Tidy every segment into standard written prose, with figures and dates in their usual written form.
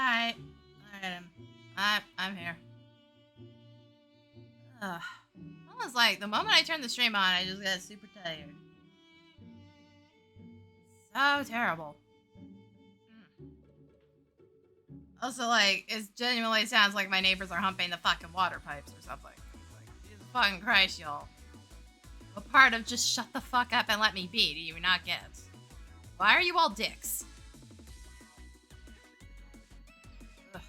Alright. I'm here. Ugh. Almost like the moment I turn the stream on, I just get super tired. So terrible. Also, like, it genuinely sounds like my neighbors are humping the fucking water pipes or something. Like, Jesus fucking Christ, y'all. What part of just shut the fuck up and let me be do you not get? Why are you all dicks? Ugh.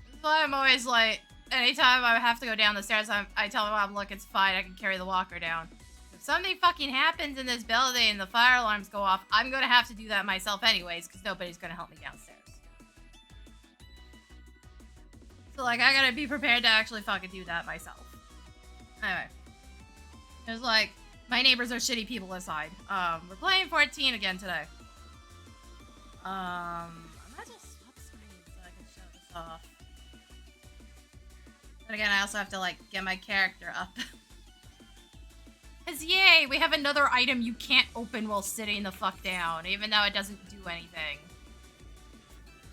This is why I'm always like, anytime I have to go down the stairs, I tell my mom, look, it's fine, I can carry the walker down. If something fucking happens in this building and the fire alarms go off, I'm gonna have to do that myself anyways, because nobody's gonna help me downstairs. So, like, I gotta be prepared to actually fucking do that myself. Anyway. There's, like, my neighbors are shitty people aside. We're playing 14 again today. I might just swap screens so I can show this off. But again, I also have to, like, get my character up. Cause yay, we have another item you can't open while sitting the fuck down, even though it doesn't do anything.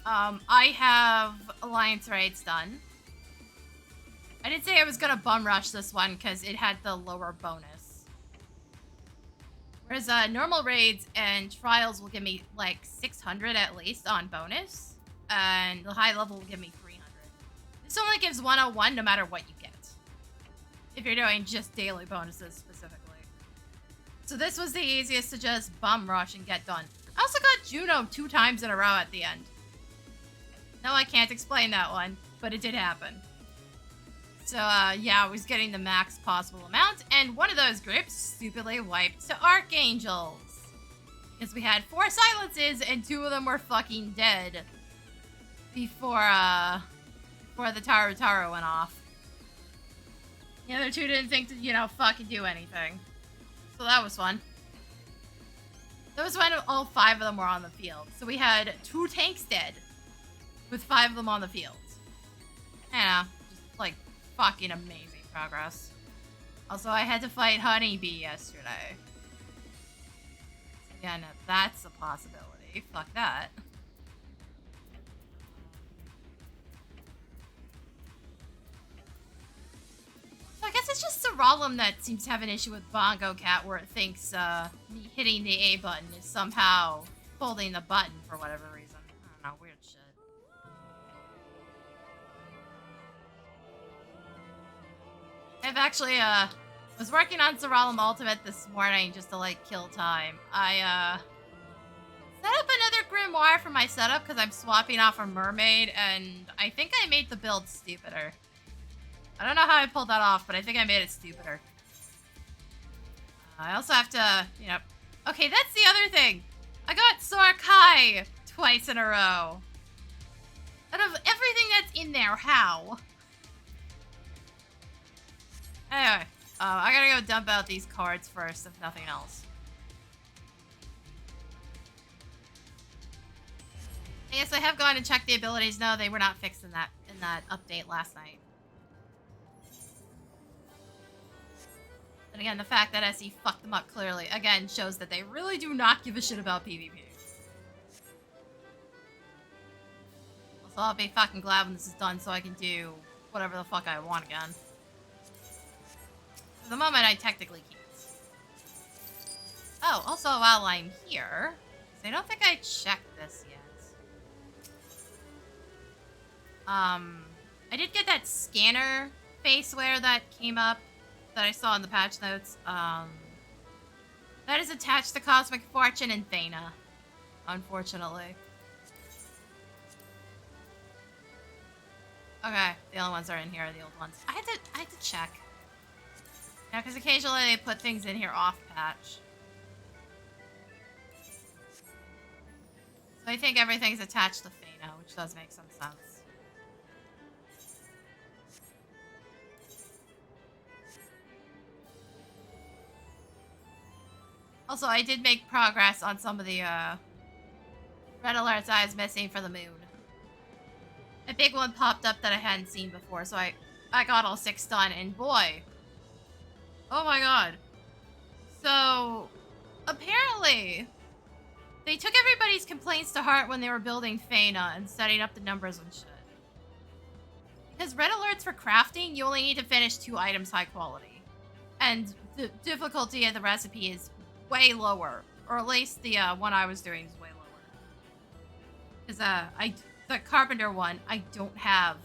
I have Alliance raids done. I did say I was gonna bum rush this one because it had the lower bonus. Whereas normal raids and trials will give me like 600 at least on bonus, and the high level will give me 300. This only gives 101 no matter what you get, if you're doing just daily bonuses specifically. So this was the easiest to just bum rush and get done. I also got Juno 2 times in a row at the end. No, I can't explain that one, but it did happen. So, yeah, I was getting the max possible amount, and one of those groups stupidly wiped to Archangels. Because we had 4 silences, and 2 of them were fucking dead before the Taru went off. The other 2 didn't think to, you know, fucking do anything. So that was fun. That was when all 5 of them were on the field. So we had 2 tanks dead, with 5 of them on the field. Yeah, just, like, fucking amazing progress. Also, I had to fight Honeybee yesterday. Again, that's a possibility. Fuck that. So I guess it's just Seralim that seems to have an issue with Bongo Cat, where it thinks me hitting the A button is somehow holding the button for whatever reason. I don't know, weird shit. I've actually, was working on Seralim Ultimate this morning just to, like, kill time. I, set up another Grimoire for my setup because I'm swapping off a Mermaid, and I think I made the build stupider. I don't know how I pulled that off, but I think I made it stupider. I also have to, you know... Okay, that's the other thing! I got Sorkai twice in a row. Out of everything that's in there, how? Anyway, I gotta go dump out these cards first, if nothing else. Yes, I have gone and checked the abilities. No, they were not fixed in that update last night. And again, the fact that SE fucked them up clearly, again, shows that they really do not give a shit about PvP. Also, I'll be fucking glad when this is done so I can do whatever the fuck I want again. For the moment, I technically can't. Oh, also while I'm here, I don't think I checked this yet. I did get that scanner faceware that came up that I saw in the patch notes. That is attached to Cosmic Fortune and Thana, unfortunately. Okay, the other ones are in here, the old ones. I had to check. Yeah, because occasionally they put things in here off patch. So I think everything's attached to Thana, which does make some sense. Also, I did make progress on some of the red alerts I was missing for the moon. A big one popped up that I hadn't seen before, so I got all 6 done, and boy, oh my god. So, apparently, They took everybody's complaints to heart when they were building Fana and setting up the numbers and shit. Because red alerts for crafting, you only need to finish 2 items high quality. And the difficulty of the recipe is way lower. Or at least the one I was doing is way lower. Because the carpenter one, I don't have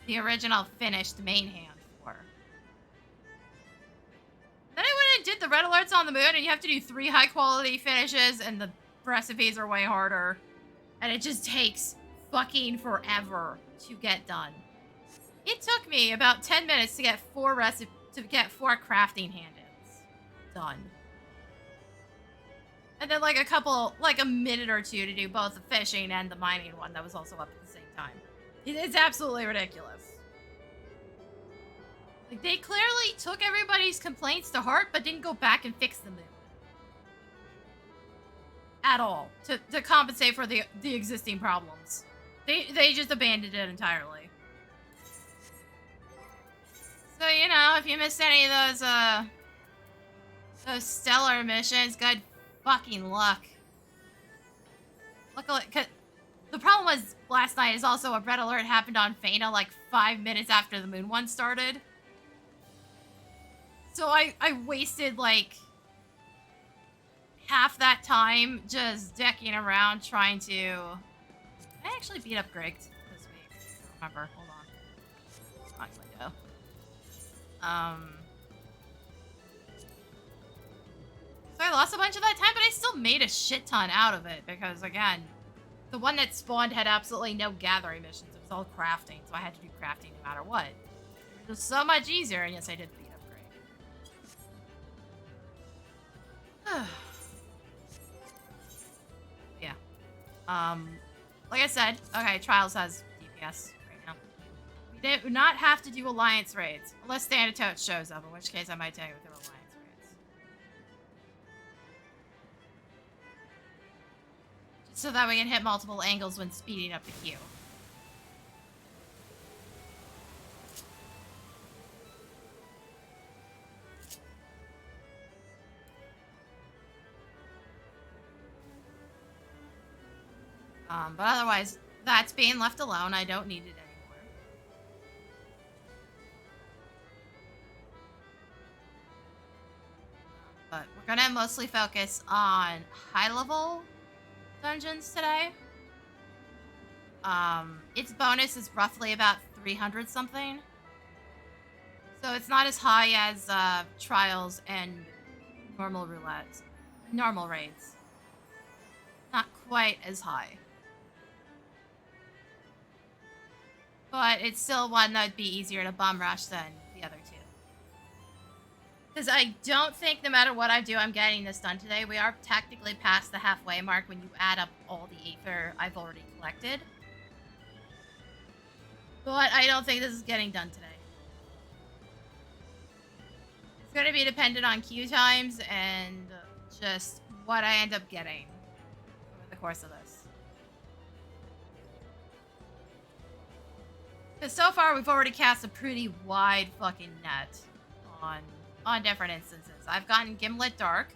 the original finished main hand for. Then I went and did the red alerts on the moon, and you have to do 3 high quality finishes, and the recipes are way harder. And it just takes fucking forever to get done. It took me about 10 minutes to get 4 crafting hand-ins done. And then like a minute or 2 to do both the fishing and the mining one that was also up at the same time. It's absolutely ridiculous. Like, they clearly took everybody's complaints to heart, but didn't go back and fix them at all to compensate for the existing problems. They just abandoned it entirely. So, you know, if you missed any of those stellar missions, good fucking luck. Luckily, 'cause the problem was last night is also a red alert happened on Fana like 5 minutes after the moon one started. So I wasted like half that time just decking around trying to... I actually beat up Greg this week. I don't remember. Hold on. Actually, go. So I lost a bunch of that time, but I still made a shit ton out of it because, again, the one that spawned had absolutely no gathering missions. It was all crafting, so I had to do crafting no matter what. It was so much easier, and yes, I did beat up Greg. Yeah. Like I said, okay, Trials has DPS right now. We do not have to do alliance raids unless Thanatos shows up, in which case I might tell you with their alliance raids. Just so that we can hit multiple angles when speeding up the queue. But otherwise, that's being left alone. I don't need it anymore. But we're gonna mostly focus on high-level dungeons today. Its bonus is roughly about 300 something. So it's not as high as Trials and normal roulette. Normal raids. Not quite as high. But it's still one that would be easier to bum rush than the other two. Because I don't think no matter what I do, I'm getting this done today. We are technically past the halfway mark when you add up all the Aether I've already collected. But I don't think this is getting done today. It's going to be dependent on queue times and just what I end up getting over the course of this. Because so far, we've already cast a pretty wide fucking net on different instances. I've gotten Gimlet Dark,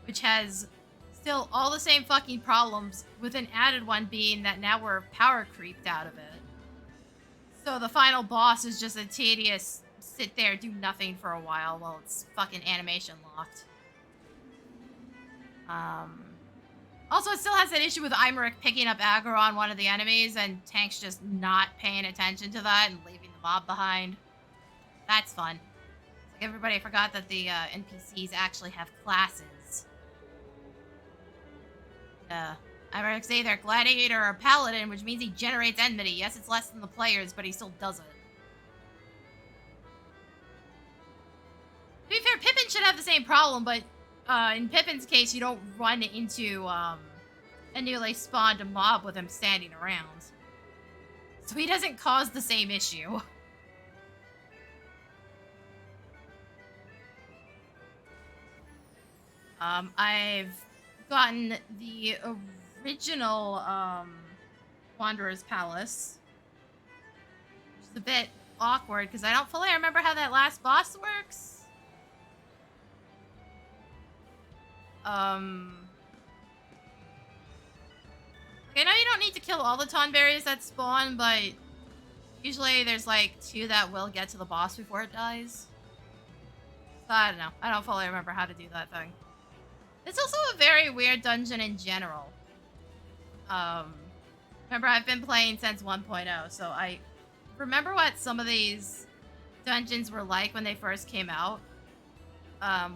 which has still all the same fucking problems, with an added one being that now we're power creeped out of it. So the final boss is just a tedious sit there, do nothing for a while it's fucking animation locked. Also, it still has that issue with Imeric picking up aggro on one of the enemies and tanks just not paying attention to that and leaving the mob behind. That's fun. It's like everybody forgot that the NPCs actually have classes. Imeric's either Gladiator or Paladin, which means he generates enmity. Yes, it's less than the players, but he still does it. To be fair, Pippin should have the same problem, but in Pippin's case, you don't run into a newly spawned mob with him standing around. So he doesn't cause the same issue. I've gotten the original Wanderer's Palace, which is a bit awkward because I don't fully remember how that last boss works. I know you don't need to kill all the tonberries that spawn, but usually there's like 2 that will get to the boss before it dies. So I don't know. I don't fully remember how to do that thing. It's also a very weird dungeon in general. Remember, I've been playing since 1.0, so I remember what some of these dungeons were like when they first came out.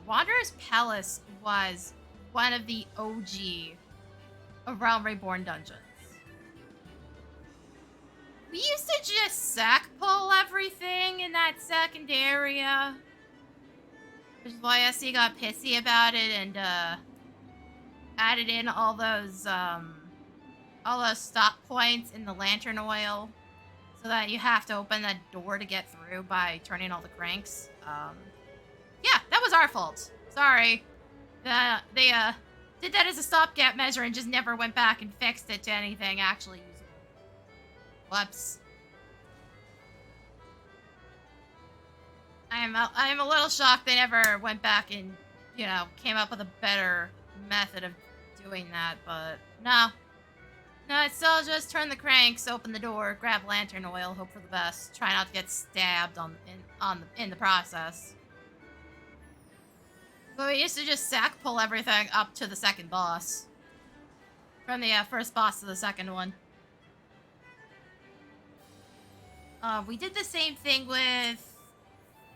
Wanderer's Palace was one of the OG of Realm Reborn dungeons. We used to just sack pull everything in that second area, which is why SC got pissy about it and added in all those stop points in the lantern oil, so that you have to open that door to get through by turning all the cranks. Yeah, that was our fault. Sorry. They did that as a stopgap measure and just never went back and fixed it to anything actually usable. Whoops. I am a little shocked they never went back and, you know, came up with a better method of doing that, but no. No, it's still just turn the cranks, open the door, grab lantern oil, hope for the best. Try not to get stabbed in the process. But we used to just sack pull everything up to the second boss. From the first boss to the second one. We did the same thing with...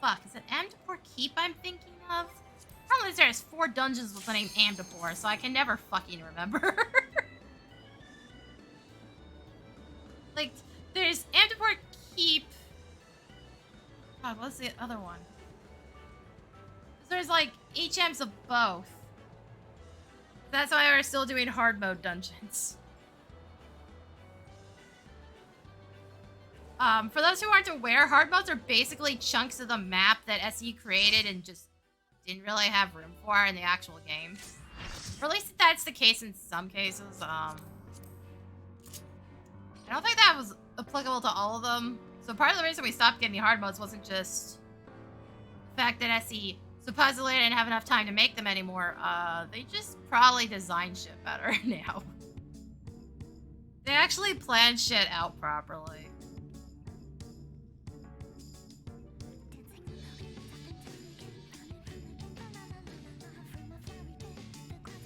Fuck, is it Amdapor Keep I'm thinking of? Probably there's 4 dungeons with the name Amdapor, so I can never fucking remember. Like, there's Amdapor Keep... God, what's the other one? There's like HMs of both. That's why we're still doing hard mode dungeons. For those who aren't aware, hard modes are basically chunks of the map that SE created and just didn't really have room for in the actual game. Or at least that's the case in some cases. I don't think that was applicable to all of them. So part of the reason we stopped getting hard modes wasn't just the fact that SE supposedly didn't have enough time to make them anymore. They just probably design shit better now. They actually plan shit out properly.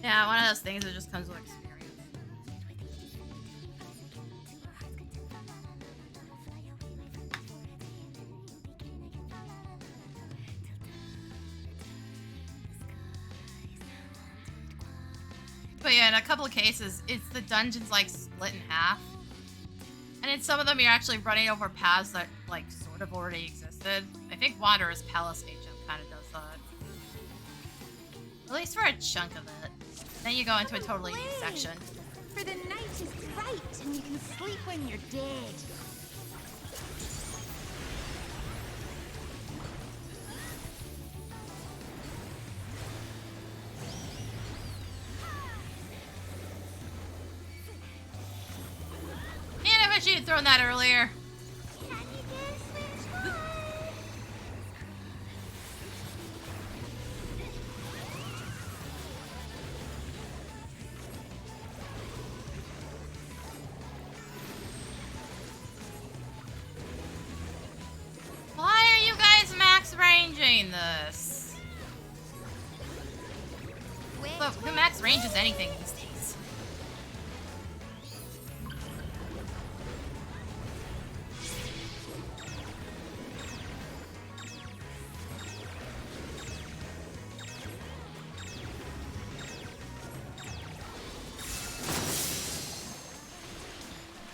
Yeah, one of those things that just comes with experience. But yeah, in a couple of cases, it's the dungeons like split in half. And in some of them, you're actually running over paths that like sort of already existed. I think Wanderer's Palace HM kind of does that. At least for a chunk of it. Then you go into a totally new section. For the night is bright and you can sleep when you're dead. Man, I wish you had thrown that earlier. This. Look, who max ranges anything these days?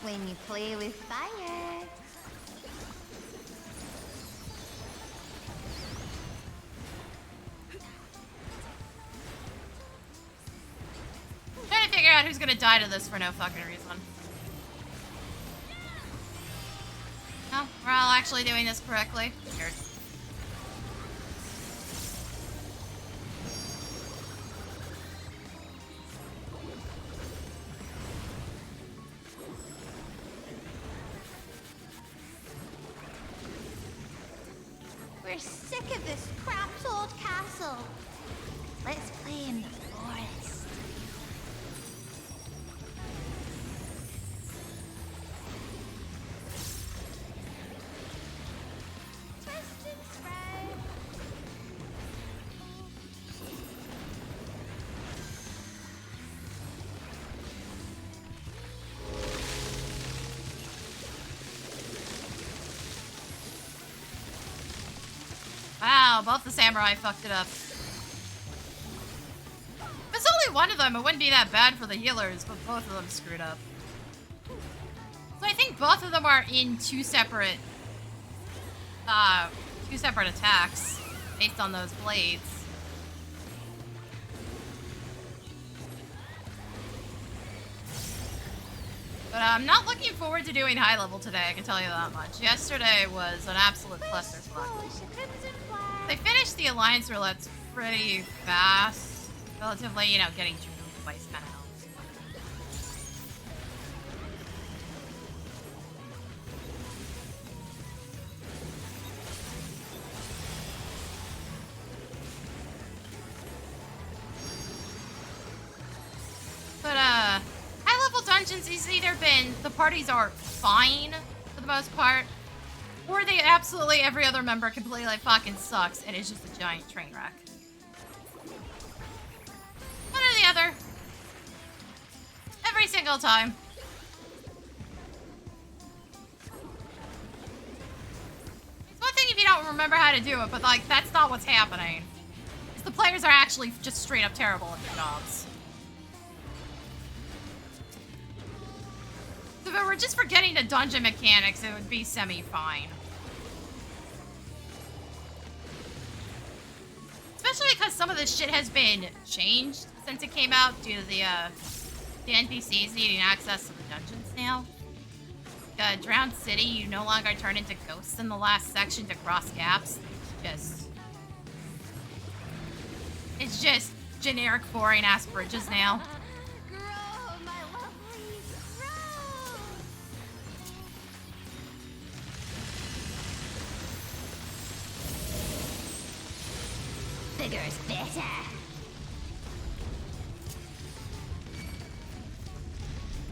When you play with fire. Out who's gonna die to this for no fucking reason. No, we're all actually doing this correctly. Weird. We're sick of this cramped old castle. Let's play in the forest. no, both the samurai fucked it up. If it's only one of them, it wouldn't be that bad for the healers, but both of them screwed up. So I think both of them are in two separate attacks based on those blades. But I'm not looking forward to doing high level today, I can tell you that much. Yesterday was an absolute clusterfuck. They finished the Alliance roulettes pretty fast. Relatively, you know, getting through the device kind of helps. But, high-level dungeons has either been the parties are fine for the most part, or they absolutely every other member completely like fucking sucks and it's just a giant train wreck. One or the other. Every single time. It's one thing if you don't remember how to do it, but like that's not what's happening. It's the players are actually just straight up terrible at their jobs. So if it were just forgetting the dungeon mechanics, it would be semi-fine. Especially because some of this shit has been changed since it came out due to the NPCs needing access to the dungeons now. Drowned City, you no longer turn into ghosts in the last section to cross gaps. It's just generic boring ass bridges now. Bigger's better.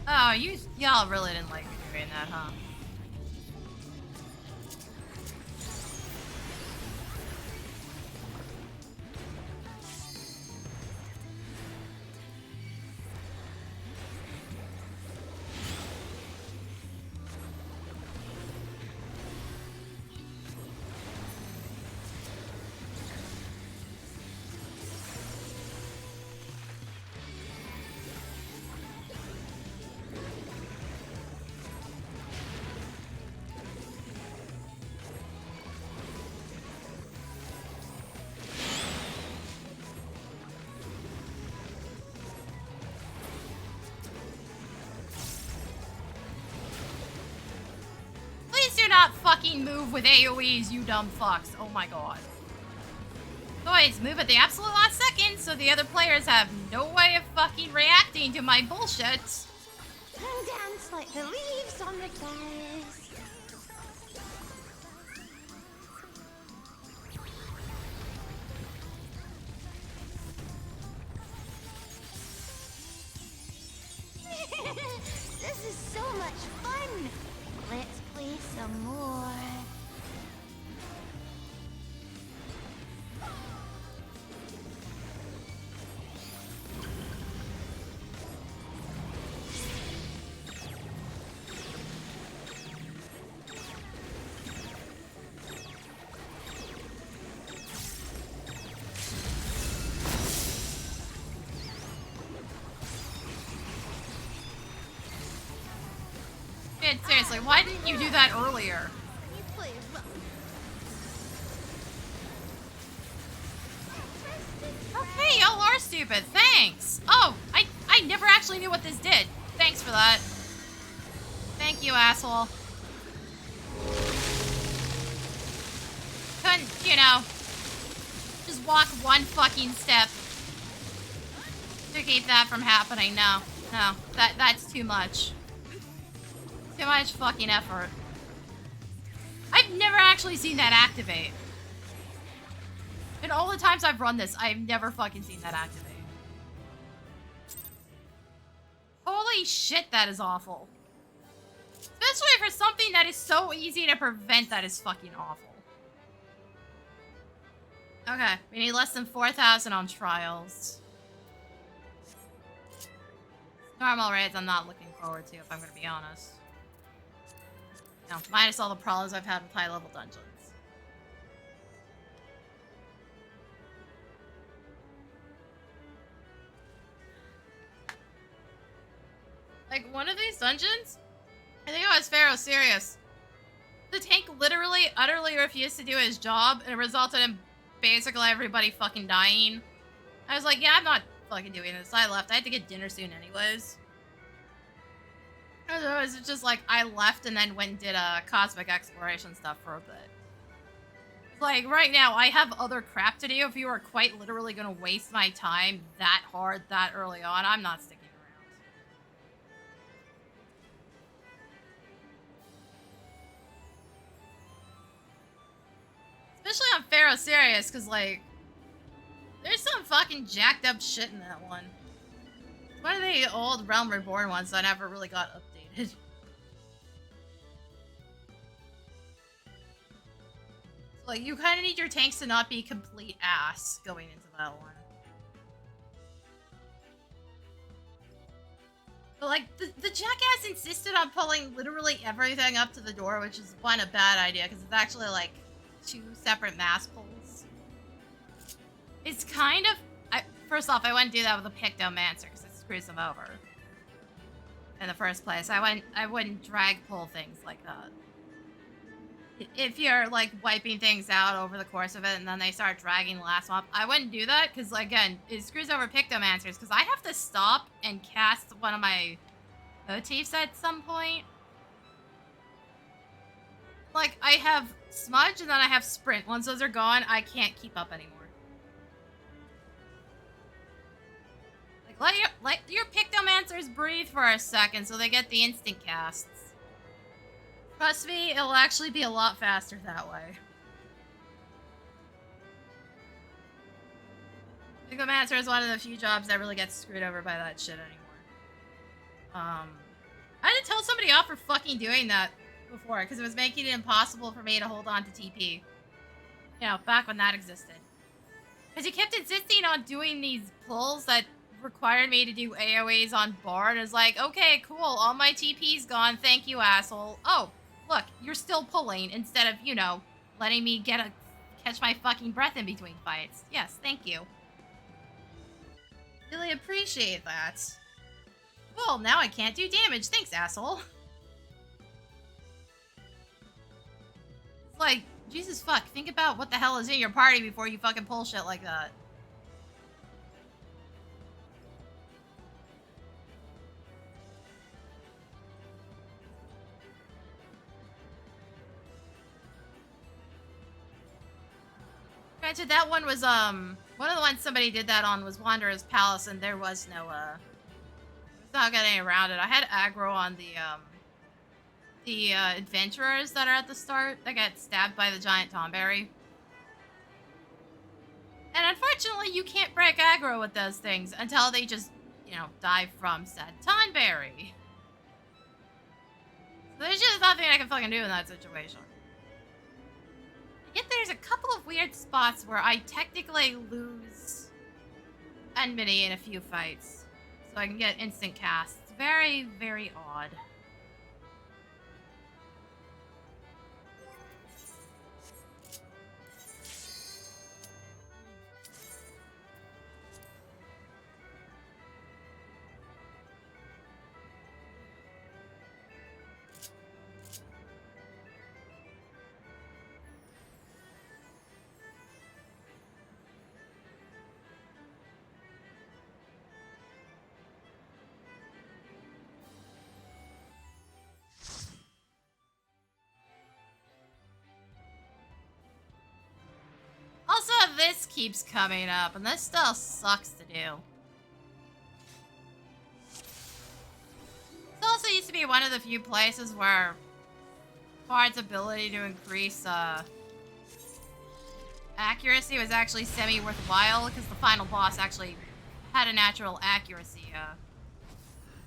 Oh, y'all really didn't like me doing that, huh? Not fucking move with AoEs, you dumb fucks. Oh my god. Boys, move at the absolute last second so the other players have no way of fucking reacting to my bullshit. And dance like the leaves on the grass. This is so much fun. Let's play some more. Dude, seriously, why didn't you do that earlier? You play rough. Okay, y'all are stupid. Thanks. Oh, I never actually knew what this did. Thanks for that. Thank you, asshole. Couldn't, you know, just walk one fucking step to keep that from happening. No, that's too much. Too much fucking effort. I've never actually seen that activate. In all the times I've run this, I've never fucking seen that activate. Holy shit, that is awful. Especially for something that is so easy to prevent, that is fucking awful. Okay, we need less than 4,000 on trials. Normal raids I'm not looking forward to, if I'm gonna be honest. No, minus all the problems I've had with high-level dungeons. Like, one of these dungeons, I think it was Pharaoh Sirius. The tank literally, utterly refused to do his job, and it resulted in basically everybody fucking dying. I was like, yeah, I'm not fucking doing this. I left. I had to get dinner soon anyways. It was just like, I left and then went and did cosmic exploration stuff for a bit. Like, right now, I have other crap to do. If you are quite literally gonna waste my time that hard, that early on, I'm not sticking around. Especially on Pharaoh Sirius, because, like, there's some fucking jacked up shit in that one. One of the old Realm Reborn ones that never really got updated. Like, you kind of need your tanks to not be complete ass going into that one. But, like, the jackass insisted on pulling literally everything up to the door, which is, one, a bad idea, because it's actually, like, 2 separate mass pulls. It's kind of... first off, I wouldn't do that with a Pictomancer, because it screws them over. In the first place. I wouldn't drag pull things like that. If you're, like, wiping things out over the course of it and then they start dragging the last one up, I wouldn't do that, because, again, it screws over Pictomancers, because I have to stop and cast one of my motifs at some point. Like, I have Smudge and then I have Sprint. Once those are gone, I can't keep up anymore. Like, let your Pictomancers breathe for a second so they get the instant casts. Trust me, it'll actually be a lot faster that way. Pictomancer is one of the few jobs that really gets screwed over by that shit anymore. I had to tell somebody off for fucking doing that before, because it was making it impossible for me to hold on to TP. You know, back when that existed. Because he kept insisting on doing these pulls that required me to do AoEs on Bard. It's like, okay, cool, all my TP's gone, thank you, asshole. Oh, look, you're still pulling instead of, you know, letting me catch my fucking breath in between fights. Yes, thank you. Really appreciate that. Well, now I can't do damage. Thanks, asshole. It's like, Jesus fuck, think about what the hell is in your party before you fucking pull shit like that. Granted, that one was, one of the ones somebody did that on was Wanderer's Palace, and there was no, there's not getting around it. I had aggro on the adventurers that are at the start that get stabbed by the giant Tomberry. And unfortunately, you can't break aggro with those things until they just, you know, die from said Tomberry. So there's just nothing I can fucking do in that situation. Yet there's a couple of weird spots where I technically lose enmity in a few fights. So I can get instant casts. It's very, very odd. Also, this keeps coming up, and this still sucks to do. This also used to be one of the few places where Bard's ability to increase accuracy was actually semi-worthwhile, because the final boss actually had a natural accuracy. It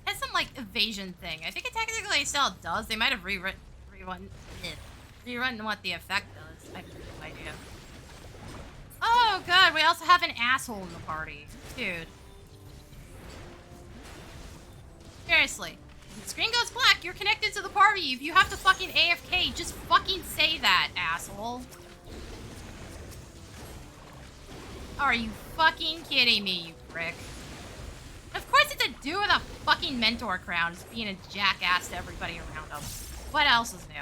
has some, like, evasion thing. I think it technically still does. They might have rewritten what the effect does. I have no idea. Oh god, we also have an asshole in the party. Dude. Seriously. If the screen goes black, you're connected to the party. If you have to fucking AFK, just fucking say that, asshole. Are you fucking kidding me, you prick? Of course it's a dude with a fucking mentor crown just being a jackass to everybody around him. What else is new?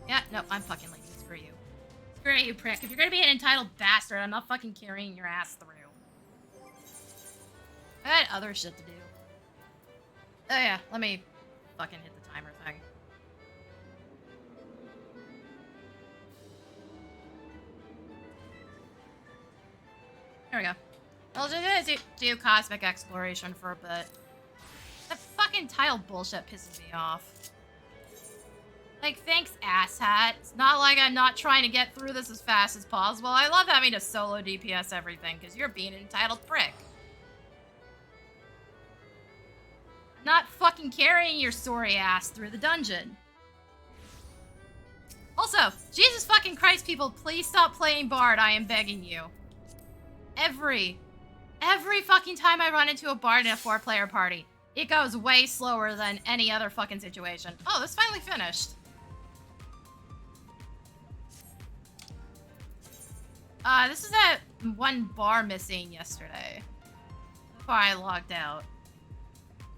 Yeah, no, I'm fucking leaving. Screw you. Screw you, prick. If you're gonna be an entitled bastard, I'm not fucking carrying your ass through. I had other shit to do. Oh yeah, let me fucking hit the timer thing. There we go. I'll just do cosmic exploration for a bit. That fucking tile bullshit pisses me off. Like, thanks, asshat. It's not like I'm not trying to get through this as fast as possible. I love having to solo DPS everything, because you're being an entitled prick. I'm not fucking carrying your sorry ass through the dungeon. Also, Jesus fucking Christ, people, please stop playing Bard, I am begging you. Every fucking time I run into a Bard in a 4-player party, it goes way slower than any other fucking situation. Oh, this finally finished. This is that one bar missing yesterday. Before I logged out.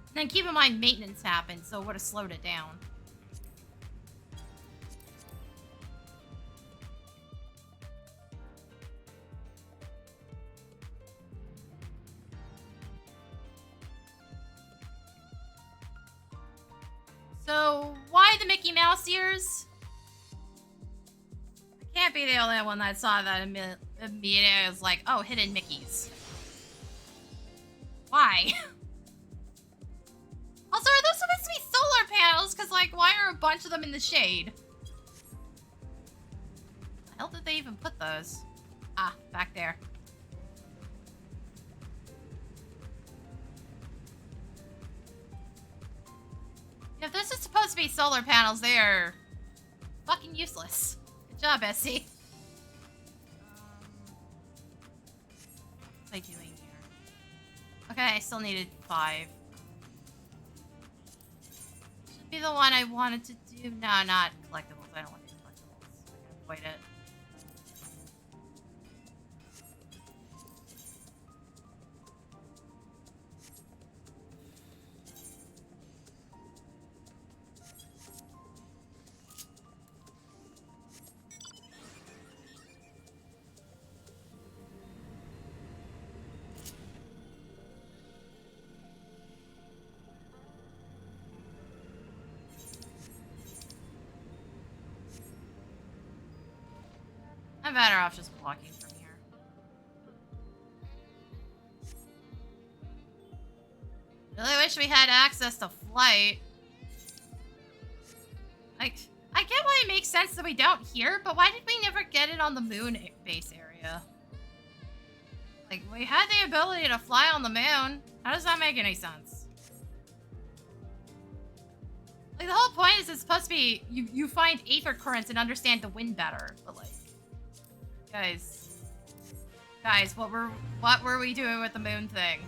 And then keep in mind, maintenance happened, so it would have slowed it down. So, why the Mickey Mouse ears? I can't be the only one that saw that immediately. I was like, oh, hidden Mickeys. Why? Also, are those supposed to be solar panels? Because, like, why are a bunch of them in the shade? The hell did they even put those? Ah, back there. If this is supposed to be solar panels, they are fucking useless. Good job, Essie. What's I doing here? Okay, I still needed 5. Should be the one I wanted to do. No, not collectibles. I don't want to do collectibles. I can avoid it. I'm better off just walking from here. Really wish we had access to flight. Like, I get why it makes sense that we don't here, but why did we never get it on the moon base area? Like, we had the ability to fly on the moon. How does that make any sense? Like, the whole point is it's supposed to be you find aether currents and understand the wind better, but like, guys, what were we doing with the moon thing?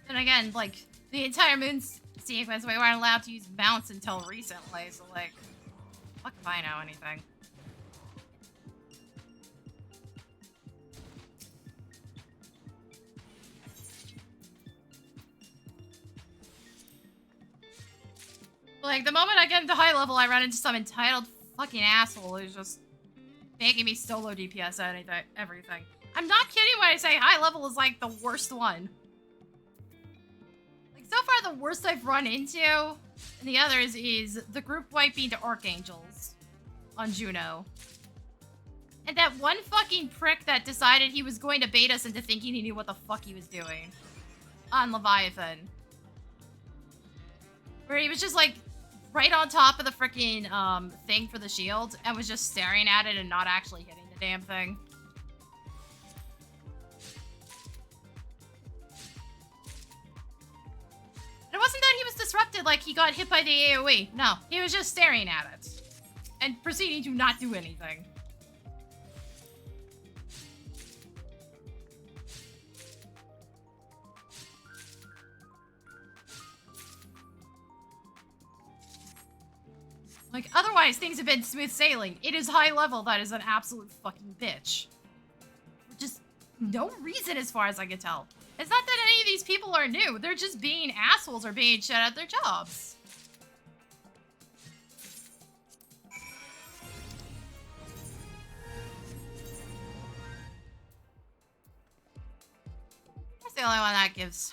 And again, like, the entire moon sequence, we weren't allowed to use mounts until recently, so like, fuck if I know anything. Like, the moment I get into high level, I run into some entitled fucking asshole who's just making me solo DPS everything. I'm not kidding when I say high level is like the worst one. So far, the worst I've run into, and the others, is the group wiping to Archangels on Juno. And that one fucking prick that decided he was going to bait us into thinking he knew what the fuck he was doing. on Leviathan. Where he was just like right on top of the freaking thing for the shield and was just staring at it and not actually hitting the damn thing. It wasn't that he was disrupted, like he got hit by the AoE. No, he was just staring at it and proceeding to not do anything. Like, otherwise, things have been smooth sailing. It is high level that is an absolute fucking bitch. Just no reason as far as I can tell. It's not that any of these people are new. They're just being assholes or being shit at their jobs. That's the only one that gives.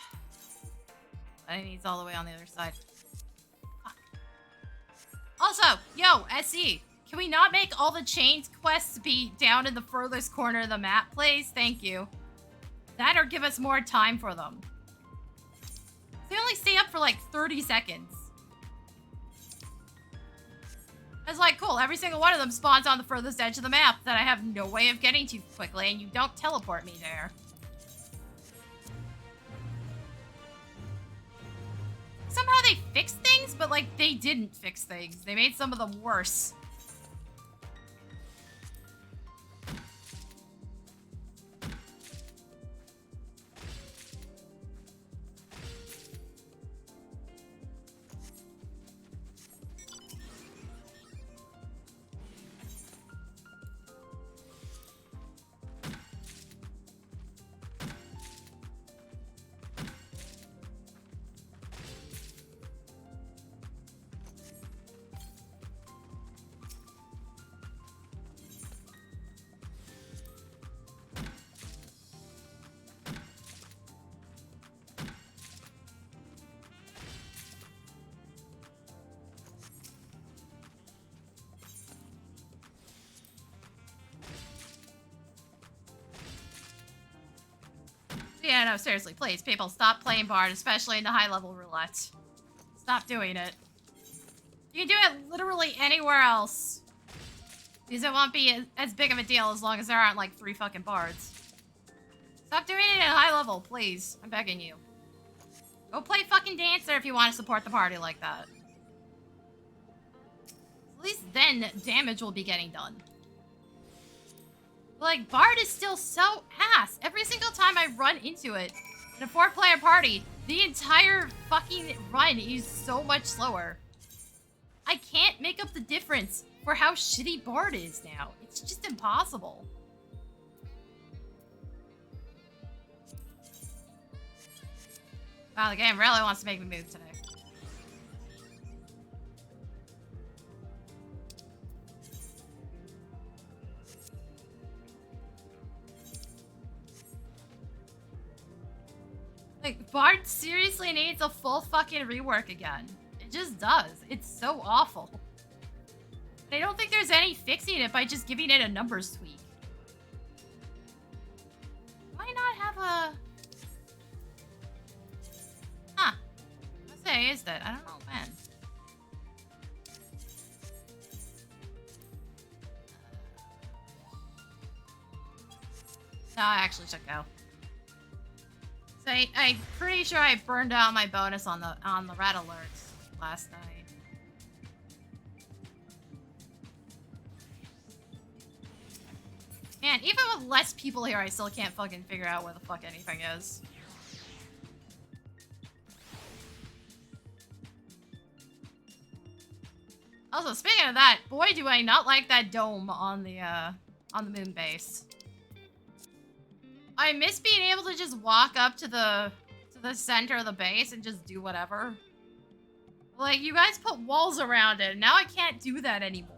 But it needs all the way on the other side. Also, yo, SE, can we not make all the chained quests be down in the furthest corner of the map, please? Thank you. That or give us more time for them. They only stay up for like 30 seconds. It's like, cool, every single one of them spawns on the furthest edge of the map that I have no way of getting to quickly, and you don't teleport me there. Somehow they fixed things, but like they didn't fix things. They made some of them worse. Yeah, no, seriously, please, people, stop playing Bard, especially in the high-level roulette. Stop doing it. You can do it literally anywhere else. Because it won't be as big of a deal as long as there aren't, like, 3 fucking Bards. Stop doing it at high level, please. I'm begging you. Go play fucking Dancer if you want to support the party like that. At least then, damage will be getting done. Like, Bard is still so ass. Every single time I run into it in a 4-player party, the entire fucking run is so much slower. I can't make up the difference for how shitty Bard is now. It's just impossible. Wow, the game really wants to make me move today. Like, Bard seriously needs a full fucking rework again. It just does. It's so awful. And I don't think there's any fixing it by just giving it a numbers tweak. Why not have a... Huh. What day is that? I don't know when. No, I actually should go. So I'm pretty sure I burned out my bonus on the red alerts last night. Man, even with less people here, I still can't fucking figure out where the fuck anything is. Also, speaking of that, boy, do I not like that dome on the moon base. I miss being able to just walk up to the center of the base and just do whatever. Like, you guys put walls around it, and now I can't do that anymore.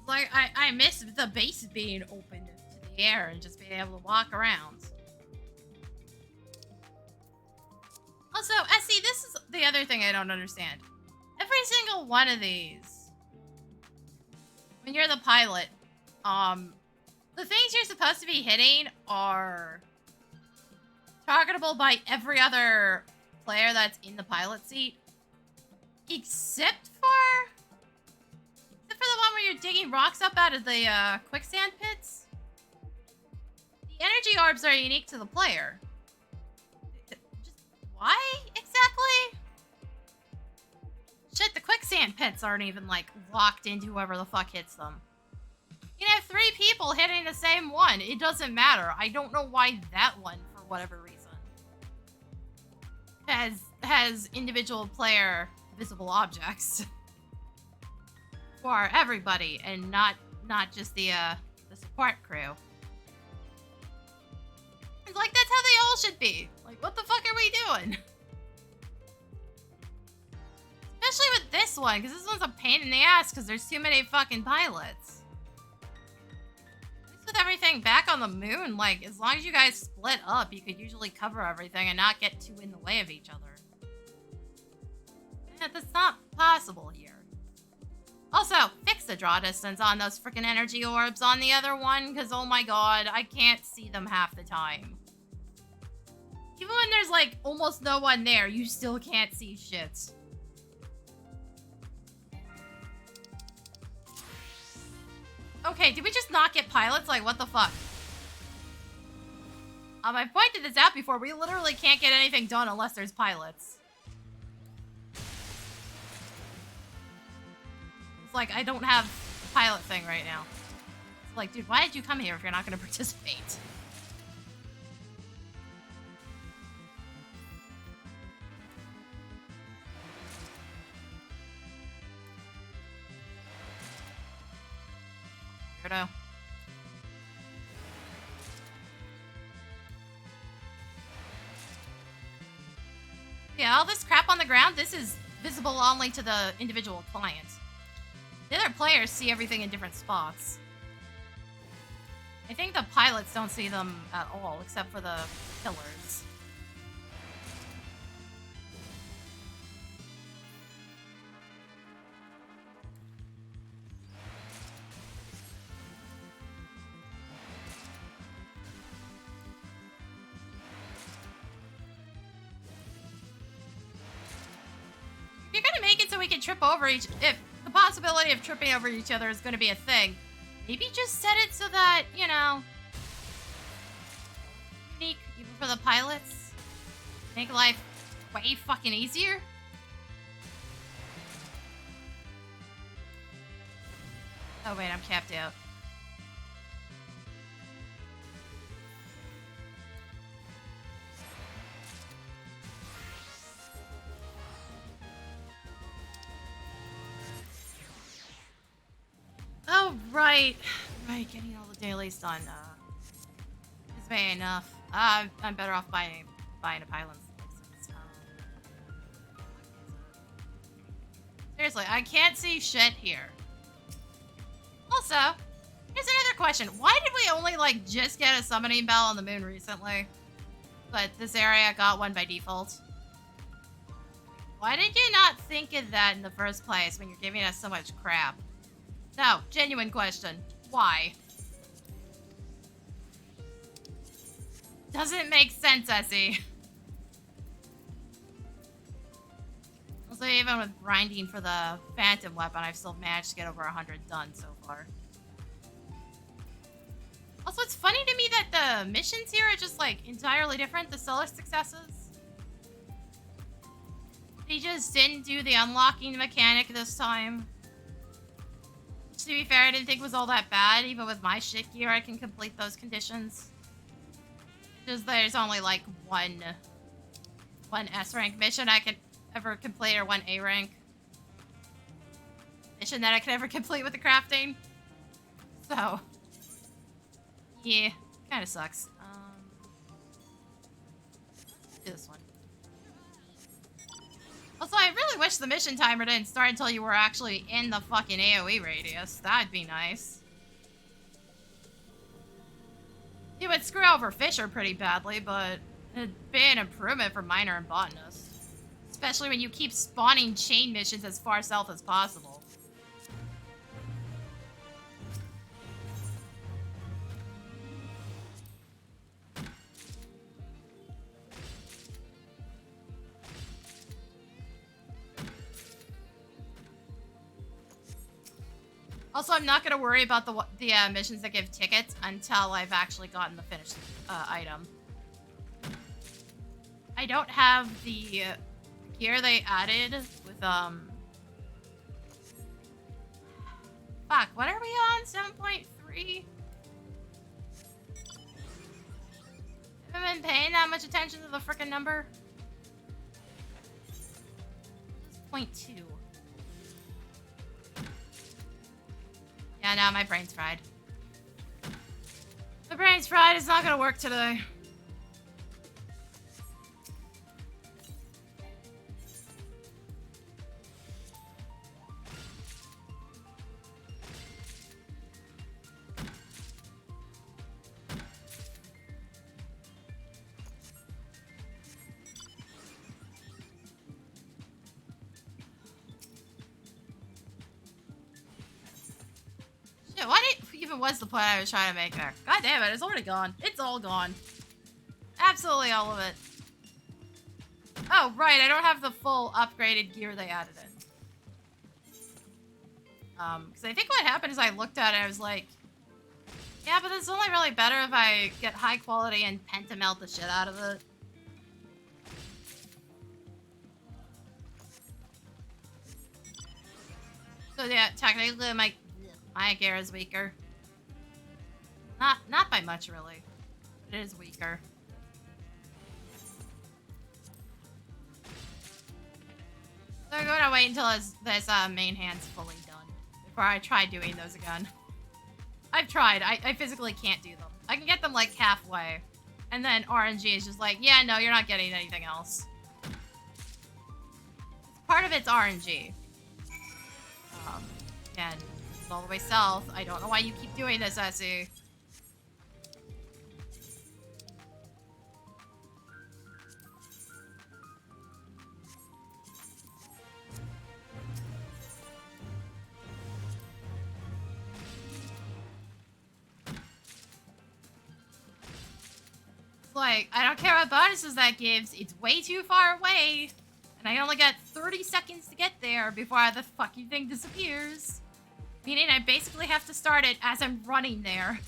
Like, I miss the base being open to the air and just being able to walk around. Also, Essie, this is the other thing I don't understand. Every single one of these, when you're the pilot, the things you're supposed to be hitting are targetable by every other player that's in the pilot seat, except for the one where you're digging rocks up out of the quicksand pits. The energy orbs are unique to the player. Just why exactly? Shit, the quicksand pits aren't even like locked into whoever the fuck hits them. You can have 3 people hitting the same one. It doesn't matter. I don't know why that one, for whatever reason, has individual player visible objects for everybody, and not just the support crew. It's like, that's how they all should be. Like, what the fuck are we doing? Especially with this one, because this one's a pain in the ass because there's too many fucking pilots. At least with everything back on the moon, like, as long as you guys split up, you could usually cover everything and not get too in the way of each other. Yeah, that's not possible here. Also, fix the draw distance on those freaking energy orbs on the other one, because oh my god, I can't see them half the time. Even when there's like almost no one there, you still can't see shit. Okay, did we just not get pilots? Like, what the fuck? I pointed this out before. We literally can't get anything done unless there's pilots. It's like, I don't have a pilot thing right now. It's like, dude, why did you come here if you're not going to participate? Weirdo. Yeah, all this crap on the ground, this is visible only to the individual client. The other players see everything in different spots. I think the pilots don't see them at all, except for the pillars. You're gonna make it so we can trip over if the possibility of tripping over each other is gonna be a thing, maybe just set it so that, you know, unique even for the pilots. Make life way fucking easier. Oh wait, I'm capped out. Oh, right. Right, getting all the dailies done. Is very enough. I'm better off buying a pilot's license. Seriously, I can't see shit here. Also, here's another question. Why did we only, like, just get a summoning bell on the moon recently? But this area got one by default. Why did you not think of that in the first place when you're giving us so much crap? No, genuine question. Why? Doesn't make sense, Essie. Also, even with grinding for the phantom weapon, I've still managed to get over 100 done so far. Also, it's funny to me that the missions here are just, like, entirely different. The solar successes. They just didn't do the unlocking mechanic this time. To be fair, I didn't think it was all that bad. Even with my shit gear, I can complete those conditions. Just there's only like one S rank mission I could ever complete, or one A rank mission that I could ever complete with the crafting. So, yeah, kind of sucks. Let's do this one. Also, I really wish the mission timer didn't start until you were actually in the fucking AoE radius. That'd be nice. It would screw over Fisher pretty badly, but it'd be an improvement for Miner and Botanist. Especially when you keep spawning chain missions as far south as possible. Also, I'm not going to worry about the missions that give tickets until I've actually gotten the finished item. I don't have the gear they added with, Fuck, what are we on? 7.3? Haven't been paying that much attention to the frickin' number. This is 0.2. Yeah, now my brain's fried. My brain's fried. It's not gonna work today. What even was the point I was trying to make there? God damn it, it's already gone. It's all gone. Absolutely all of it. Oh, right, I don't have the full upgraded gear they added in. Because I think what happened is I looked at it, I was like, yeah, but it's only really better if I get high quality and pentamelt the shit out of it. So yeah, technically my gear is weaker. Not by much, really. It is weaker. So I'm going to wait until this main hand's fully done before I try doing those again. I've tried. I physically can't do them. I can get them like halfway. And then RNG is just like, yeah, no, you're not getting anything else. Part of it's RNG. Again, it's all the way south. I don't know why you keep doing this, Essie. Like, I don't care what bonuses that gives. It's way too far away. And I only got 30 seconds to get there before the fucking thing disappears. Meaning I basically have to start it as I'm running there.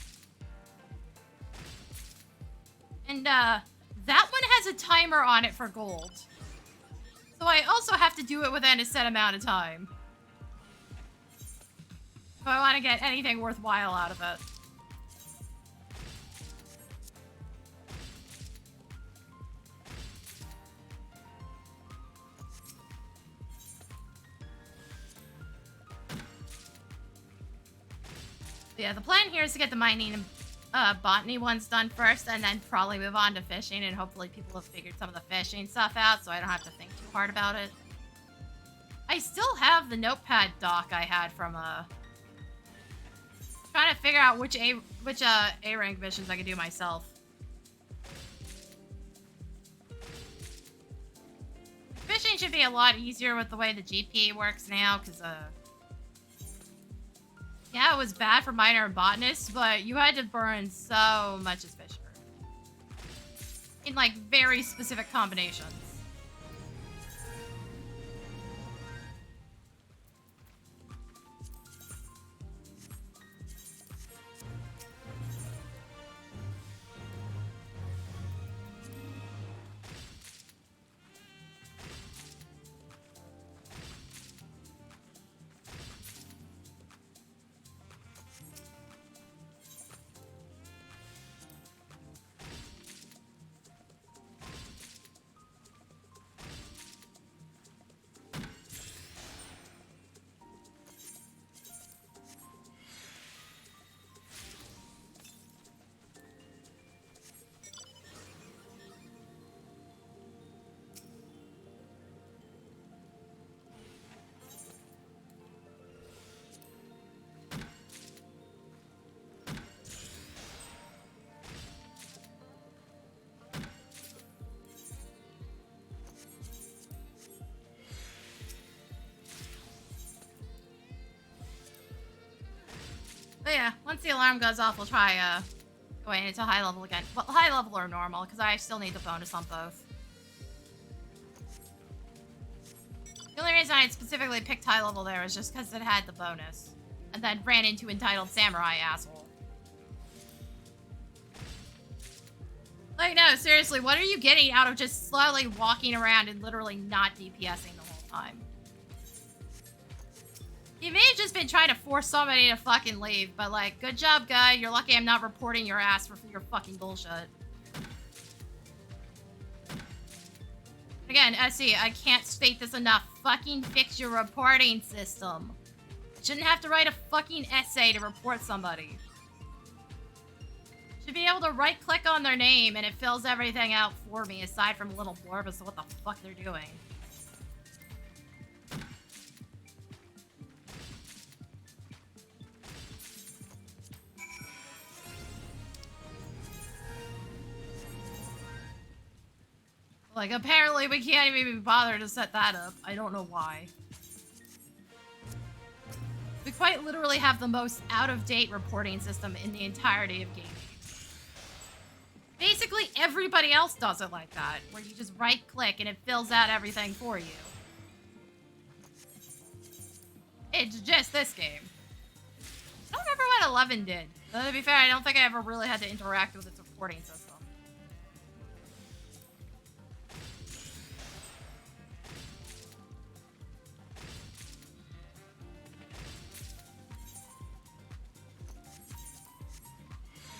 And, that one has a timer on it for gold. So I also have to do it within a set amount of time. If I want to get anything worthwhile out of it. Yeah, the plan here is to get the mining and botany ones done first, and then probably move on to fishing, and hopefully people have figured some of the fishing stuff out, so I don't have to think too hard about it. I still have the notepad doc I had from trying to figure out which A rank missions I could do myself. Fishing should be a lot easier with the way the GP works now, because yeah, it was bad for miner and botanists, but you had to burn so much as Fisher. In, like, very specific combinations. But yeah, once the alarm goes off, we'll try going into high level again. Well, high level or normal, because I still need the bonus on both. The only reason I specifically picked high level there is just because it had the bonus. And then ran into entitled samurai asshole. Like, no, seriously, what are you getting out of just slowly walking around and literally not DPSing the whole time? You may have just been trying to force somebody to fucking leave, but like, good job, guy. You're lucky I'm not reporting your ass for your fucking bullshit. Again, SE, I can't state this enough. Fucking fix your reporting system. Shouldn't have to write a fucking essay to report somebody. Should be able to right-click on their name and it fills everything out for me, aside from a little blurb as to what the fuck they're doing. Like, apparently we can't even be bothered to set that up. I don't know why. We quite literally have the most out-of-date reporting system in the entirety of gaming. Basically, everybody else does it like that, where you just right-click and it fills out everything for you. It's just this game. I don't remember what 11 did. Though, to be fair, I don't think I ever really had to interact with its reporting system.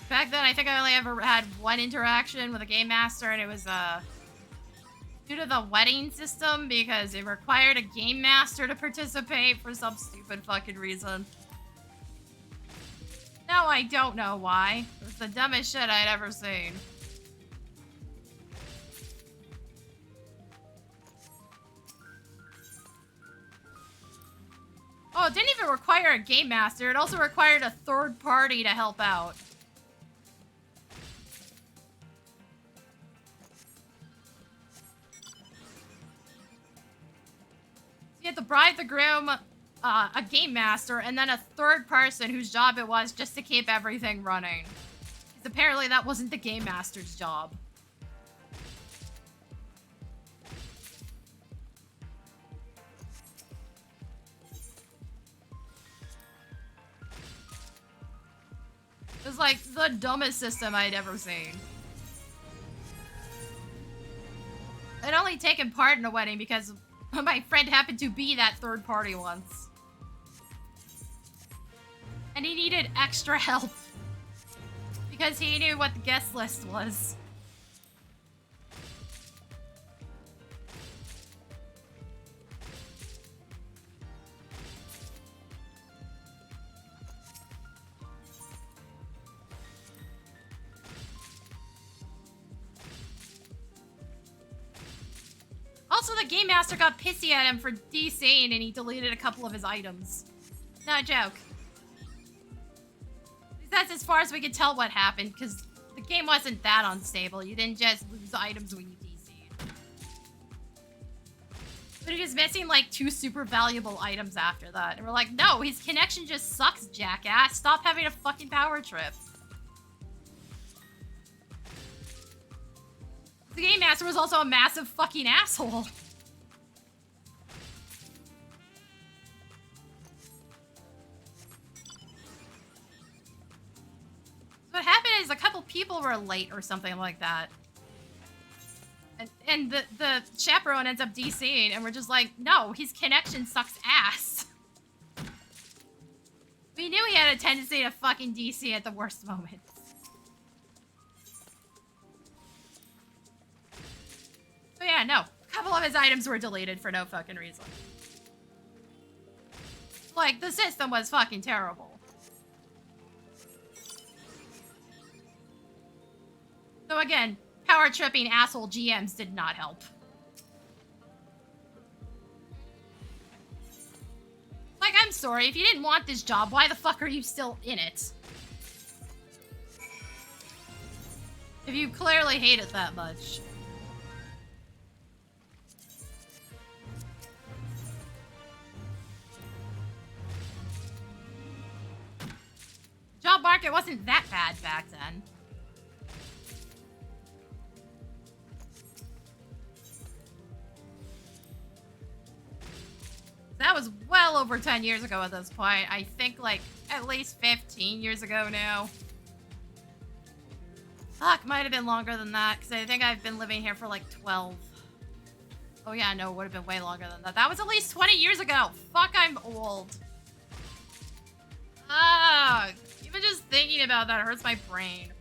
Back then, I think I only ever had one interaction with a game master, and it was due to the wedding system because it required a game master to participate for some stupid fucking reason. No, I don't know why. It was the dumbest shit I'd ever seen. Oh, it didn't even require a game master. It also required a third party to help out. You had to bribe the groom, a game master, and then a third person whose job it was just to keep everything running. Because apparently that wasn't the game master's job. It was like the dumbest system I'd ever seen. I'd only taken part in a wedding because my friend happened to be that third party once. And he needed extra help. Because he knew what the guest list was. Also, the game master got pissy at him for DCing and he deleted a couple of his items. No joke. That's as far as we could tell what happened, because the game wasn't that unstable. You didn't just lose items when you DC'd. But he was missing like 2 super valuable items after that. And we're like, no, his connection just sucks, jackass. Stop having a fucking power trip. The game master was also a massive fucking asshole. What happened is a couple people were late or something like that. And the chaperone ends up DCing and we're just like, no, his connection sucks ass. We knew he had a tendency to fucking DC at the worst moments. So yeah, no. A couple of his items were deleted for no fucking reason. Like, the system was fucking terrible. So again, power tripping asshole GMs did not help. Like, I'm sorry, if you didn't want this job, why the fuck are you still in it? If you clearly hate it that much. job market wasn't that bad back then. That was well over 10 years ago at this point. I think like at least 15 years ago now. Fuck, might have been longer than that because I think I've been living here for like 12. Oh yeah, no, it would have been way longer than that. That was at least 20 years ago. Fuck, I'm old. Ah, even just thinking about that hurts my brain.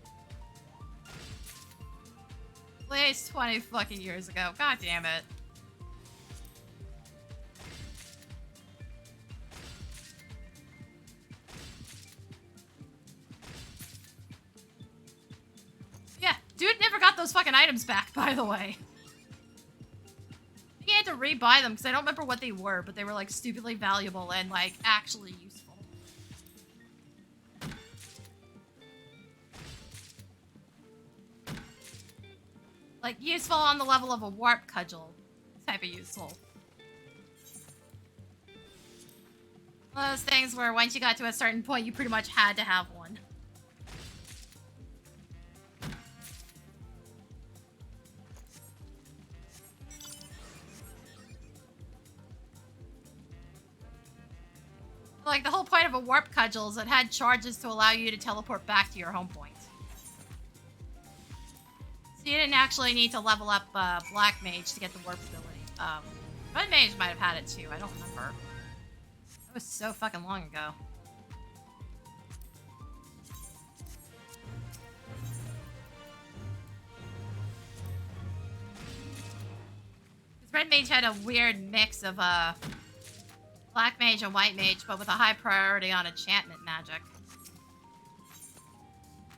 At least 20 fucking years ago. God damn it. Yeah, dude never got those fucking items back, by the way. I think he had to rebuy them because I don't remember what they were, but they were like stupidly valuable and like actually useful. Like useful on the level of a warp cudgel type of useful. One of those things where once you got to a certain point, you pretty much had to have one. Like, the whole point of a warp cudgel is it had charges to allow you to teleport back to your home point. So you didn't actually need to level up Black Mage to get the warp ability. Red Mage might have had it too, I don't remember. That was so fucking long ago. Because Red Mage had a weird mix of Black Mage and White Mage, but with a high priority on enchantment magic.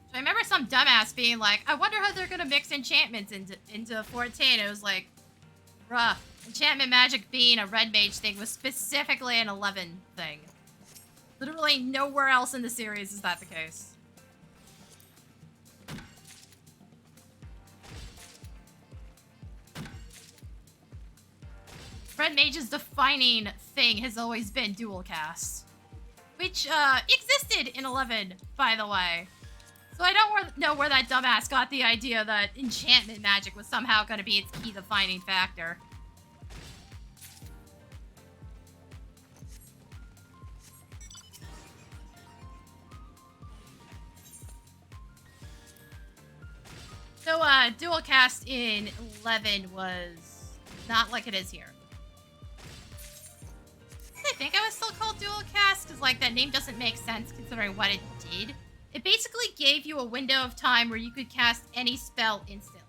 So I remember some dumbass being like, I wonder how they're gonna mix enchantments into 14. It was like, bruh, enchantment magic being a Red Mage thing was specifically an 11 thing. Literally nowhere else in the series is that the case. Red Mage's defining thing has always been dual cast, which existed in 11, by the way. So I don't know where that dumbass got the idea that enchantment magic was somehow going to be its key defining factor. So dual cast in 11 was not like it is here. I think I was still called dual cast because like that name doesn't make sense considering what it did. It basically gave you a window of time where you could cast any spell instantly.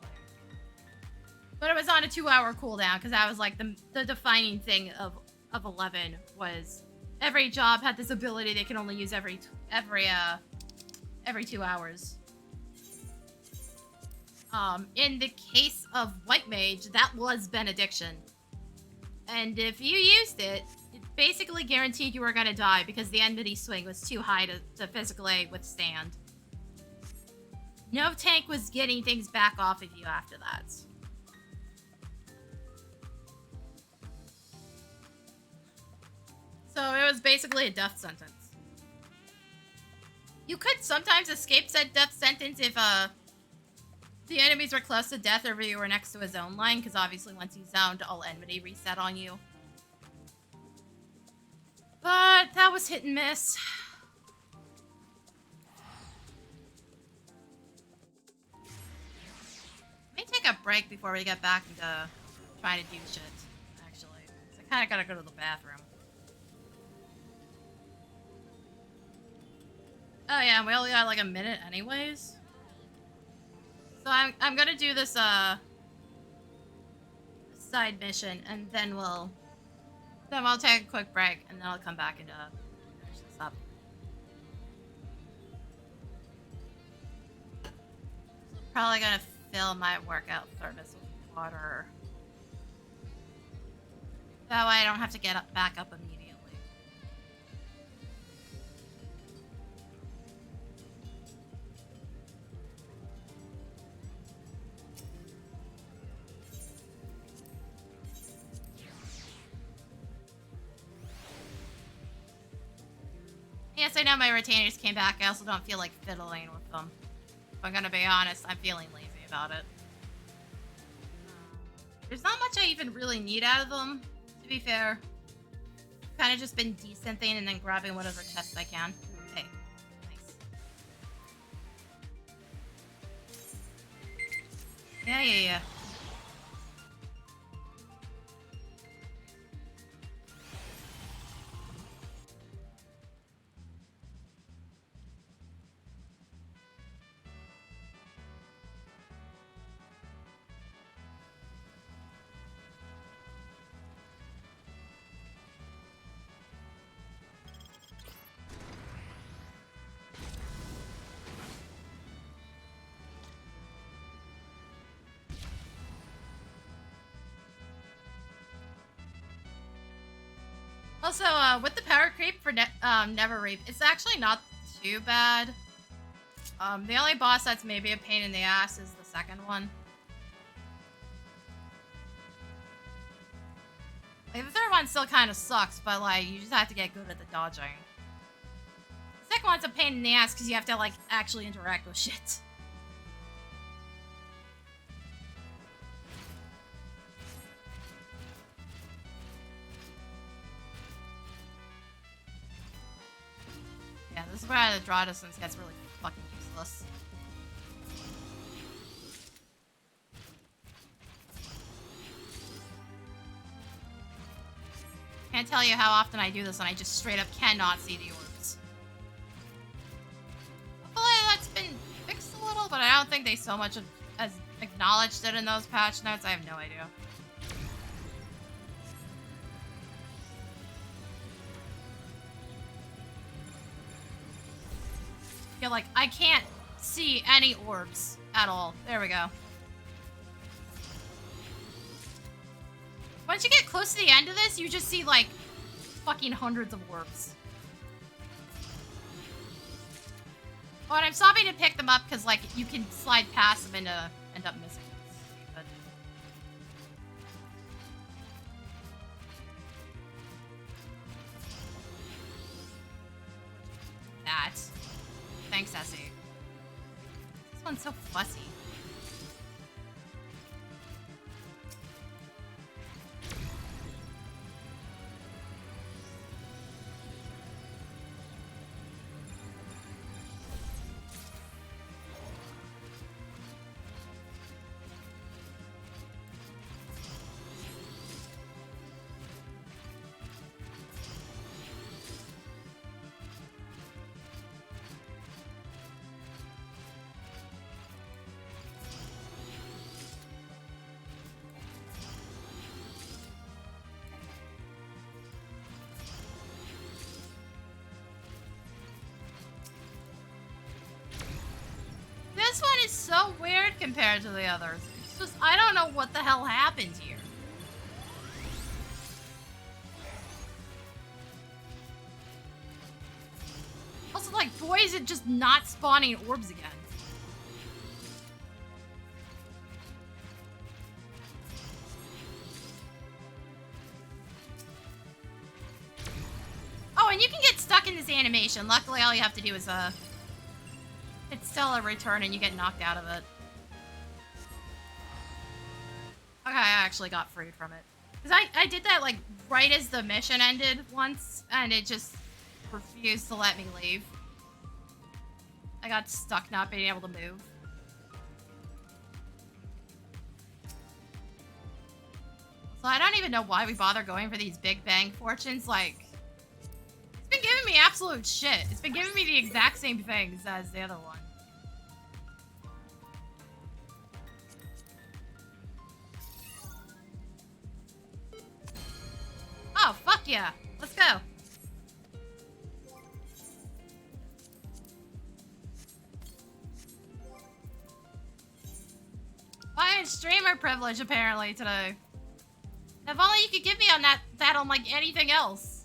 But it was on a 2-hour cooldown because that was like the defining thing of 11 was every job had this ability they can only use every 2 hours. In the case of White Mage, that was Benediction. And if you used it, it basically guaranteed you were going to die because the enmity swing was too high to physically withstand. No tank was getting things back off of you after that. So it was basically a death sentence. You could sometimes escape said death sentence if the enemies were close to death or you were next to a zone line, because obviously once you zoned, all enmity reset on you. But that was hit and miss. Let me take a break before we get back into trying to do shit, actually. So I kind of gotta go to the bathroom. Oh yeah, we only got like a minute anyways. So I'm gonna do this side mission, and then we'll take a quick break, and then I'll come back and finish this up. Probably gonna fill my workout thermos with water. That way I don't have to get back up immediately. Yes, I know my retainers came back. I also don't feel like fiddling with them. If I'm gonna be honest, I'm feeling lazy about it. There's not much I even really need out of them, to be fair. Kind of just been decenting and then grabbing whatever chest I can. Hey, nice. Yeah. Also, with the power creep for Never Reap, it's actually not too bad. The only boss that's maybe a pain in the ass is the second one. Like, the third one still kind of sucks, but like, you just have to get good at the dodging. The second one's a pain in the ass because you have to like actually interact with shit. Yeah, this is where the draw distance gets really fucking useless. Can't tell you how often I do this and I just straight up cannot see the orbs. Hopefully that's been fixed a little, but I don't think they so much as acknowledged it in those patch notes. I have no idea. Yeah, like, I can't see any orbs at all. There we go. Once you get close to the end of this, you just see, like, fucking hundreds of orbs. Oh, and I'm stopping to pick them up because, like, you can slide past them and end up missing them. Stupid. That. Thanks, Essie. This one's so fussy. This one is so weird compared to the others. It's just, I don't know what the hell happened here. Also, like, why is it just not spawning orbs again? Oh, and you can get stuck in this animation. Luckily, all you have to do is, it's still a return and you get knocked out of it. Okay, I actually got freed from it. Because I did that, like, right as the mission ended once, and it just refused to let me leave. I got stuck not being able to move. So I don't even know why we bother going for these Big Bang fortunes, like... It's been giving me absolute shit. It's been giving me the exact same things as the other one. Oh, fuck yeah. Let's go. Fine streamer privilege, apparently, today. If only you could give me on that on, like, anything else.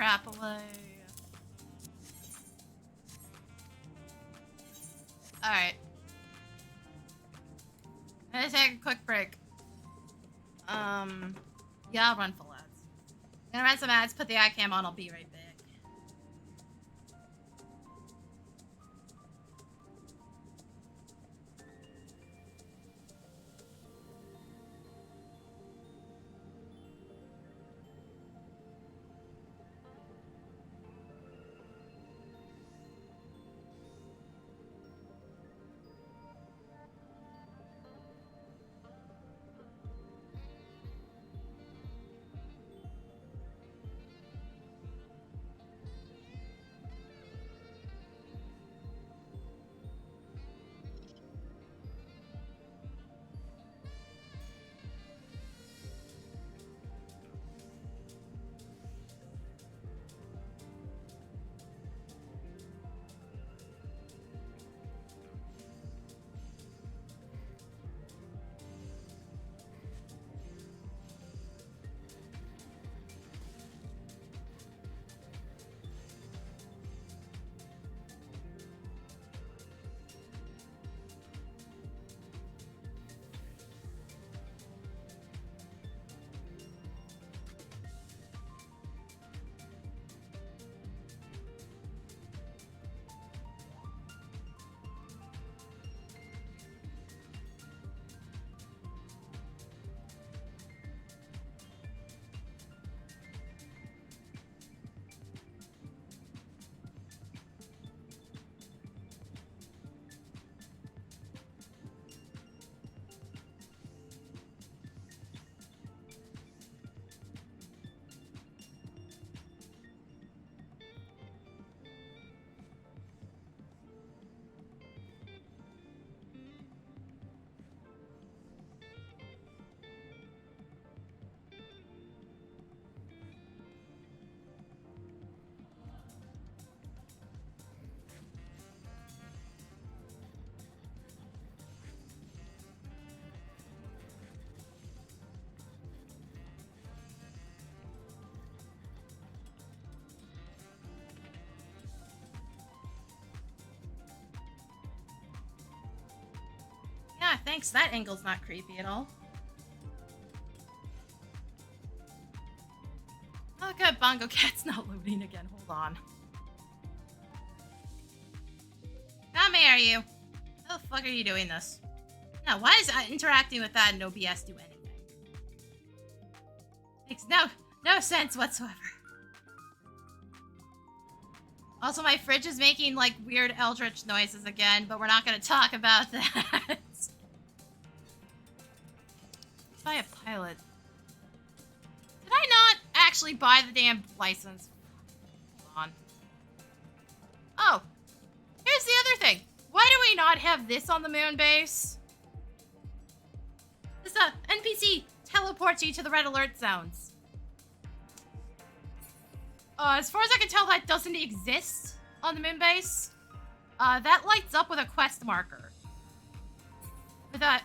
crap away. Alright. I'm gonna take a quick break. Yeah, I'll run full ads. I'm gonna run some ads, put the eye cam on, I'll be right back. Yeah, thanks. That angle's not creepy at all. Oh, good. Bongo Cat's not loading again. Hold on. Come here, you. How the fuck are you doing this? No, why is interacting with that and OBS do anything? Makes no sense whatsoever. Also, my fridge is making, like, weird eldritch noises again, but we're not gonna talk about that. Buy a pilot. Did I not actually buy the damn license? Hold on. Oh, here's the other thing. Why do we not have this on the moon base? This NPC teleports you to the red alert zones. As far as I can tell, that doesn't exist on the moon base. That lights up with a quest marker.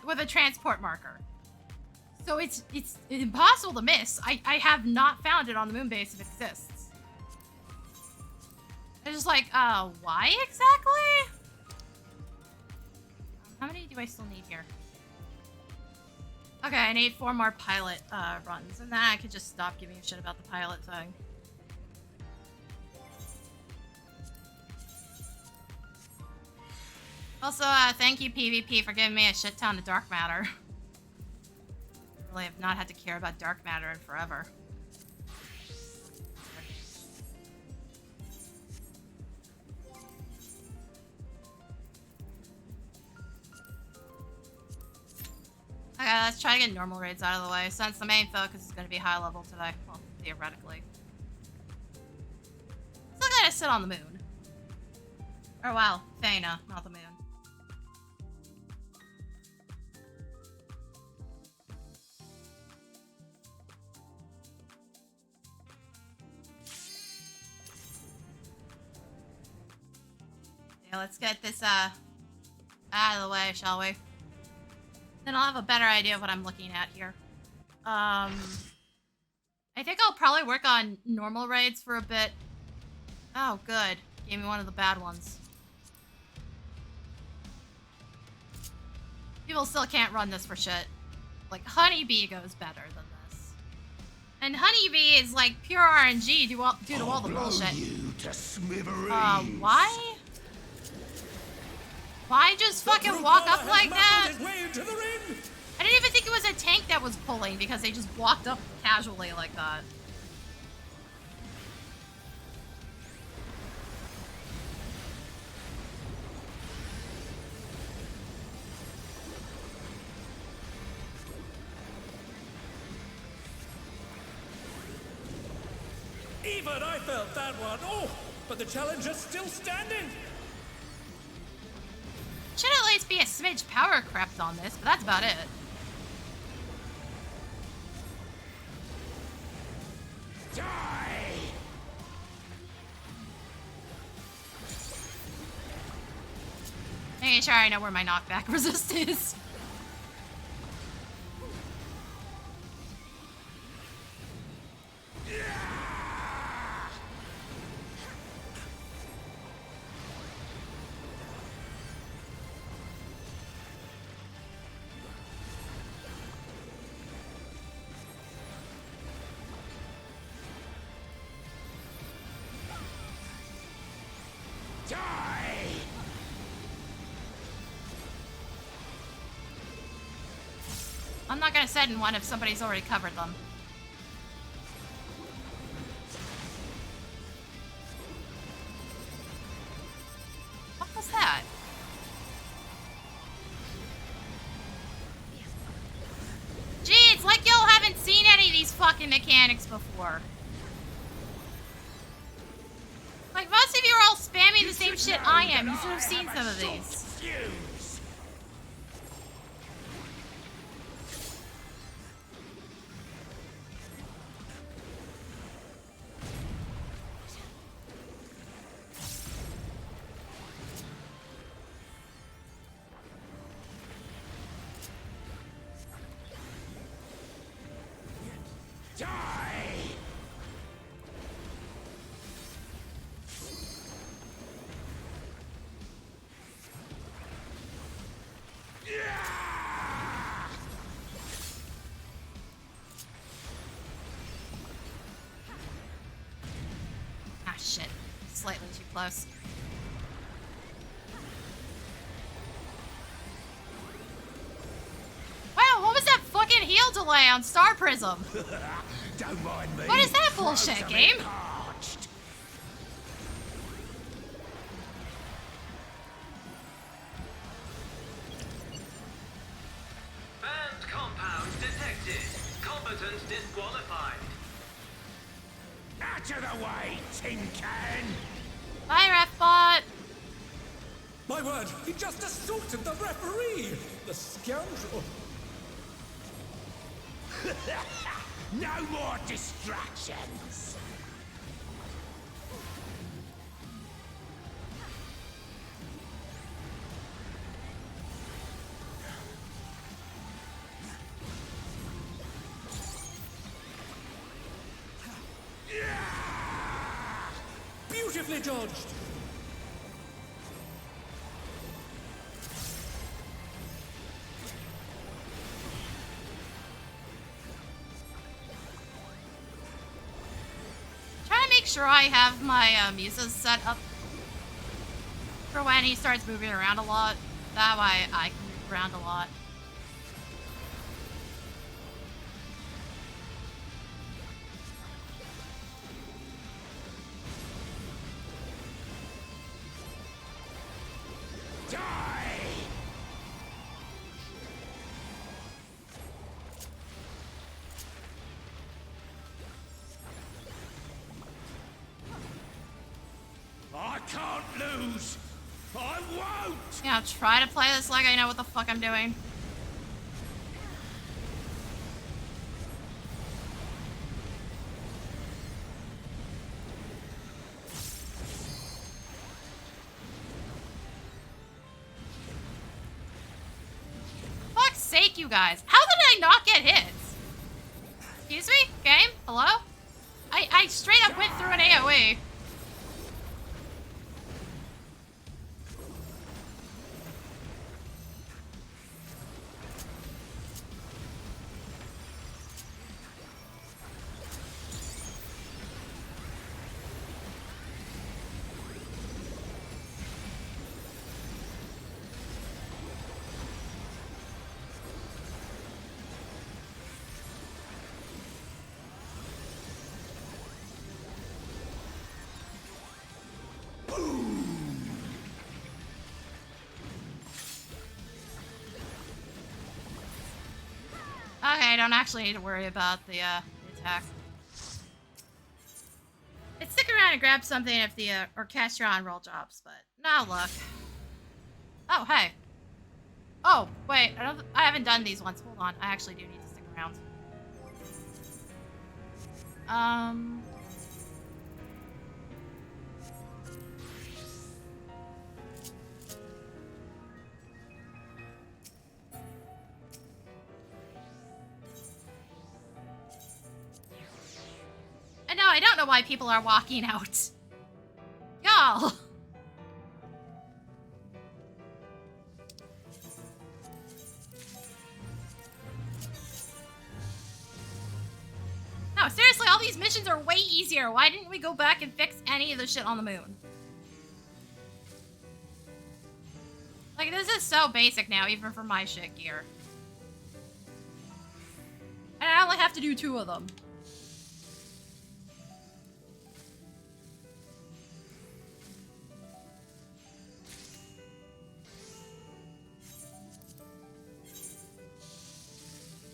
With a transport marker. So it's impossible to miss. I have not found it on the moon base if it exists. I'm just like, why exactly? How many do I still need here? Okay, I need 4 more pilot runs, and then I could just stop giving a shit about the pilot thing. Also, thank you PvP for giving me a shit ton of dark matter. I really have not had to care about dark matter in forever. Okay, let's try to get normal raids out of the way, since the main focus is going to be high level today. Well, theoretically. Still gotta sit on the moon. Or, well, Faina, not the moon. Yeah, let's get this, out of the way, shall we? Then I'll have a better idea of what I'm looking at here. I think I'll probably work on normal raids for a bit. Oh, good. Gave me one of the bad ones. People still can't run this for shit. Like, Honeybee goes better than this. And Honeybee is like pure RNG due to all the bullshit. Why? Why just fucking walk up like that? I didn't even think it was a tank that was pulling because they just walked up casually like that. Even I felt that one. Oh, but the challenger's still standing. Should at least be a smidge power crept on this, but that's about it. Die! Making sure I know where my knockback resist is. I'm not gonna send in one if somebody's already covered them. What was that? Gee, it's like y'all haven't seen any of these fucking mechanics before. Like, most of you are all spamming the same shit I am. You should have seen some of these. Shit. Slightly too close. Wow, what was that fucking heal delay on Star Prism? Don't mind me. What is that bullshit, game? Banned compound detected. Combatants disqualified. Out of the way, tin can! Bye, Refbot. My word, he just assaulted the referee! The scoundrel! No more distractions! Beautifully dodged! Trying to make sure I have my muses set up for when he starts moving around a lot. That way I can move around a lot. I can't lose! I won't! Yeah, I'll try to play this like I know what the fuck I'm doing. Fuck's sake, you guys. How did I not get hits? Excuse me? Game? Hello? I straight up went through an AoE. Okay, I don't actually need to worry about the attack. I'd stick around and grab something if the, or cast your on roll drops, but no luck. Oh, hey. Oh, wait, I haven't done these ones. Hold on, I actually do need to stick around. And no, I don't know why people are walking out. Y'all! No, seriously, all these missions are way easier. Why didn't we go back and fix any of the shit on the moon? Like, this is so basic now, even for my shit gear. And I only have to do 2 of them.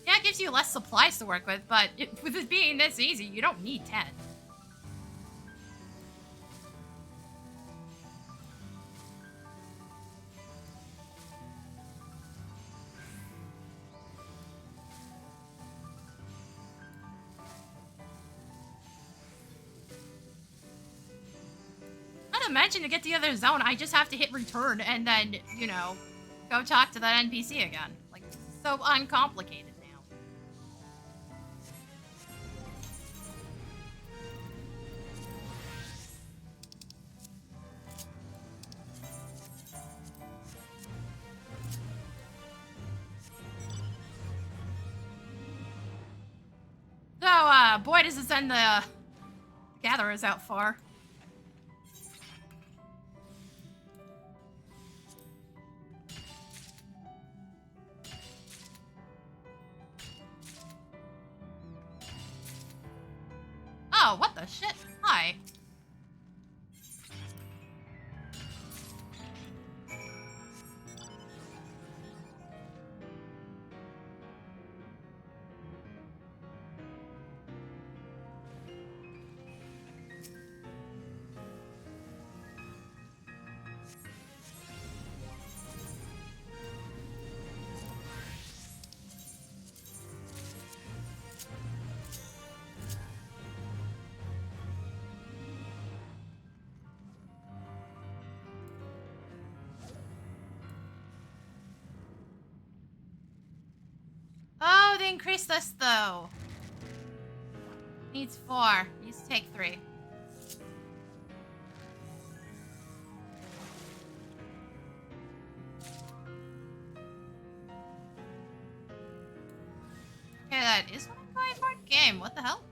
Yeah, it gives you less supplies to work with, but with it being this easy, you don't need 10. Not to mention, to get to the other zone, I just have to hit return and then, you know, go talk to that NPC again. Like, it's so uncomplicated. So, boy, does it send the gatherers out far. Oh, what the shit? Hi. Oh, they increased this though. Needs 4. Needs to take 3. Okay, that is what I'm going for. Game. What the hell?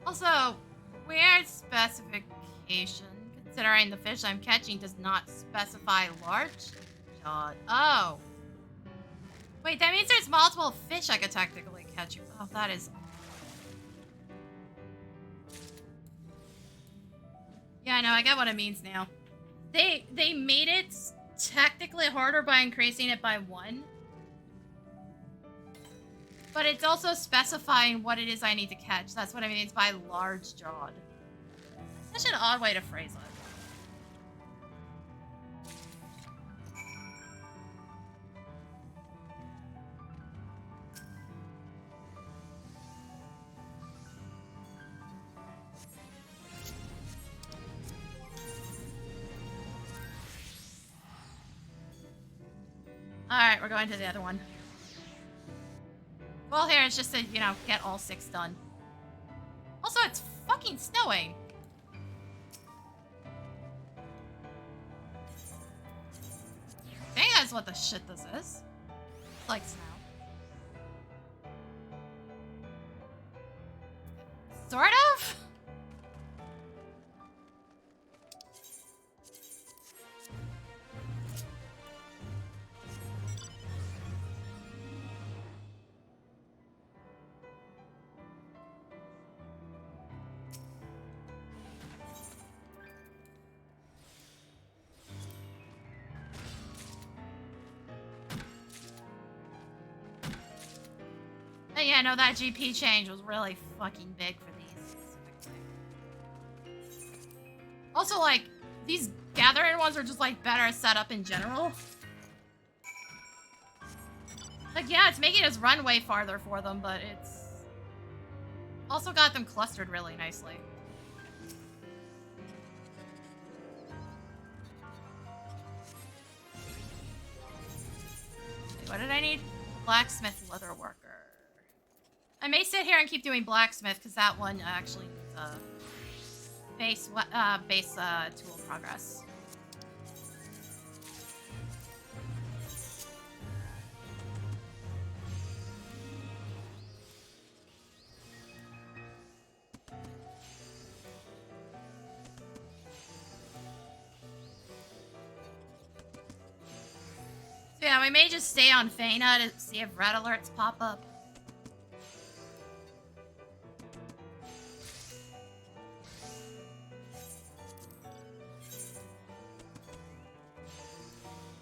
Also, weird specification, considering the fish I'm catching does not specify large shot. Oh. Wait, that means there's multiple fish I could technically catch. Oh, that is... Yeah, I know, I get what it means now. They made it technically harder by increasing it by 1. But it's also specifying what it is I need to catch. That's what I mean by large jawed. Such an odd way to phrase it. Alright, we're going to the other one. Well, here, it's just to, you know, get all 6 done. Also, it's fucking snowing. I think that's what the shit this is. It's like snow. Sort of? But yeah, no, that GP change was really fucking big for these specifically. Also, like, these gathering ones are just, like, better set up in general. Like, yeah, it's making us run way farther for them, but it's also got them clustered really nicely. What did I need? Blacksmith leather worker. I may sit here and keep doing blacksmith because that one actually needs base tool progress. So yeah, we may just stay on Feyna to see if red alerts pop up.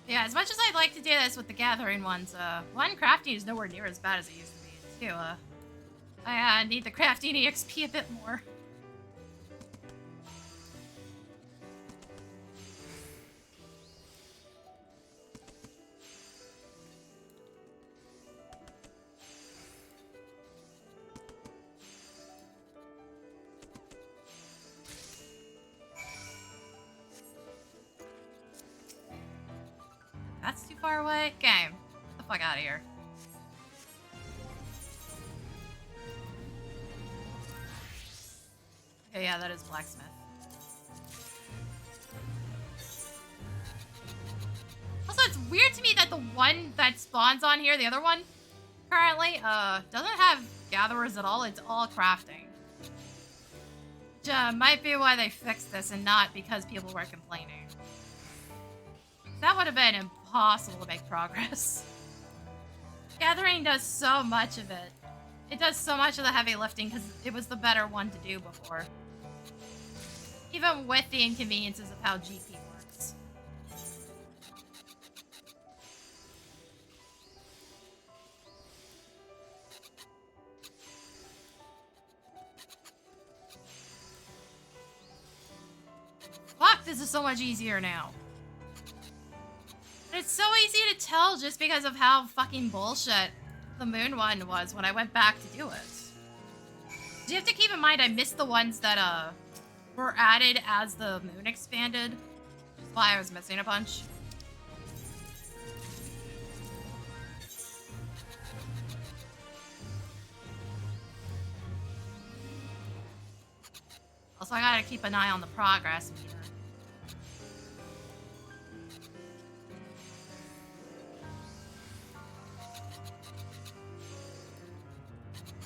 Yeah, as much as I'd like to do this with the gathering ones, one, crafting is nowhere near as bad as it used to be. Two, I need the crafting EXP a bit more. That's too far away? Game. Get the fuck out of here. Okay, yeah, that is blacksmith. Also, it's weird to me that the one that spawns on here, the other one, currently, doesn't have gatherers at all. It's all crafting. Which, might be why they fixed this and not because people were complaining. That would have been impossible to make progress. Gathering does so much of it. It does so much of the heavy lifting because it was the better one to do before. Even with the inconveniences of how GP works. Fuck, this is so much easier now. It's so easy to tell just because of how fucking bullshit the moon one was when I went back to do it. You have to keep in mind I missed the ones that were added as the moon expanded. Which is why I was missing a bunch. Also, I gotta keep an eye on the progress meter.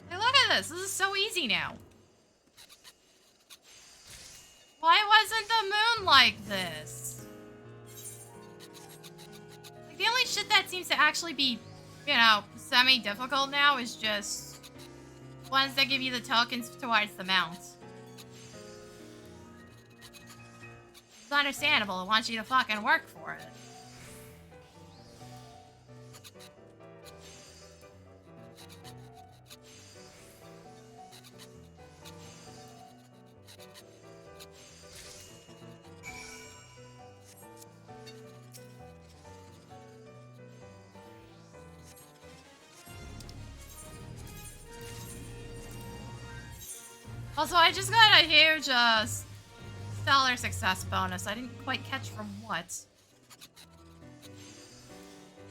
Hey, look at this. This is so easy now. Why wasn't the moon like this? Like, the only shit that seems to actually be, you know, semi-difficult now is just ones that give you the tokens towards the mount. It's understandable. It wants you to fucking work for it. Also, I just got a huge, stellar success bonus. I didn't quite catch from what.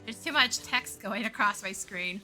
There's too much text going across my screen.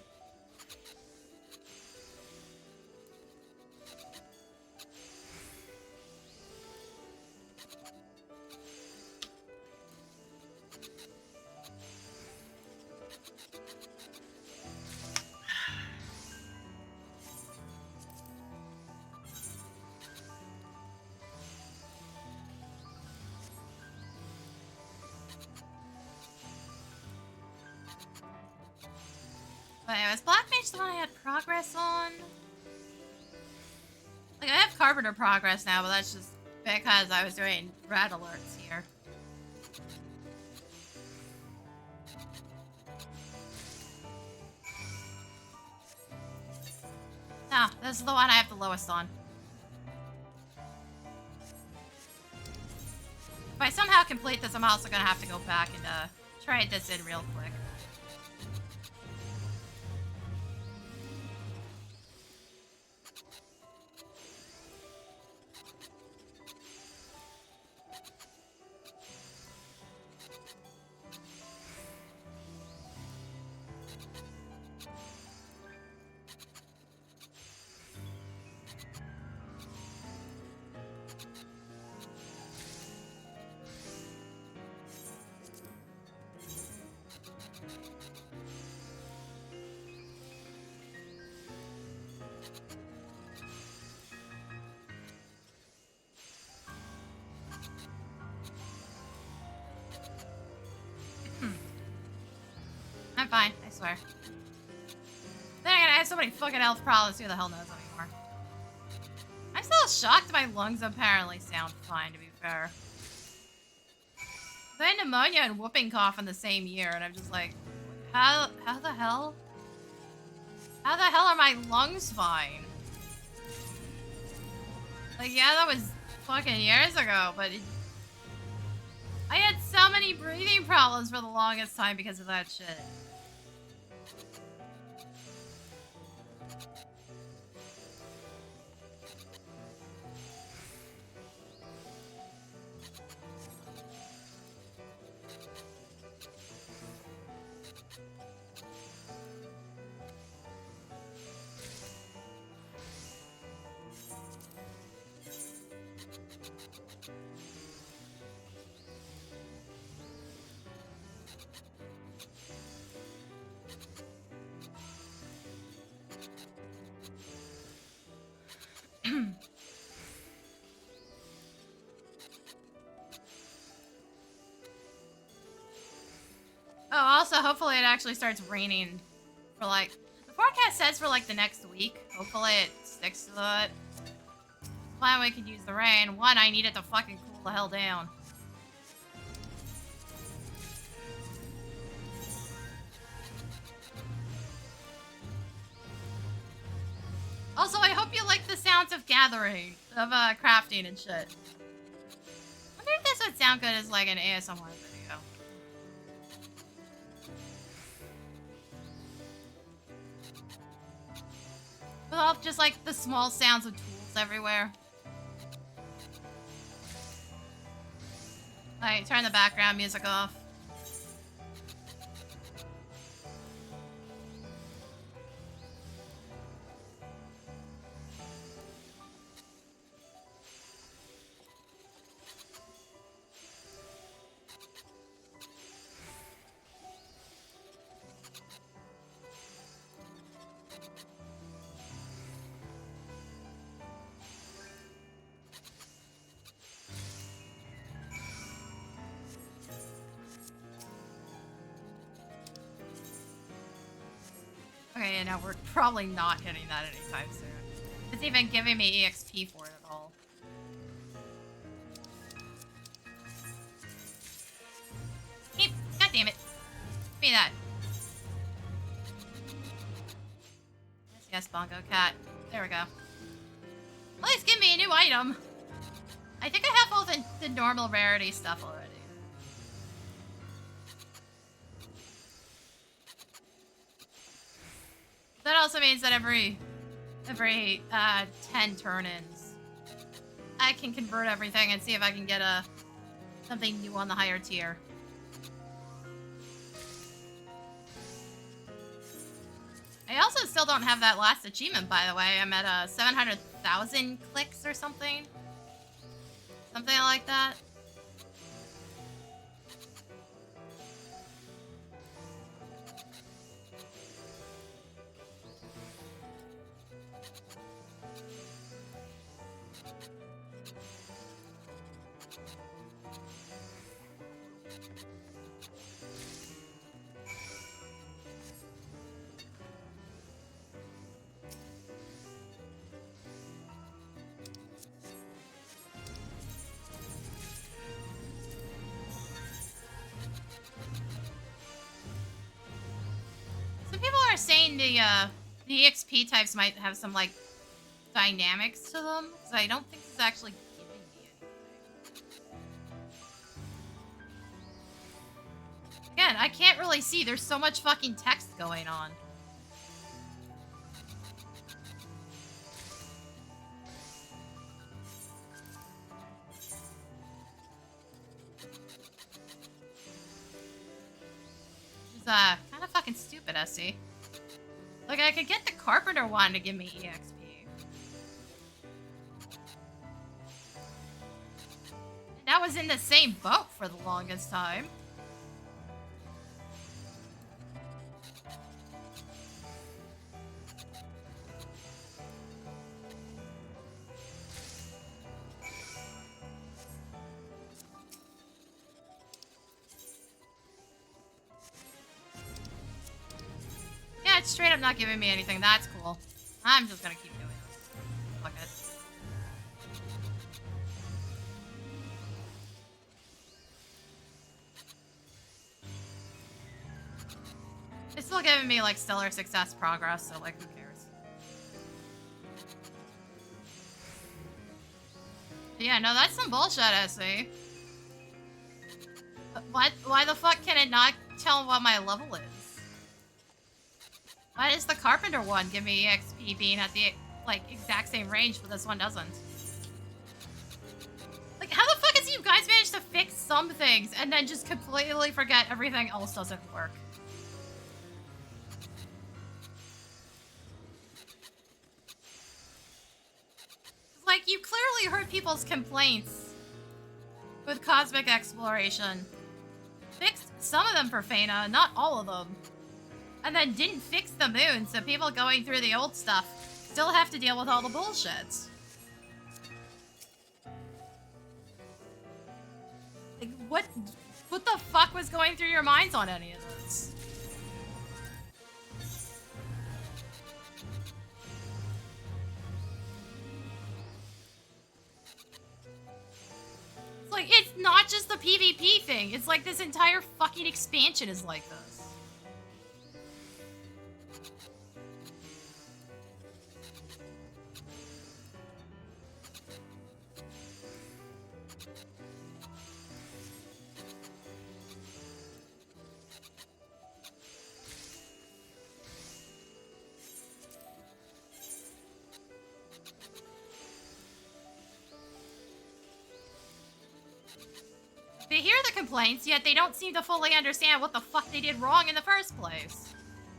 Wait, was Black Mage the one I had progress on? Like, I have Carpenter progress now, but that's just because I was doing red alerts here. No, this is the one I have the lowest on. If I somehow complete this, I'm also gonna have to go back and trade this in real quick. I'm fine, I swear. Then again, I have so many fucking health problems, who the hell knows anymore. I'm still shocked my lungs apparently sound fine, to be fair. I had pneumonia and whooping cough in the same year, and I'm just like, how the hell? How the hell are my lungs fine? Like, yeah, that was fucking years ago, but I had so many breathing problems for the longest time because of that shit. Oh, also, hopefully it actually starts raining for, like... The forecast says for, like, the next week. Hopefully it sticks to that. Plan we could use the rain. One, I need it to fucking cool the hell down. Also, I hope you like the sounds of gathering, of, crafting and shit. I wonder if this would sound good as, like, an ASMR video. With all just, like, the small sounds of tools everywhere. Alright, turn the background music off. Okay, yeah, now we're probably not hitting that anytime soon. It's even giving me EXP for it at all. Keep, god damn it. Give me that. Yes, Bongo Cat. There we go. Please give me a new item. I think I have all the normal rarity stuff already. That also means that every 10 turn-ins, I can convert everything and see if I can get something new on the higher tier. also still don't have that last achievement, by the way. I'm at 700,000 clicks or something. Something like that. Some people are saying the EXP types might have some, like, dynamics to them, because I don't think it's actually giving me anything. Again, I can't really see. There's so much fucking text going on. It's kind of fucking stupid, Essie. Like, I could get the Carpenter one to give me EXP. And that was in the same boat for the longest time. Yeah, it's straight up not giving me anything. That's cool. I'm just gonna keep doing this. Fuck it. It's still giving me, like, stellar success progress, so, like, who cares? Yeah, no, that's some bullshit, Essie. Why the fuck can it not tell what my level is? Why does the Carpenter one give me EXP being at the, like, exact same range, but this one doesn't? Like, how the fuck is you guys managed to fix some things and then just completely forget everything else doesn't work? Like, you clearly heard people's complaints with Cosmic Exploration. Fixed some of them for Feyna, not all of them. And then didn't fix the moon, so people going through the old stuff still have to deal with all the bullshit. Like, what the fuck was going through your minds on any of this? It's like, it's not just the PvP thing. It's like this entire fucking expansion is like this. They hear the complaints, yet they don't seem to fully understand what the fuck they did wrong in the first place.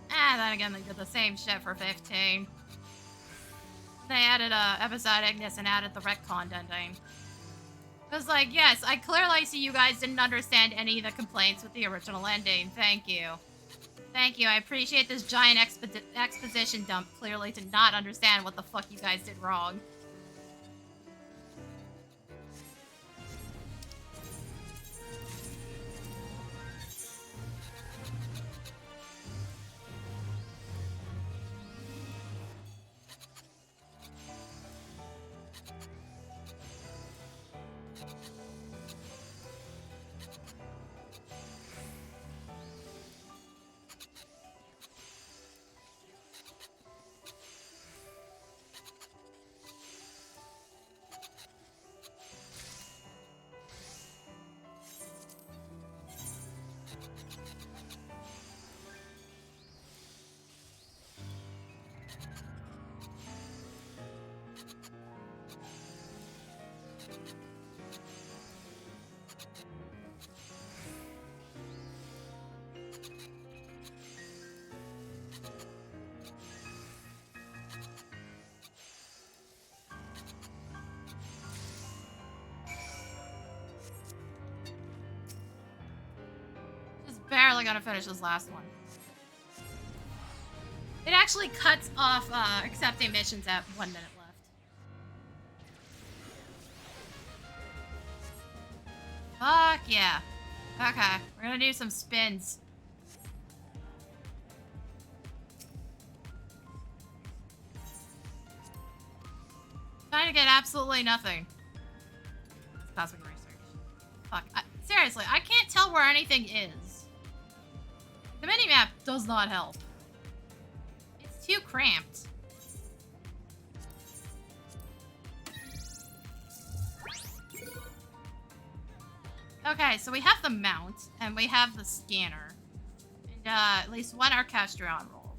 And then again, they did the same shit for 15. They added episode Ignis and added the retcon ending. It was like, yes, I clearly see you guys didn't understand any of the complaints with the original ending. Thank you. Thank you, I appreciate this giant exposition dump clearly to not understand what the fuck you guys did wrong. finally gonna finish this last one. It actually cuts off accepting missions at 1 minute left. Fuck yeah. Okay, we're gonna do some spins. Trying to get absolutely nothing. That's cosmic research. Fuck. Seriously, I can't tell where anything is. The minimap does not help. It's too cramped. Okay, so we have the mount, and we have the scanner. And at least one Orchestron roll.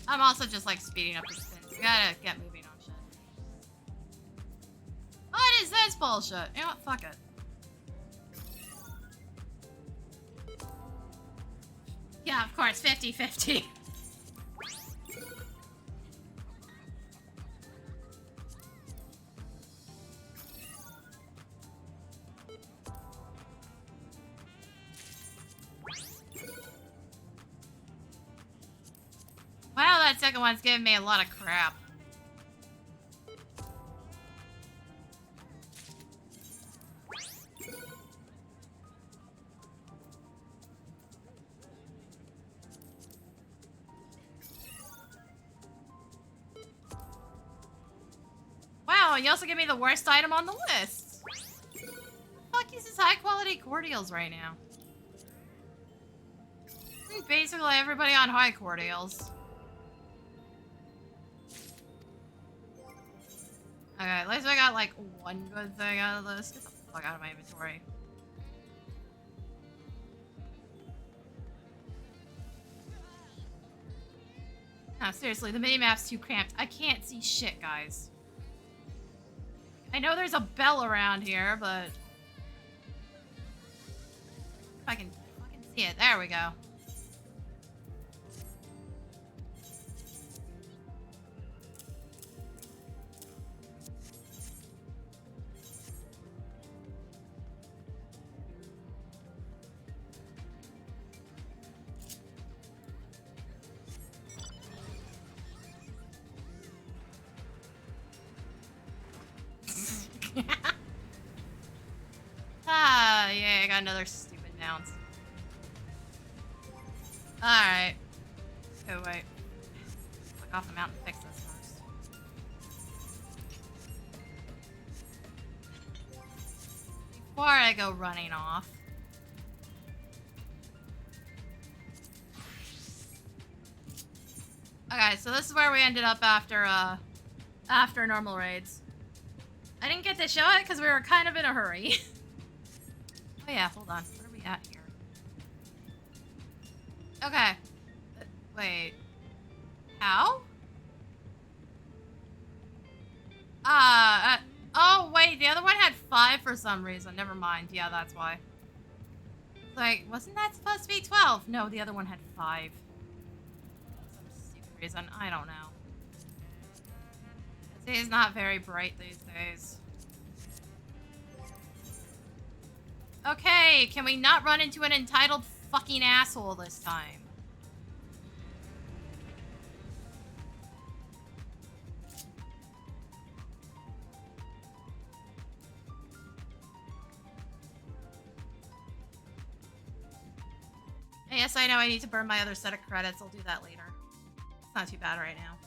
I'm also just like speeding up the spins. We gotta get moving on shit. What is this bullshit? You know what? Fuck it. Yeah, of course, 50-50. Wow, that second one's giving me a lot of crap. Wow, you also give me the worst item on the list. Fuck uses high quality cordials right now. I think basically everybody on high cordials. Okay, at least I got like one good thing out of this. Get the fuck out of my inventory. No, seriously, the minimap's too cramped. I can't see shit, guys. I know there's a bell around here, but... if I can fucking see it. There we go. Ah, yeah, I got another stupid bounce. Alright. Oh, wait. Click off the mountain and fix this first. Before I go running off. Okay, so this is where we ended up after normal raids. I didn't get to show it because we were kind of in a hurry. Oh yeah, hold on. What are we at here? Okay. Wait. How? Oh wait, the other one had 5 for some reason. Never mind. Yeah, that's why. Like, wasn't that supposed to be 12? No, the other one had 5. For some stupid reason. I don't know. See, it's not very bright these days. Okay, can we not run into an entitled fucking asshole this time? Yes, I know I need to burn my other set of credits. I'll do that later. It's not too bad right now.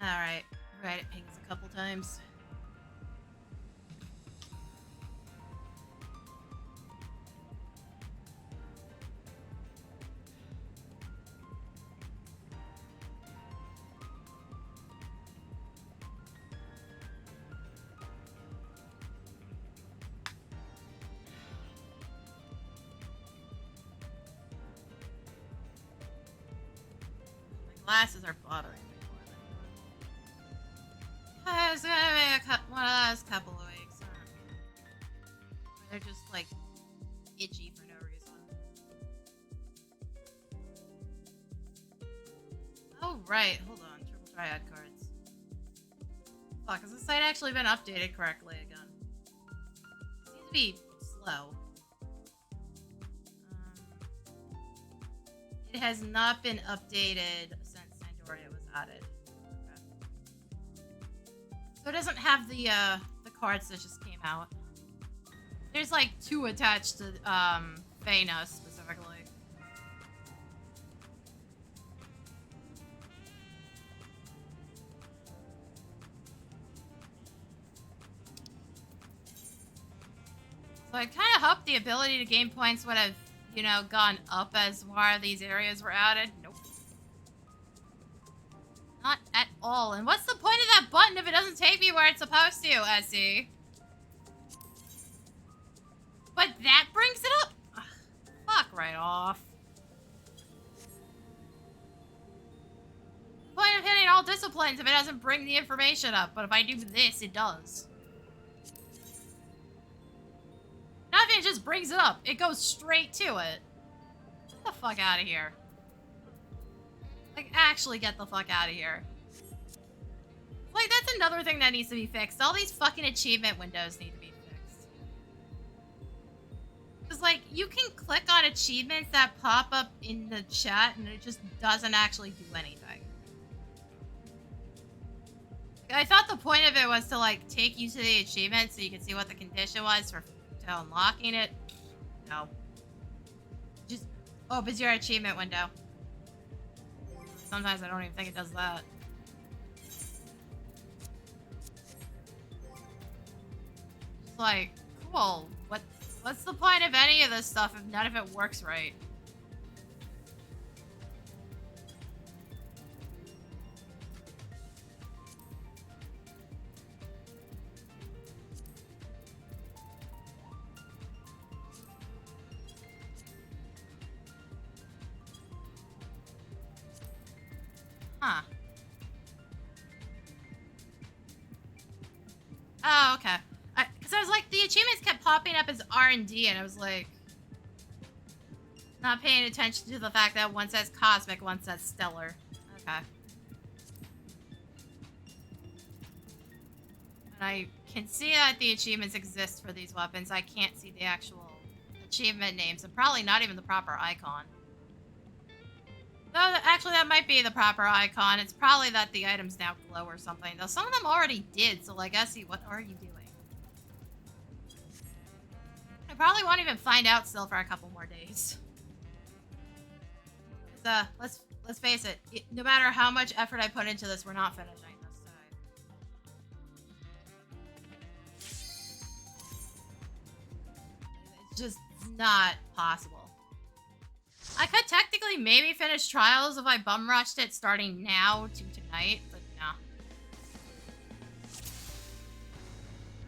Alright. Right, it pings a couple times. Glasses are bothering me more than it's gonna be one of those couple of weeks. They're just like itchy for no reason. Oh right, hold on. Triple triad cards. Fuck, has the site actually been updated correctly again? It seems to be slow. It has not been updated since Sandoria was added. Okay. So it doesn't have the cards that just came out. There's like 2 attached to Feyna specifically. So I kind of hope the ability to gain points would have, you know, gone up as more of these areas were added. Nope. Not at all. And what's the point of that button if it doesn't take me where it's supposed to, Essie? But that brings it up? Ugh, fuck right off. Point of hitting all disciplines if it doesn't bring the information up, but if I do this, it does. Nothing just brings it up. It goes straight to it. Get the fuck out of here. Like, actually get the fuck out of here. Like, that's another thing that needs to be fixed. All these fucking achievement windows need to be fixed. Because, like, you can click on achievements that pop up in the chat and it just doesn't actually do anything. I thought the point of it was to, like, take you to the achievement so you could see what the condition was for unlocking it. No. Just opens your achievement window. Sometimes I don't even think it does that. It's like, cool. What's the point of any of this stuff if none of it works right? Huh. Oh, okay. Because I was like, the achievements kept popping up as R&D, and I was like, not paying attention to the fact that one says cosmic, one says stellar. Okay. And I can see that the achievements exist for these weapons. I can't see the actual achievement names, and probably not even the proper icon. No, actually, that might be the proper icon. It's probably that the items now glow or something. Though some of them already did, so like, Essie, what are you doing? I probably won't even find out still for a couple more days. Let's face it. No matter how much effort I put into this, we're not finishing this today. It's just not possible. I could technically maybe finish Trials if I bum rushed it starting now to tonight, but no.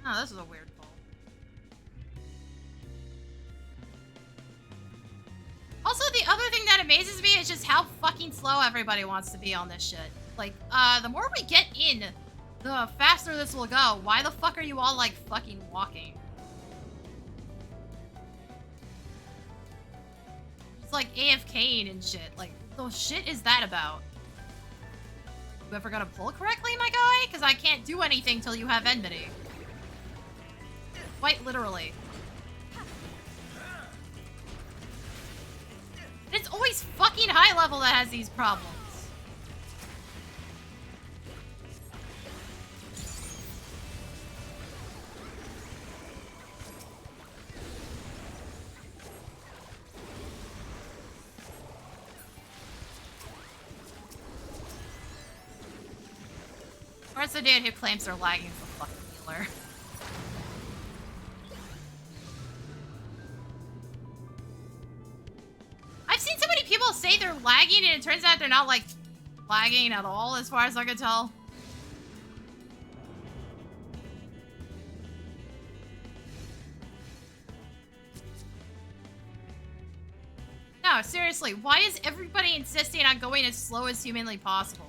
Oh, this is a weird pull. Also, the other thing that amazes me is just how fucking slow everybody wants to be on this shit. Like, the more we get in, the faster this will go. Why the fuck are you all, like, fucking walking? It's like AFKing and shit. Like, the shit is that about? You ever gonna pull correctly, my guy? Because I can't do anything till you have enmity. Quite literally. And it's always fucking high level that has these problems. Or it's the dude who claims they're lagging for fucking healer. I've seen so many people say they're lagging and it turns out they're not, like, lagging at all as far as I can tell. No, No, seriously, why is everybody insisting on going as slow as humanly possible?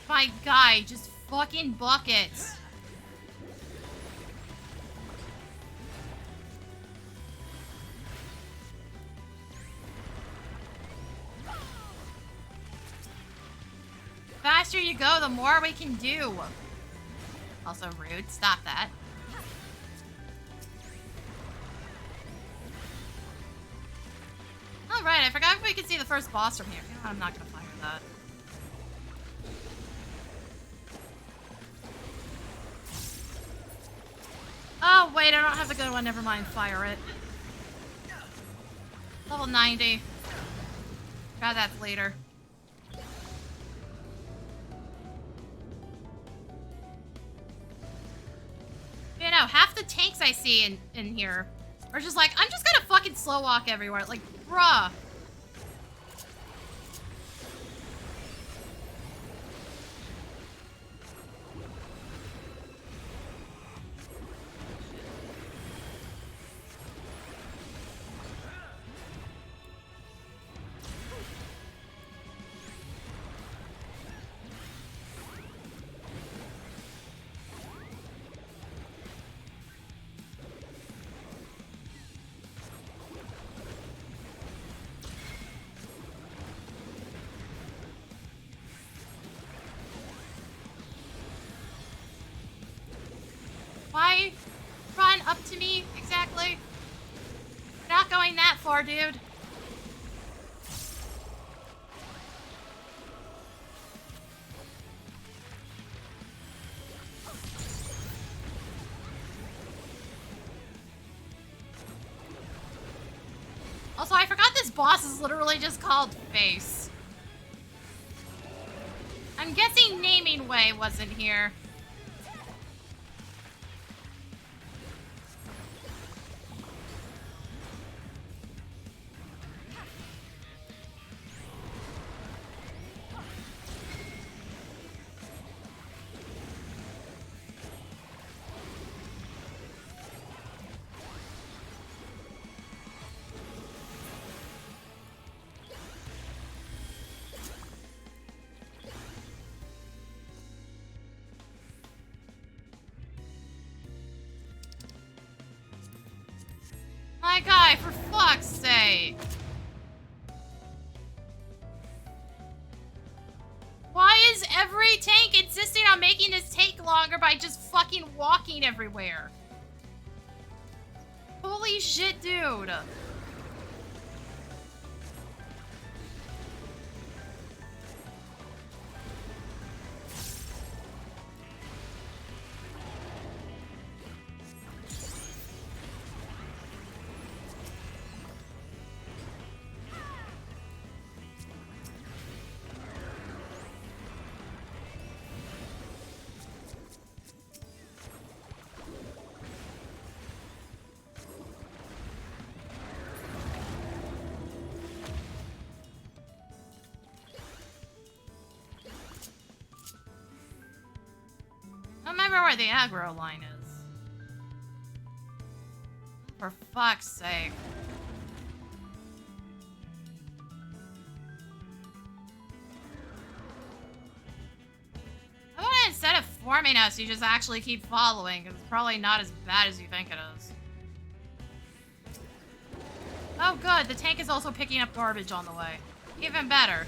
My guy, just fucking buckets. The faster you go, the more we can do. Also rude, stop that. Oh, right, I forgot if we could see the first boss from here. You know, I'm not gonna fire that. Oh, wait, I don't have the good one. Never mind, fire it. Level 90. God, that's later. You know, half the tanks I see in here are just like, I'm just gonna fucking slow walk everywhere. Like, bruh. Why run up to me exactly? Not going that far, dude. Also, I forgot this boss is literally just called Face. I'm guessing Naming Way wasn't here. My guy, for fuck's sake. Why is every tank insisting on making this take longer by just fucking walking everywhere? Holy shit, dude. I don't remember where the aggro line is. For fuck's sake. How about instead of forming us, you just actually keep following, because it's probably not as bad as you think it is. Oh good, the tank is also picking up garbage on the way. Even better.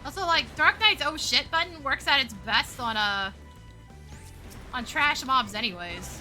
Also, like, Dark Knight's oh shit button works at its best on trash mobs anyways.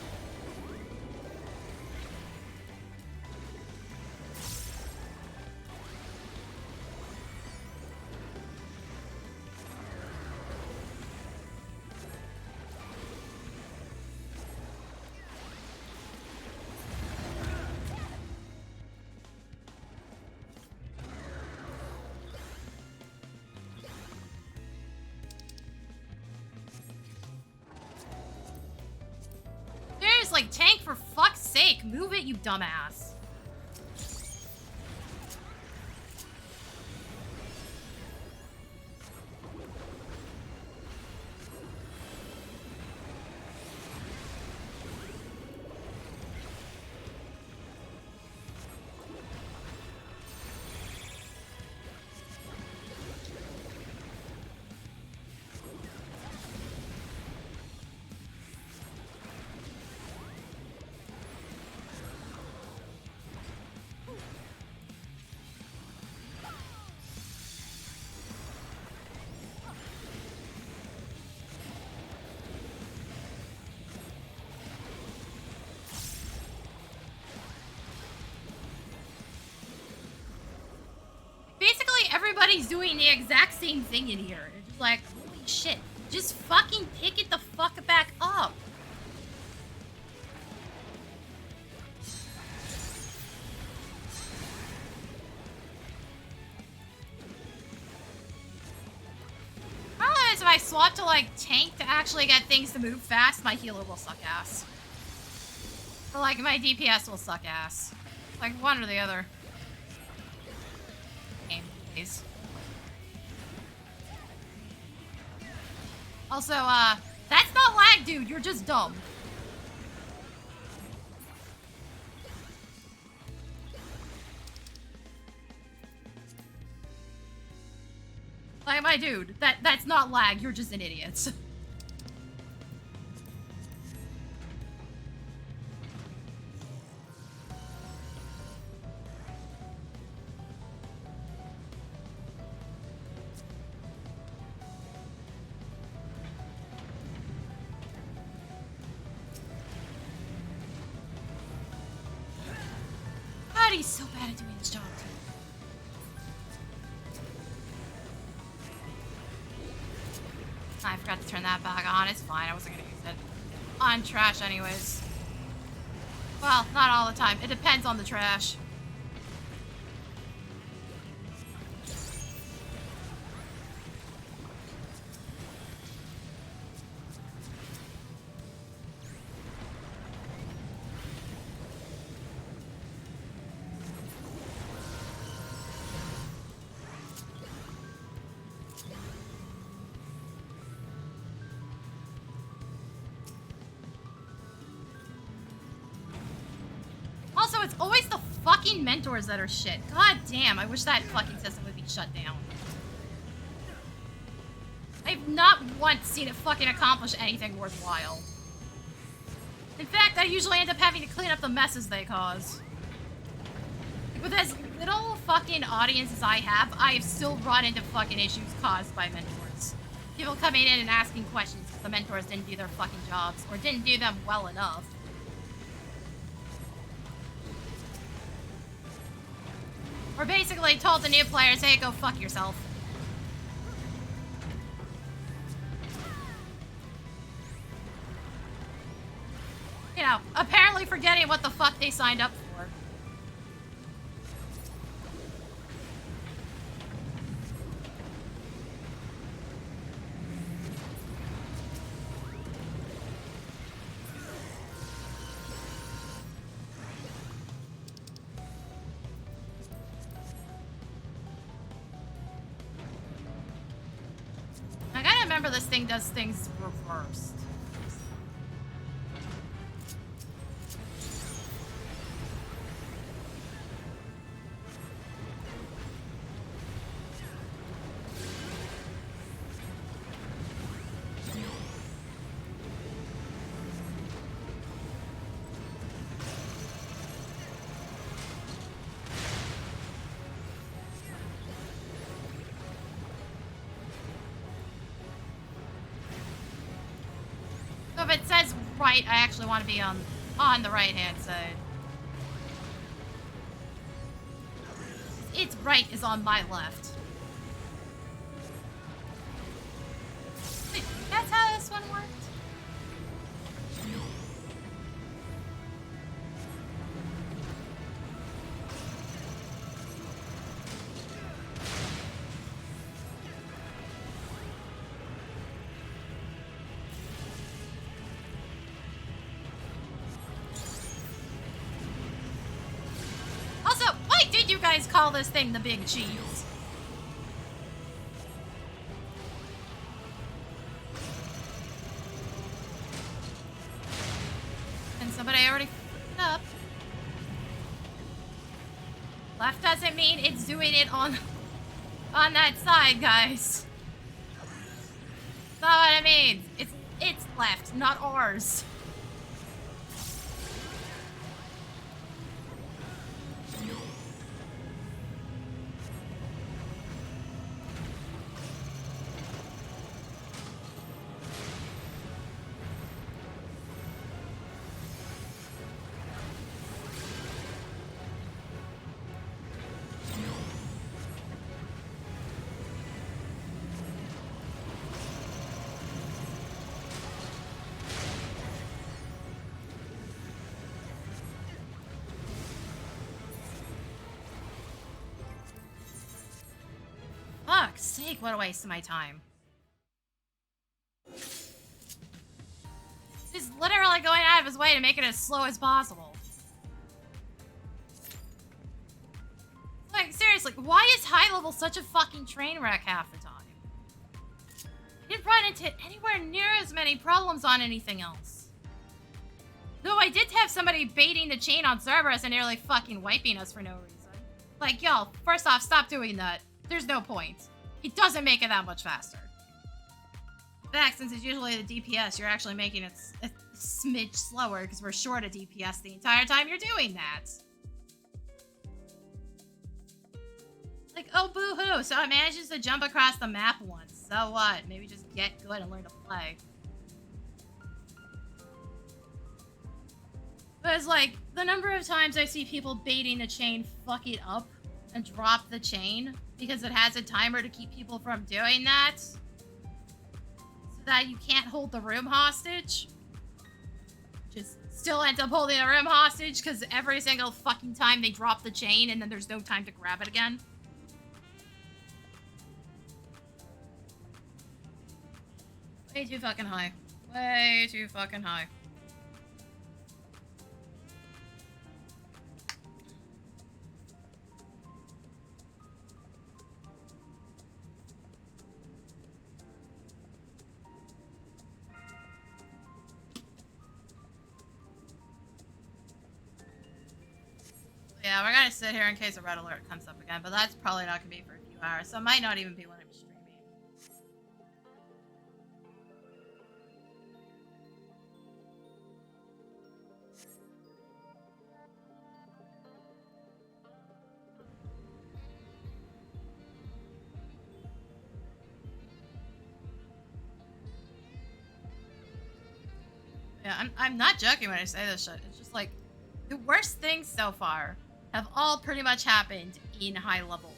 Like, tank, for fuck's sake, move it, you dumbass. literally everybody's doing the exact same thing in here. It's just like, holy shit. Just fucking pick it the fuck back up. Problem is, if I swap to like tank to actually get things to move fast, my healer will suck ass. Or like my DPS will suck ass. Like one or the other. Game, please. Also, that's not lag, dude. You're just dumb. Like, my dude, that's not lag. You're just an idiot. God, he's so bad at doing his job, too. I forgot to turn that back on. It's fine. I wasn't gonna use it on trash anyways. Well, not all the time. It depends on the trash. Also, it's always the fucking mentors that are shit. God damn, I wish that fucking system would be shut down. I've not once seen it fucking accomplish anything worthwhile. In fact, I usually end up having to clean up the messes they cause. With as little fucking audience as I have still run into fucking issues caused by mentors. People coming in and asking questions because the mentors didn't do their fucking jobs, or didn't do them well enough. Or basically told the new players, hey, go fuck yourself. You know, apparently forgetting what the fuck they signed up for. I gotta remember this thing does things reversed. So if it says right, I actually want to be on the right-hand side. Its right is on my left. Wait, that's how this one worked? Also, why did you guys call this thing the Big Cheese? And somebody already f***ed up. Left doesn't mean it's doing it on that side, guys. That's not what it means. It's left, not ours. Fuck's sake, what a waste of my time. He's literally going out of his way to make it as slow as possible. Like, seriously, why is high level such a fucking train wreck half the time? I didn't run into anywhere near as many problems on anything else. Though I did have somebody baiting the chain on Cerberus and nearly fucking wiping us for no reason. Like, yo, first off, stop doing that. There's no point. It doesn't make it that much faster. In fact, since it's usually the DPS, you're actually making it a smidge slower because we're short of DPS the entire time you're doing that. Like, oh, boo-hoo, so it manages to jump across the map once. So what? Maybe just get good and learn to play. But it's like, the number of times I see people baiting the chain fuck it up and drop the chain because it has a timer to keep people from doing that. So that you can't hold the room hostage. Just still end up holding the room hostage because every single fucking time they drop the chain and then there's no time to grab it again. Way too fucking high. Way too fucking high. Yeah, we're gonna sit here in case a red alert comes up again, but that's probably not gonna be for a few hours, so it might not even be when I'm streaming. Yeah, I'm not joking when I say this shit. It's just like, the worst things so far have all pretty much happened in high level.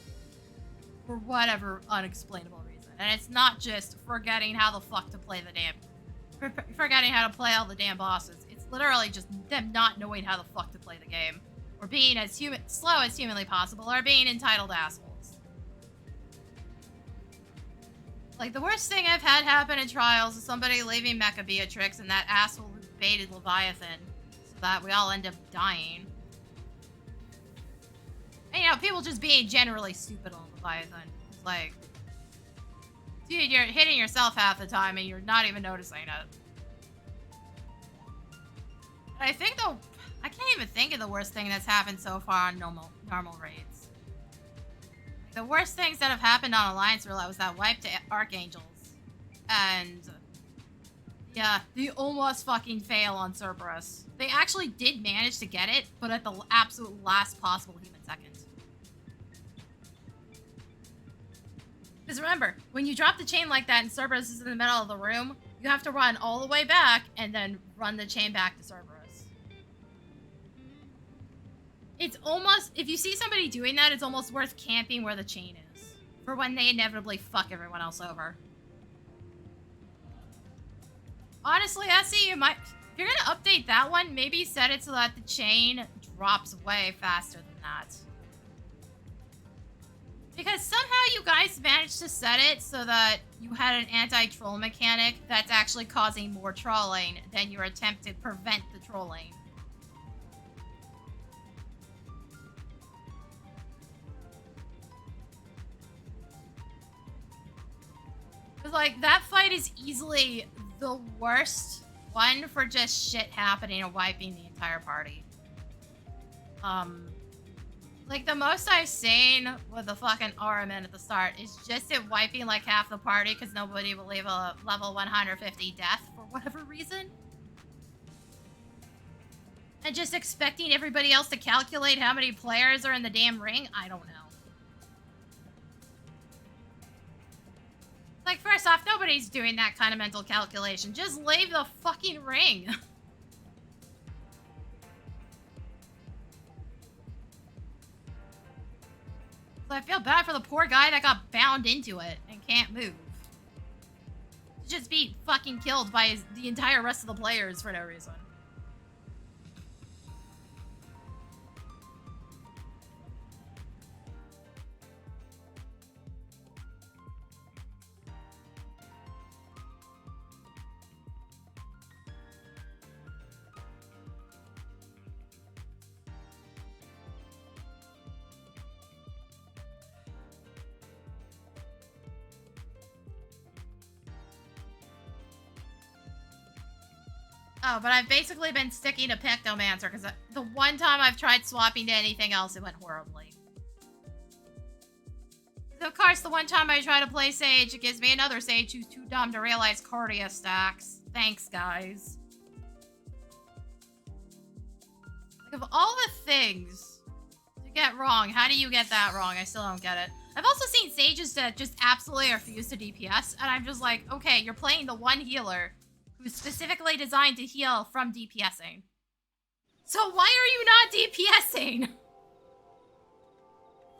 For whatever unexplainable reason. And it's not just forgetting how the fuck to play the damn... forgetting how to play all the damn bosses. It's literally just them not knowing how the fuck to play the game. Or being as slow as humanly possible, or being entitled assholes. Like, the worst thing I've had happen in Trials is somebody leaving Mecha Beatrix and that asshole who baited Leviathan so that we all end up dying. And, you know, people just being generally stupid on Leviathan. It's like, dude, you're hitting yourself half the time and you're not even noticing it. I think though, I can't even think of the worst thing that's happened so far on normal raids. The worst things that have happened on Alliance Roulette was that wipe to Archangels. And yeah, the almost fucking fail on Cerberus. They actually did manage to get it, but at the absolute last possible human second. Because remember, when you drop the chain like that and Cerberus is in the middle of the room, you have to run all the way back and then run the chain back to Cerberus. It's almost, if you see somebody doing that, it's almost worth camping where the chain is. For when they inevitably fuck everyone else over. Honestly, Essie, you might, if you're gonna update that one, maybe set it so that the chain drops way faster than that. Because somehow you guys managed to set it so that you had an anti-troll mechanic that's actually causing more trolling than your attempt to prevent the trolling. Because, like, that fight is easily the worst one for just shit happening and wiping the entire party. Like, the most I've seen with the fucking RMN at the start is just it wiping, like, half the party because nobody will leave a level 150 death for whatever reason. And just expecting everybody else to calculate how many players are in the damn ring? I don't know. Like, first off, nobody's doing that kind of mental calculation. Just leave the fucking ring. So I feel bad for the poor guy that got bound into it and can't move. To just be fucking killed by the entire rest of the players for no reason. Oh, but I've basically been sticking to Pectomancer because the one time I've tried swapping to anything else, it went horribly. Of course, the one time I try to play Sage, it gives me another Sage who's too dumb to realize Cardia stacks. Thanks, guys. Like, of all the things to get wrong, how do you get that wrong? I still don't get it. I've also seen Sages that just absolutely refuse to DPS, and I'm just like, okay, you're playing the one healer who's specifically designed to heal from DPSing. So why are you not DPSing?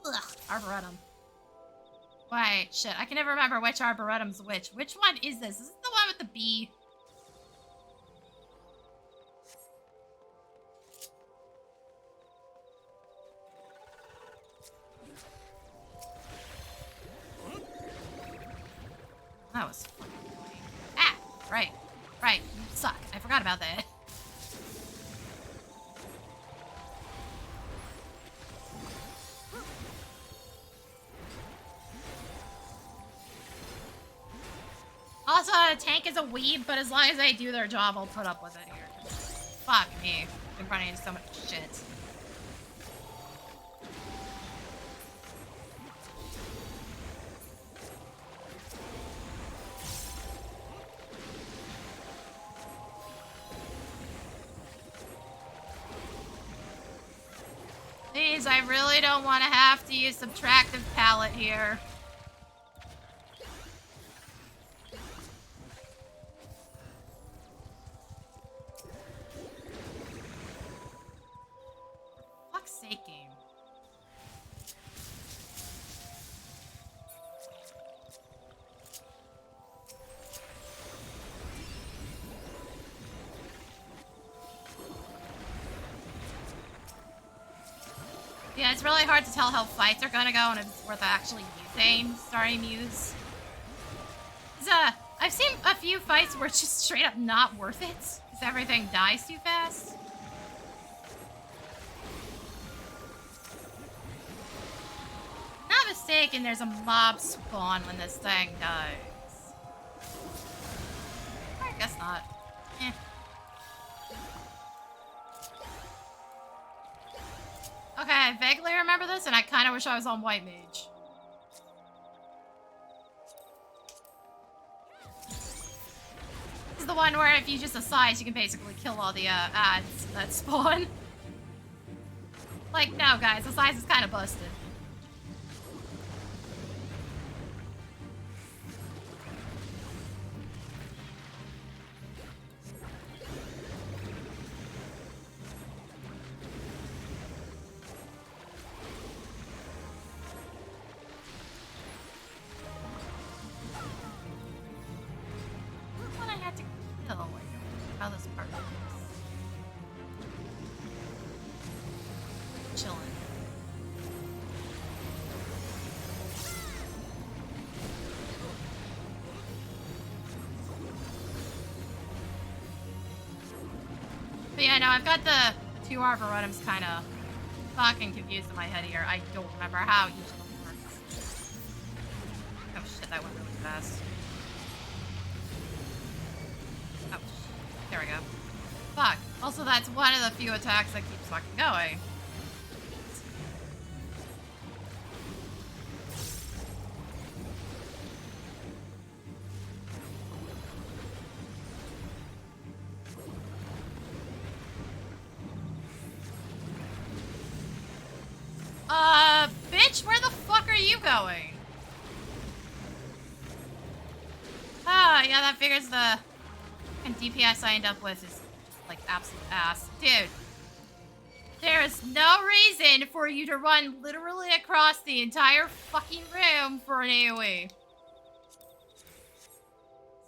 Ugh, Arboretum. Wait, shit, I can never remember which Arboretum's which. Which one is this? Is this the one with the bee? That was fucking annoying. Ah! Right. Right. You suck. I forgot about that. Also, a tank is a weeb, but as long as they do their job, I'll put up with it here. Fuck me. I've been running into so much shit. Please, I really don't want to have to use subtractive palette here. For fuck's sake, game. Yeah, it's really hard to tell how fights are gonna go and if it's worth actually using Starry Muse. I've seen a few fights where it's just straight up not worth it because everything dies too fast. Not mistaken, there's a mob spawn when this thing dies. I guess not. Eh. Okay, I vaguely remember this, and I kind of wish I was on White Mage. This is the one where if you just Assize, you can basically kill all the ads that spawn. Like, no, guys, Assize is kind of busted. How this part works. Chilling. But yeah, no, I've got the two Arboretums kind of fucking confused in my head here. I don't remember how each of them works. Oh shit, that went really fast. Oh, there we go. Fuck. Also, that's one of the few attacks that keeps fucking going. Bitch, where the fuck are you going? Ah, yeah, that figures the DPS I end up with is, like, absolute ass. Dude, there is no reason for you to run literally across the entire fucking room for an AoE. It's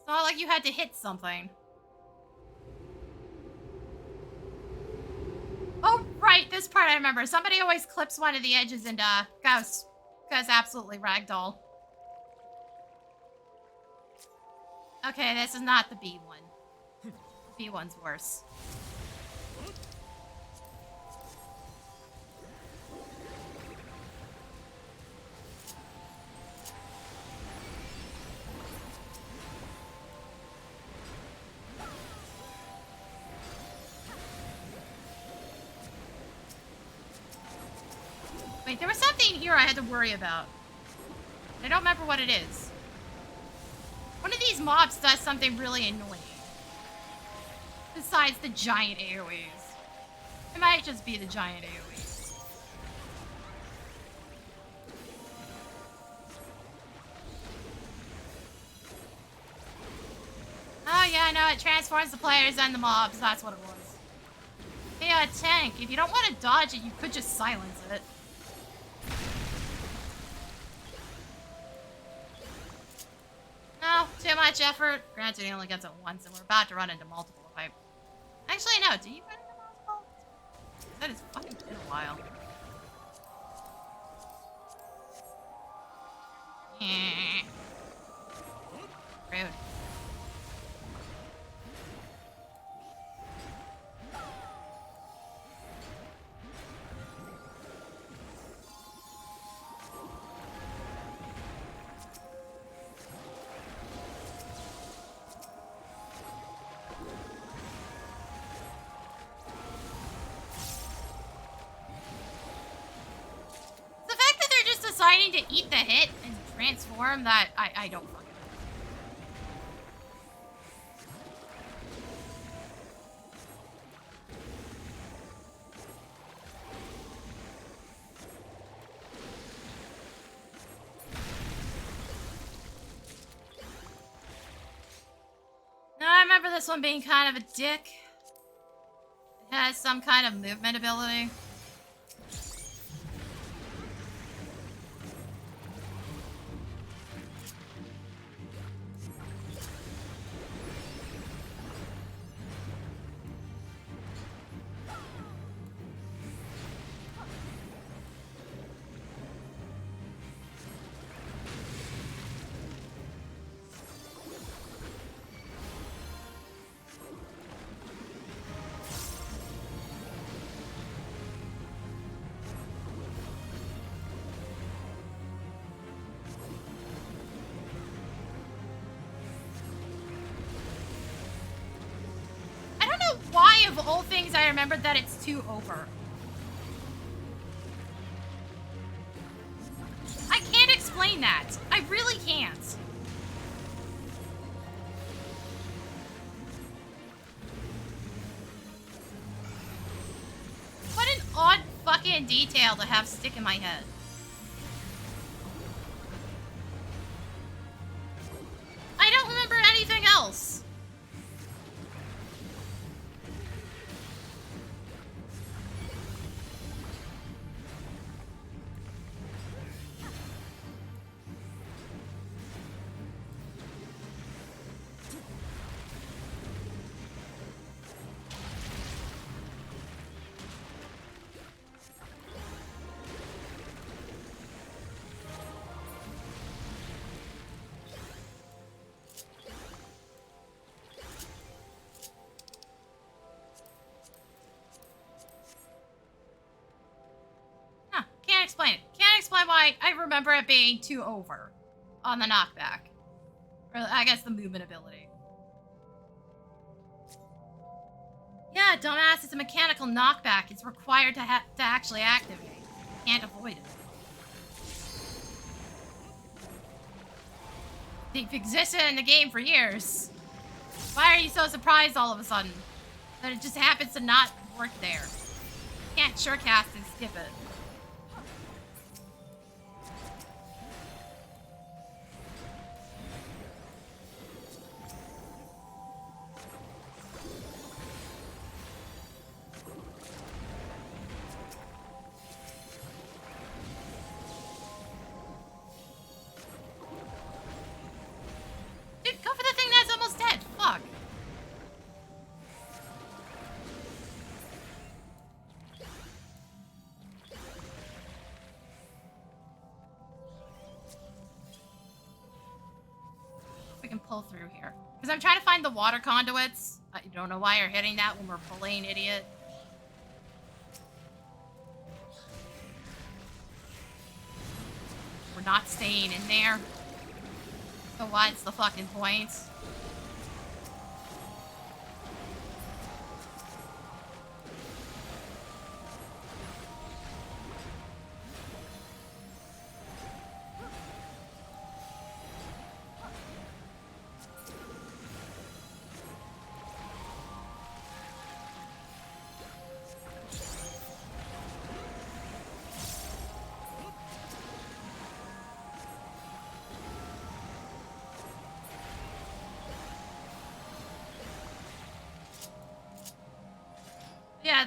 not like you had to hit something. Oh, right, this part I remember. Somebody always clips one of the edges and, goes absolutely ragdoll. Okay, this is not the B one. The B one's worse. Like, there was something here I had to worry about. I don't remember what it is. One of these mobs does something really annoying. Besides the giant AoEs. It might just be the giant AoEs. Oh yeah, I know, it transforms the players and the mobs, that's what it was. Yeah, a tank. If you don't want to dodge it, you could just silence it. No, too much effort. Granted, he only gets it once, and we're about to run into multiple. Actually, no. Do you run into multiple? That has fucking been a while. Rude. Deciding to eat the hit and transform that I don't fucking know. Now I remember this one being kind of a dick. It has some kind of movement ability. Of all things, I remembered that it's too over. I can't explain that. I really can't. What an odd fucking detail to have stick in my head. I don't remember anything else. Explain it. Can't explain why I remember it being too over on the knockback. Or I guess the movement ability. Yeah, dumbass, it's a mechanical knockback. It's required to actually activate. You can't avoid it. They've existed in the game for years. Why are you so surprised all of a sudden that it just happens to not work there? You can't surecast and skip it. Pull through here. Because I'm trying to find the water conduits. I don't know why you're hitting that when we're pulling, idiot. We're not staying in there. So what's the fucking point?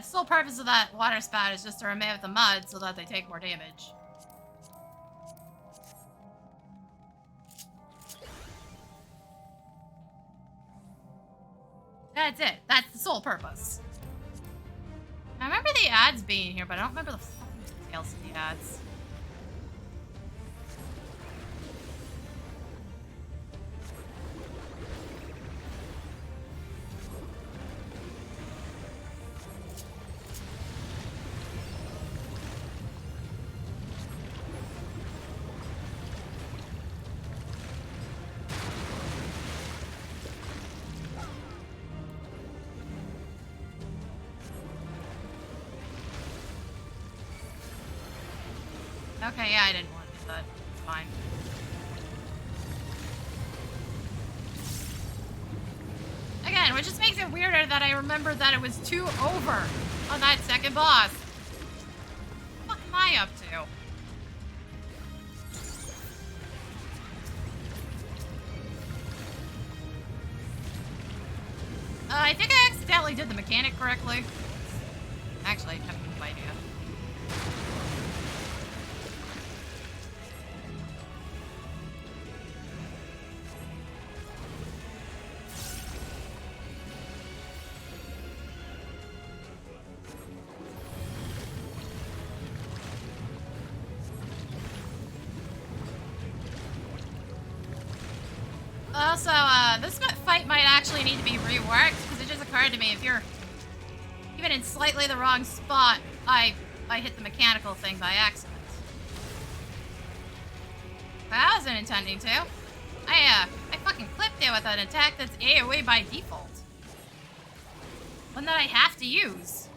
the sole purpose of that water spout is just to remove the mud so that they take more damage. That's it. That's the sole purpose. I remember the ads being here, but I don't remember the fucking details of the ads. Okay, yeah, I didn't want to do that. It's fine. Again, which just makes it weirder that I remember that it was 2 over on that second boss. What the fuck am I up to? I think I accidentally did the mechanic correctly. Actually, I have no idea. Also, this fight might actually need to be reworked, because it just occurred to me, if you're even in slightly the wrong spot, I hit the mechanical thing by accident. But I wasn't intending to. I fucking clipped it with an attack that's AoE by default. One that I have to use.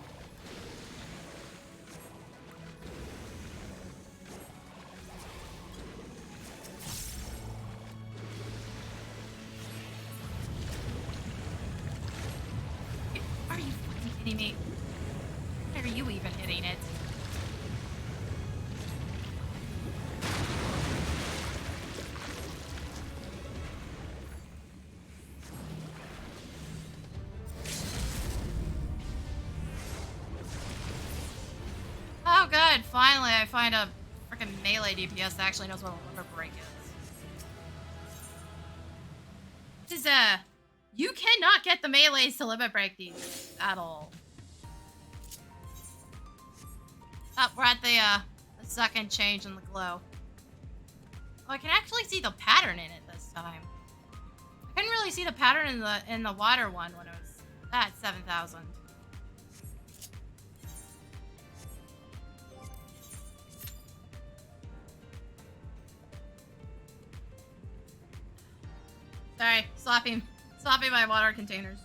Are you fucking kidding me? Why are you even hitting it? Oh good, finally I find a freaking melee DPS that actually knows what a limit break is. This is you cannot get the melees to limit break these at all. Oh, we're at the second change in the glow. Oh, I can actually see the pattern in it this time. I couldn't really see the pattern in the water one when it was at 7,000. Sorry, slopping my water containers.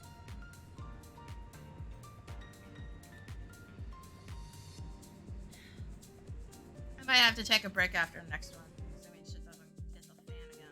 I might have to take a break after the next one, assuming shit doesn't hit the fan again.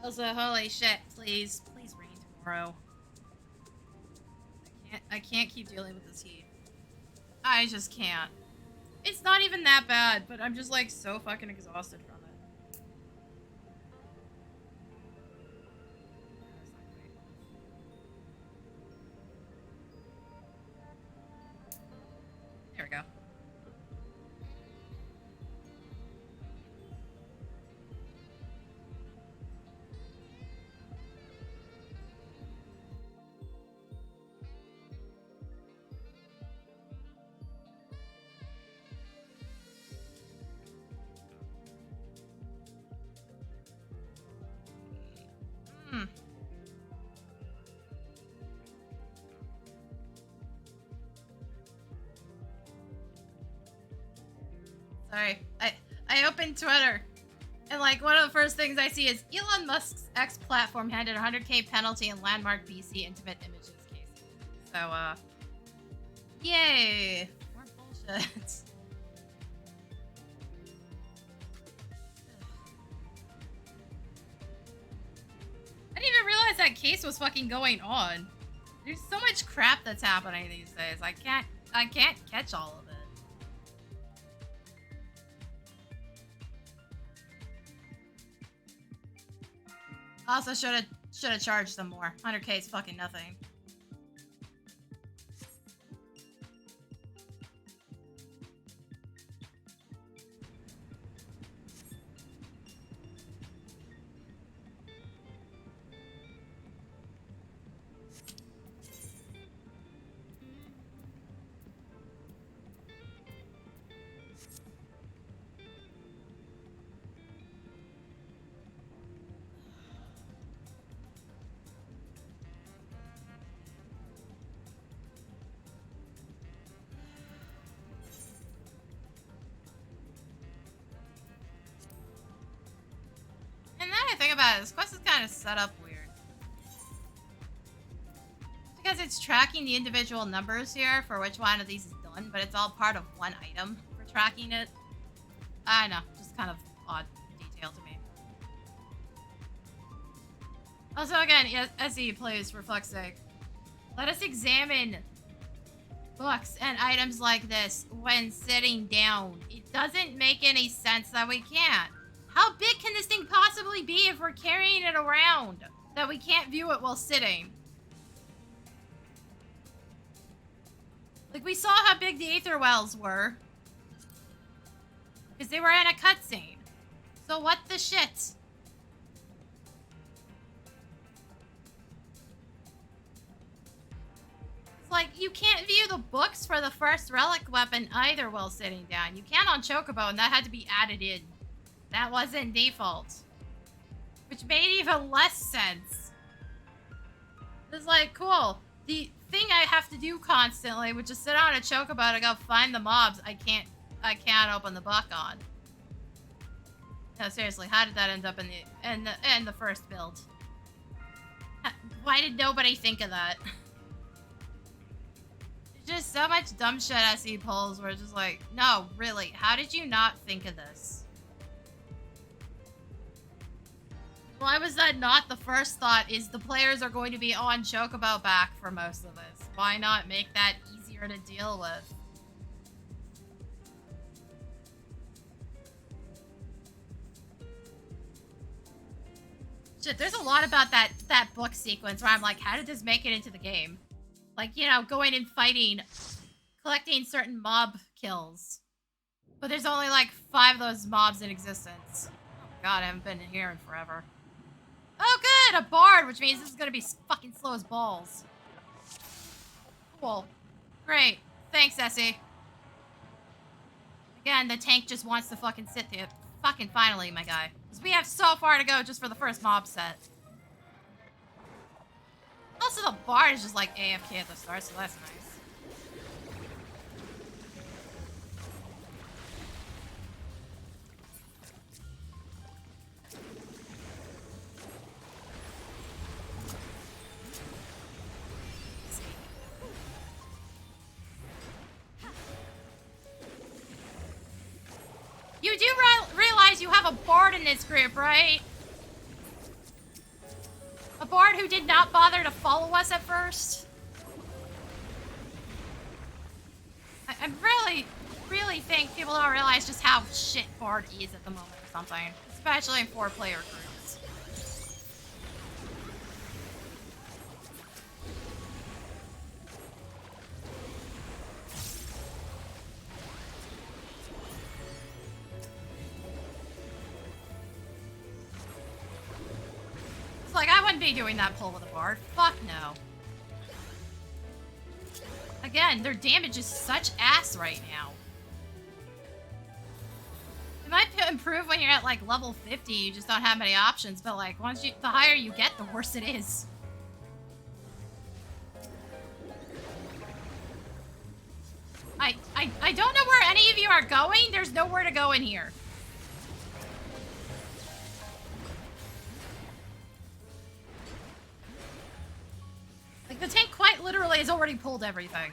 Also, holy shit, please rain tomorrow. I can't keep dealing with this heat. I just can't. It's not even that bad, but I'm just like so fucking exhausted from it. There we go. Sorry. I opened Twitter. And like one of the first things I see is Elon Musk's X platform handed 100K penalty in landmark BC intimate images case. So yay. More bullshit. I didn't even realize that case was fucking going on. There's so much crap that's happening these days. I can't catch all of it. Also should have charged them more. 100K is fucking nothing. About it, this quest is kind of set up weird. Because it's tracking the individual numbers here for which one of these is done, but it's all part of one item for tracking it. I know, just kind of odd detail to me. Also, again, SE, please, for fuck's sake. Let us examine books and items like this when sitting down. It doesn't make any sense that we can't. How big can this thing possibly be if we're carrying it around that we can't view it while sitting? Like, we saw how big the Aether Wells were. Because they were in a cutscene. So what the shit? It's like, you can't view the books for the first relic weapon either while sitting down. You can on Chocobo, and that had to be added in. That wasn't default. Which made even less sense. It's like, cool. The thing I have to do constantly, which is sit on a chocobo to go find the mobs, I can't open the book on. No, seriously, how did that end up in the first build? Why did nobody think of that? There's just so much dumb shit I see polls where it's just like, no, really, how did you not think of this? Why was that not the first thought? Is the players are going to be on Chocobo back for most of this. Why not make that easier to deal with? Shit, there's a lot about that book sequence where I'm like, how did this make it into the game? Like, you know, going and fighting, collecting certain mob kills. But there's only like 5 of those mobs in existence. Oh god, I haven't been in here in forever. Oh good, a bard, which means this is gonna be fucking slow as balls. Cool. Great. Thanks, Essie. Again, the tank just wants to fucking sit there. Fucking finally, my guy. Because we have so far to go just for the first mob set. Also, the bard is just like AFK at the start, so that's nice. You do realize you have a bard in this group, right? A bard who did not bother to follow us at first? I really think people don't realize just how shit bard is at the moment or something. Especially in 4-player groups. Like, I wouldn't be doing that pull with a bard. Fuck no. Again, their damage is such ass right now. It might improve when you're at, like, level 50. You just don't have many options. But, like, the higher you get, the worse it is. I don't know where any of you are going. There's nowhere to go in here. Like, the tank quite literally has already pulled everything.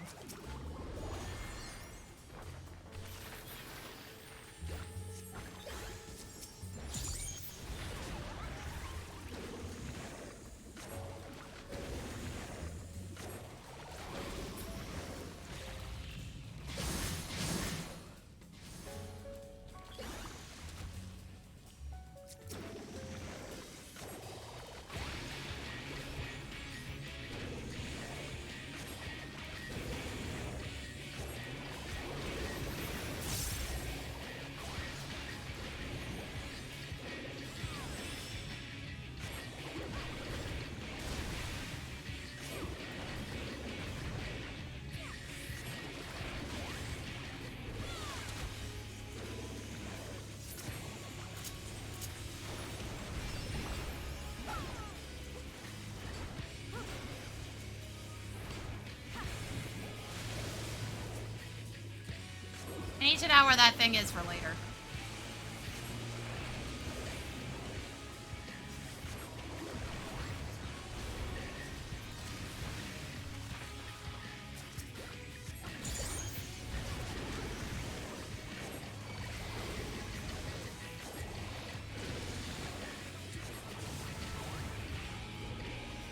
I need to know where that thing is for later.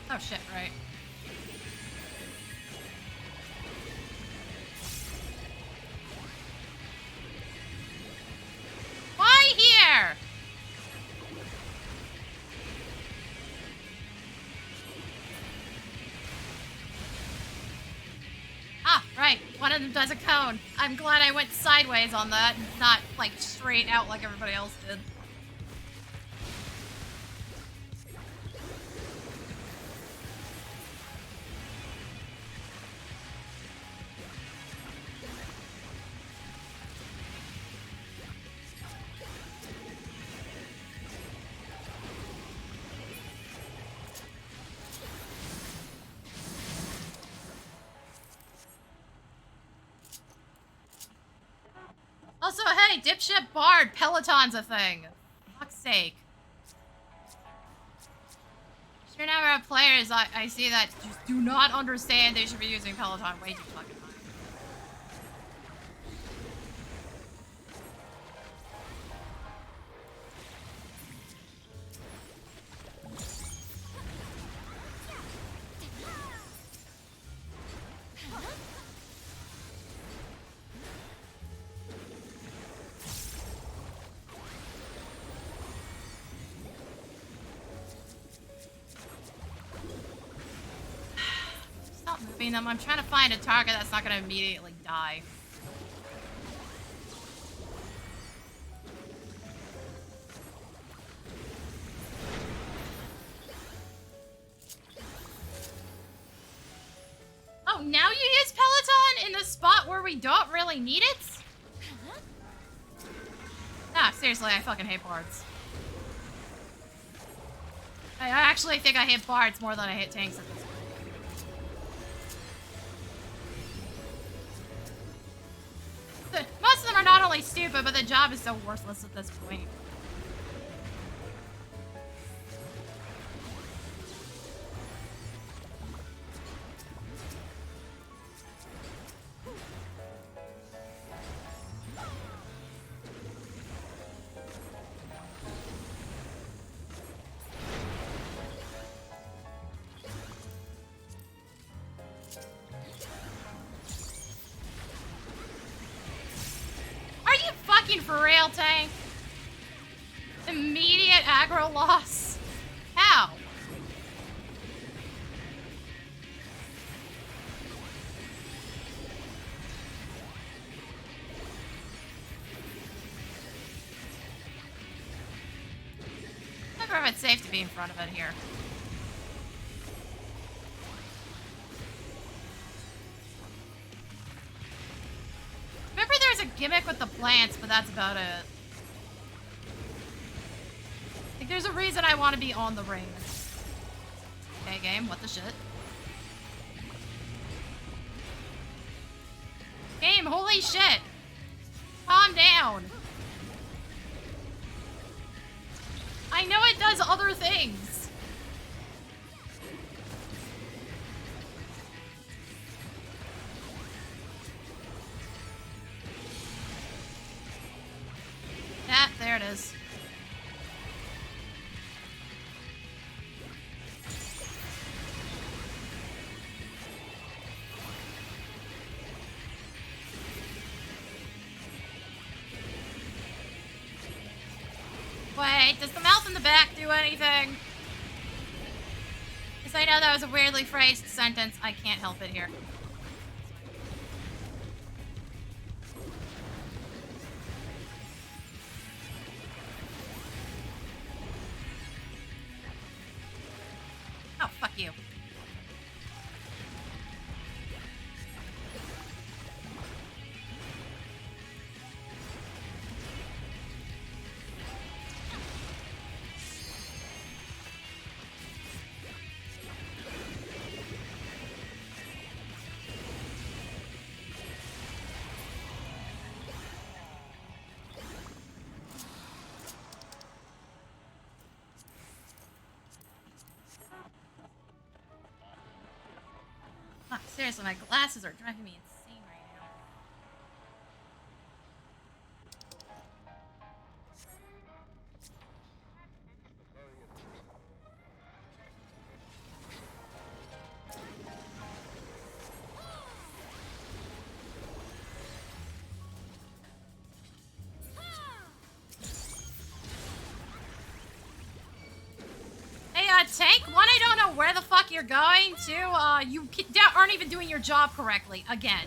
Oh shit, right. Why here? Ah, right. One of them does a cone. I'm glad I went sideways on that, not like straight out like everybody else did. Also, hey, dipshit bard, Peloton's a thing. For fuck's sake. Sure number of players I see that just do not understand they should be using Peloton way too fucking much. Stop moving them. I'm trying to find a target that's not gonna immediately die. Oh, now you use Peloton in the spot where we don't really need it? Ah, seriously, I fucking hate bards. I actually think I hate bards more than I hate tanks at this point. Most of them are not only stupid, but the job is so worthless at this point. For real, tank? Immediate aggro loss? How? I don't know if it's safe to be in front of it here. Remember there's a gimmick with the plants, but that's about it. Like, there's a reason I want to be on the ring. Okay, game, what the shit? Game Holy shit! Calm down. I know it does other things. Ah, there it is. Wait, does the mouth in the back do anything? Because I know that was a weirdly phrased sentence. I can't help it here. Oh, fuck you. Fuck, seriously, my glasses are driving me insane right now. Tank, one, I don't know where the fuck you're going to. You aren't even doing your job correctly, again.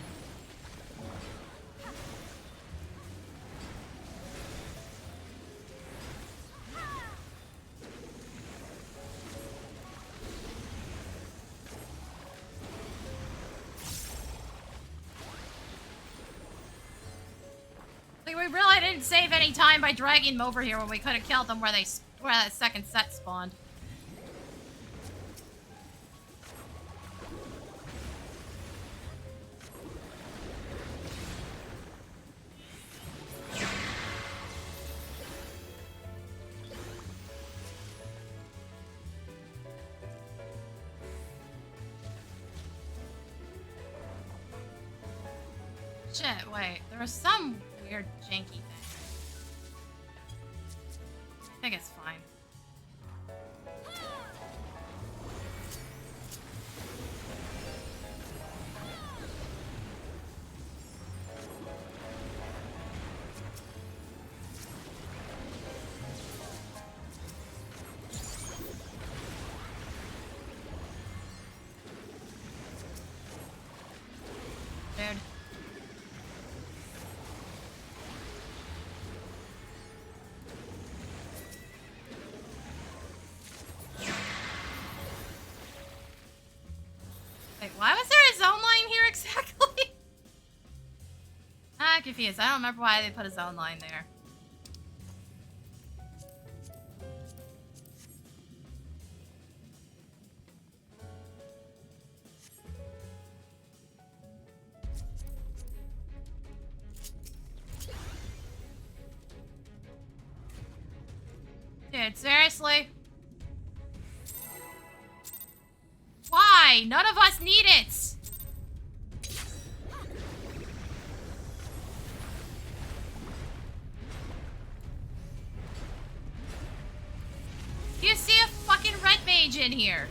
Like, we really didn't save any time by dragging them over here when we could have killed them where that second set spawned. Shit, wait. There was some weird janky thing. I think it's fine. Dude. Wait, why was there a zone line here exactly? I'm confused. I don't remember why they put a zone line there. Dude, seriously? Why? None of us need it! Do you see a fucking red mage in here?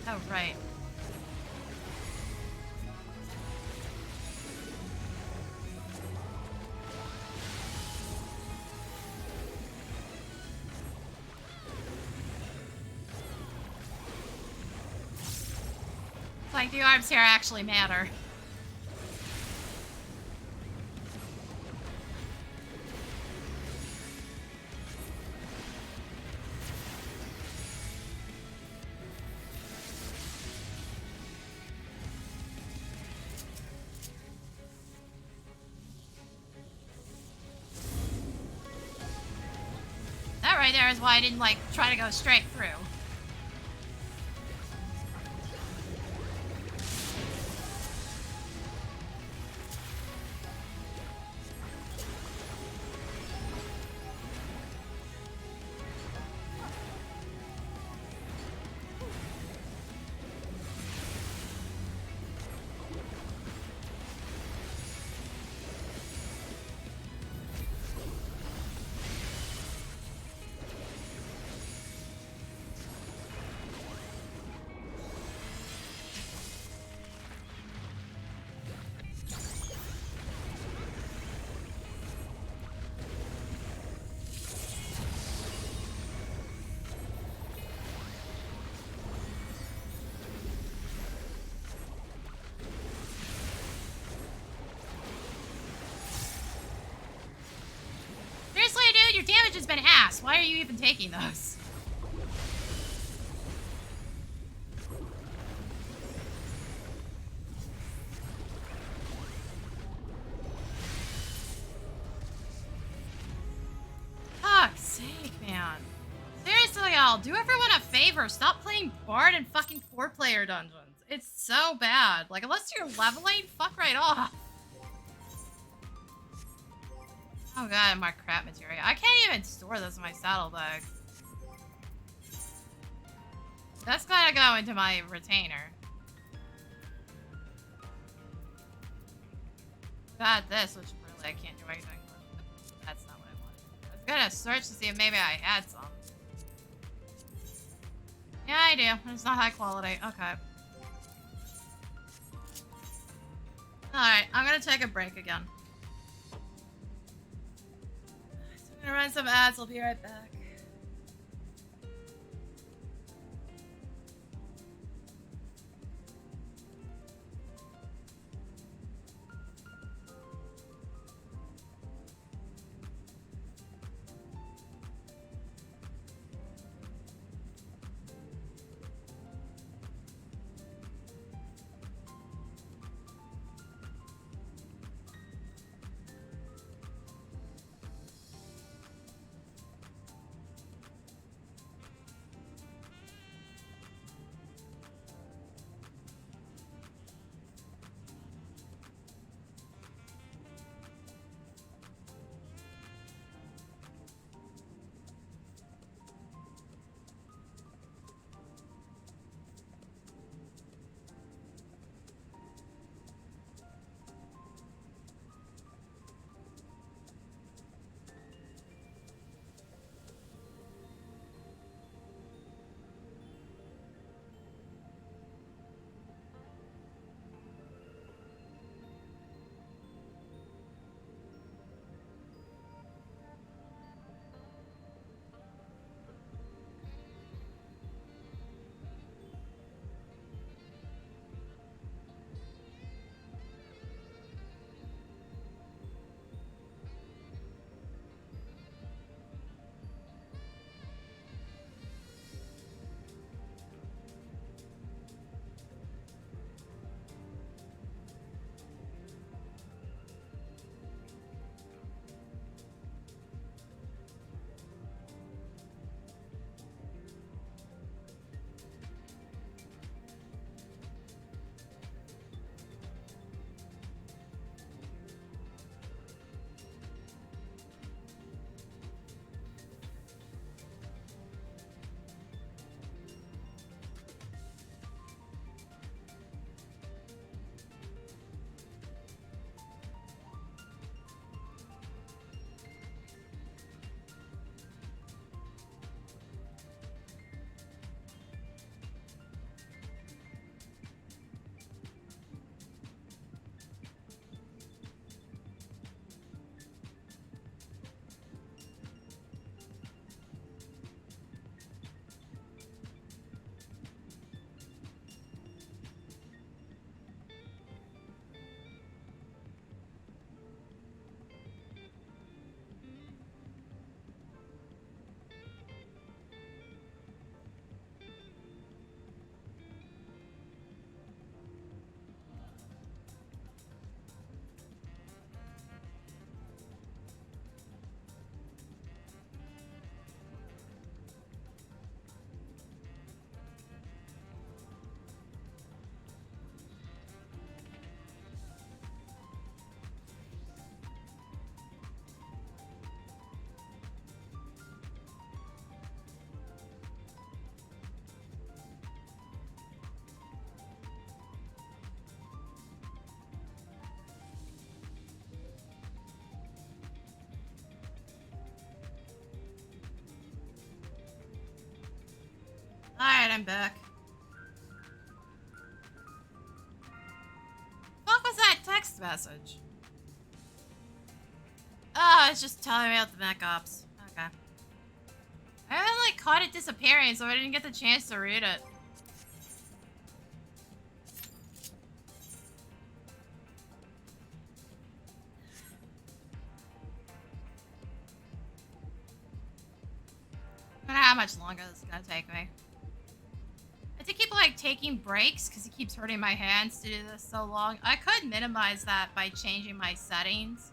Oh, right. It's like the arms here actually matter. right there is why I didn't, like, try to go straight through. Seriously, dude, your damage has been ass. Why are you even taking those? Fuck's sake, man. Seriously, y'all, do everyone a favor. Stop playing Bard and fucking 4-player dungeons. It's so bad. Like, unless you're leveling, fuck right off. Oh god, my crap materia. I can't even store this in my saddlebag. That's gotta go into my retainer. Got this, which really I can't do anything with. That's not what I wanted. I was gonna search to see if maybe I had some. Yeah, I do. It's not high quality. Okay. Alright, I'm gonna take a break again. I'm gonna run some ads. I'll be right back. Alright, I'm back. What was that text message? Oh, it's just telling me about the mech ops. Okay. I haven't, like, caught it disappearing, so I didn't get the chance to read it. I don't know how much longer this is gonna take me. I have to keep, like, taking breaks because it keeps hurting my hands to do this so long. I could minimize that by changing my settings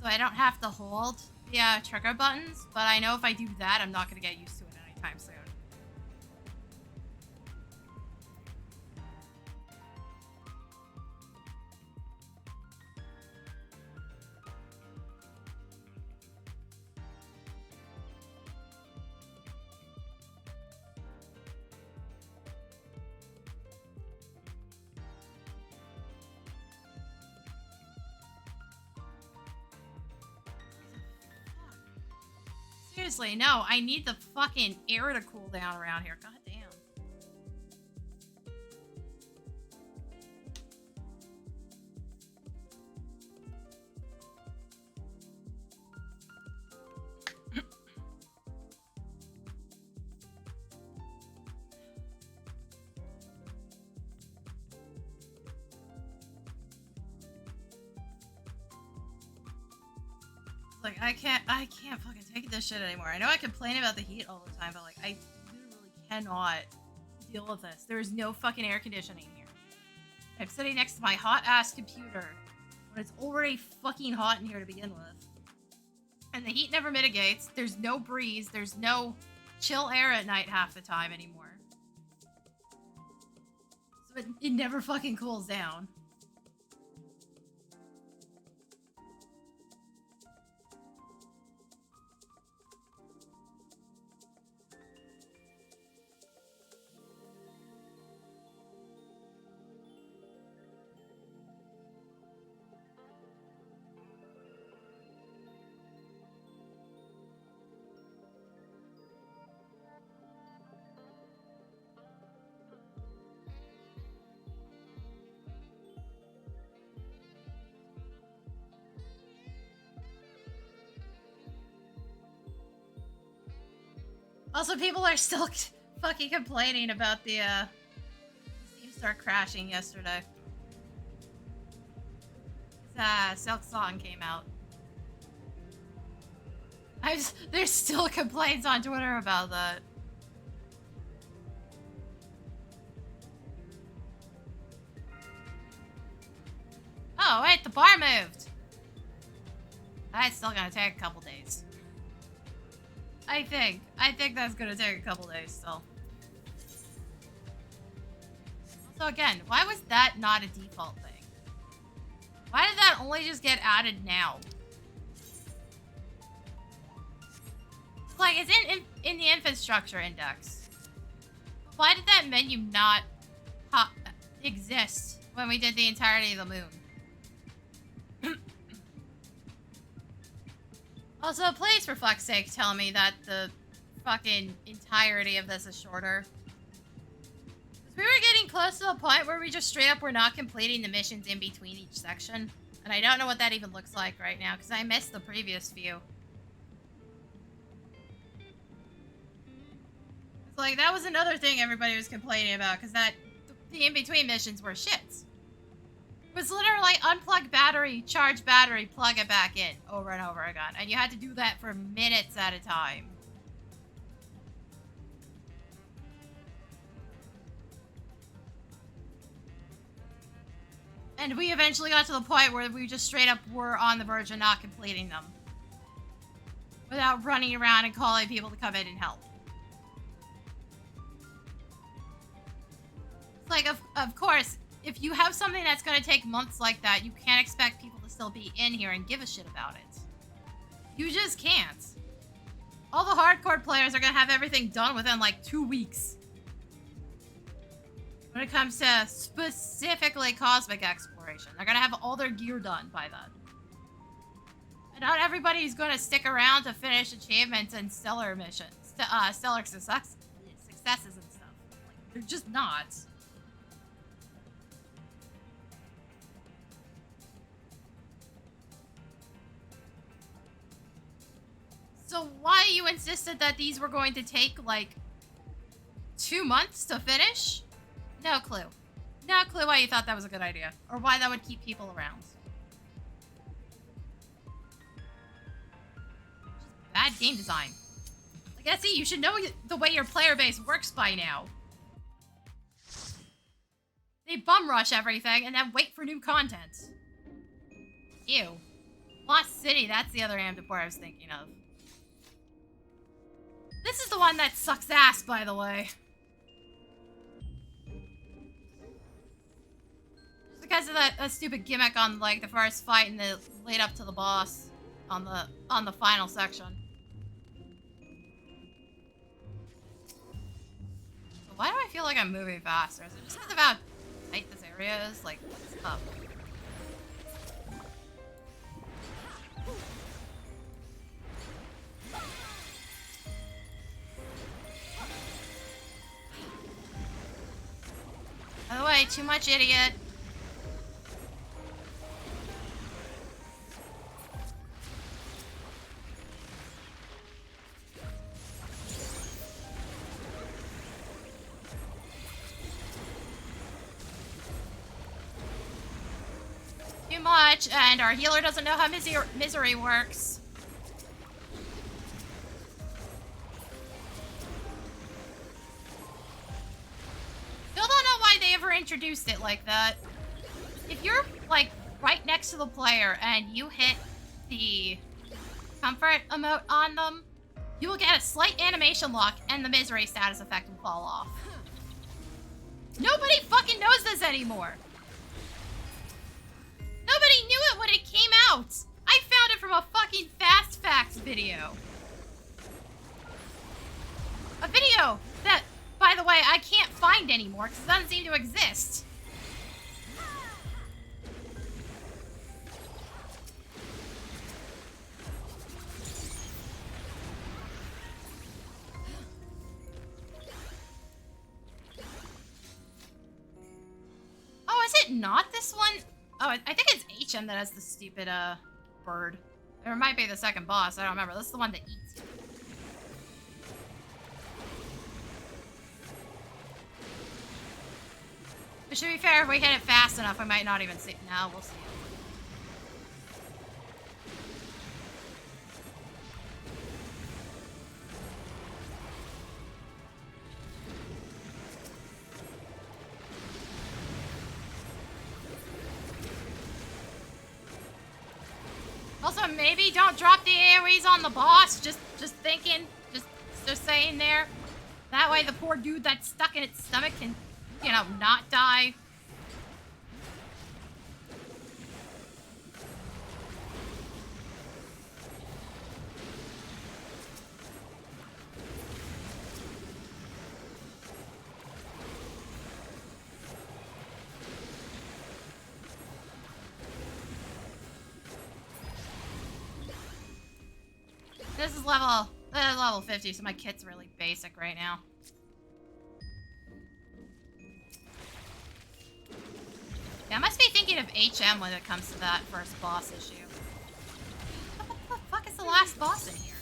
so I don't have to hold the trigger buttons, but I know if I do that, I'm not gonna get used to it anytime soon. Seriously, no, I need the fucking air to cool down around here. God damn. Like, I can't fucking take this shit anymore. I know I complain about the heat all the time, but, like, I literally cannot deal with this. There is no fucking air conditioning here. I'm sitting next to my hot-ass computer when it's already fucking hot in here to begin with. And the heat never mitigates. There's no breeze. There's no chill air at night half the time anymore. So it never fucking cools down. Also, people are still fucking complaining about the Steam start crashing yesterday. Silk Song came out. There's still complaints on Twitter about that. Oh, wait, the bar moved. That's still gonna take a couple days. I think that's gonna take a couple days still. Also, again, why was that not a default thing? Why did that only just get added now? Like, it's in the infrastructure index. Why did that menu not exist when we did the entirety of the moon? Also, please, for fuck's sake, tell me that the fucking entirety of this is shorter. Because we were getting close to the point where we just straight up were not completing the missions in between each section. And I don't know what that even looks like right now, because I missed the previous few. It's like, that was another thing everybody was complaining about, because the in-between missions were shits. It was literally like unplug battery, charge battery, plug it back in over and over again. And you had to do that for minutes at a time. And we eventually got to the point where we just straight up were on the verge of not completing them. Without running around and calling people to come in and help. It's like, of course, if you have something that's going to take months like that, you can't expect people to still be in here and give a shit about it. You just can't. All the hardcore players are going to have everything done within like 2 weeks. When it comes to specifically cosmic exploration. They're going to have all their gear done by then. And not everybody's going to stick around to finish achievements and stellar missions. Stellar successes and stuff. They're just not. So why you insisted that these were going to take, like, 2 months to finish? No clue. No clue why you thought that was a good idea. Or why that would keep people around. Just bad game design. Like, I see, you should know the way your player base works by now. They bum rush everything and then wait for new content. Ew. Lost City, that's the other Amdapor I was thinking of. This is the one that sucks ass, by the way. Just because of that stupid gimmick on, like, the first fight and the lead up to the boss on the final section. So why do I feel like I'm moving faster? Is it just because of how tight this area is? Like, what's up? By the way, too much idiot. Too much, and our healer doesn't know how misery works. Still don't know why they ever introduced it like that. If you're, like, right next to the player and you hit the comfort emote on them, you will get a slight animation lock and the misery status effect will fall off. Nobody fucking knows this anymore. Nobody knew it when it came out. I found it from a fucking Fast Facts video. A video that, by the way, I can't find anymore because it doesn't seem to exist. Oh, is it not this one? Oh, I think it's HM that has the stupid, bird. Or it might be the second boss, I don't remember. This is the one that eats you. But to be fair, if we hit it fast enough, we might not even see it. No, we'll see it. Also, maybe don't drop the AoEs on the boss. Just thinking. Just saying there. That way the poor dude that's stuck in its stomach can, you know, not die. This is level 50, so my kit's really basic right now. Yeah, I must be thinking of HM when it comes to that first boss issue. What the fuck is the last boss in here?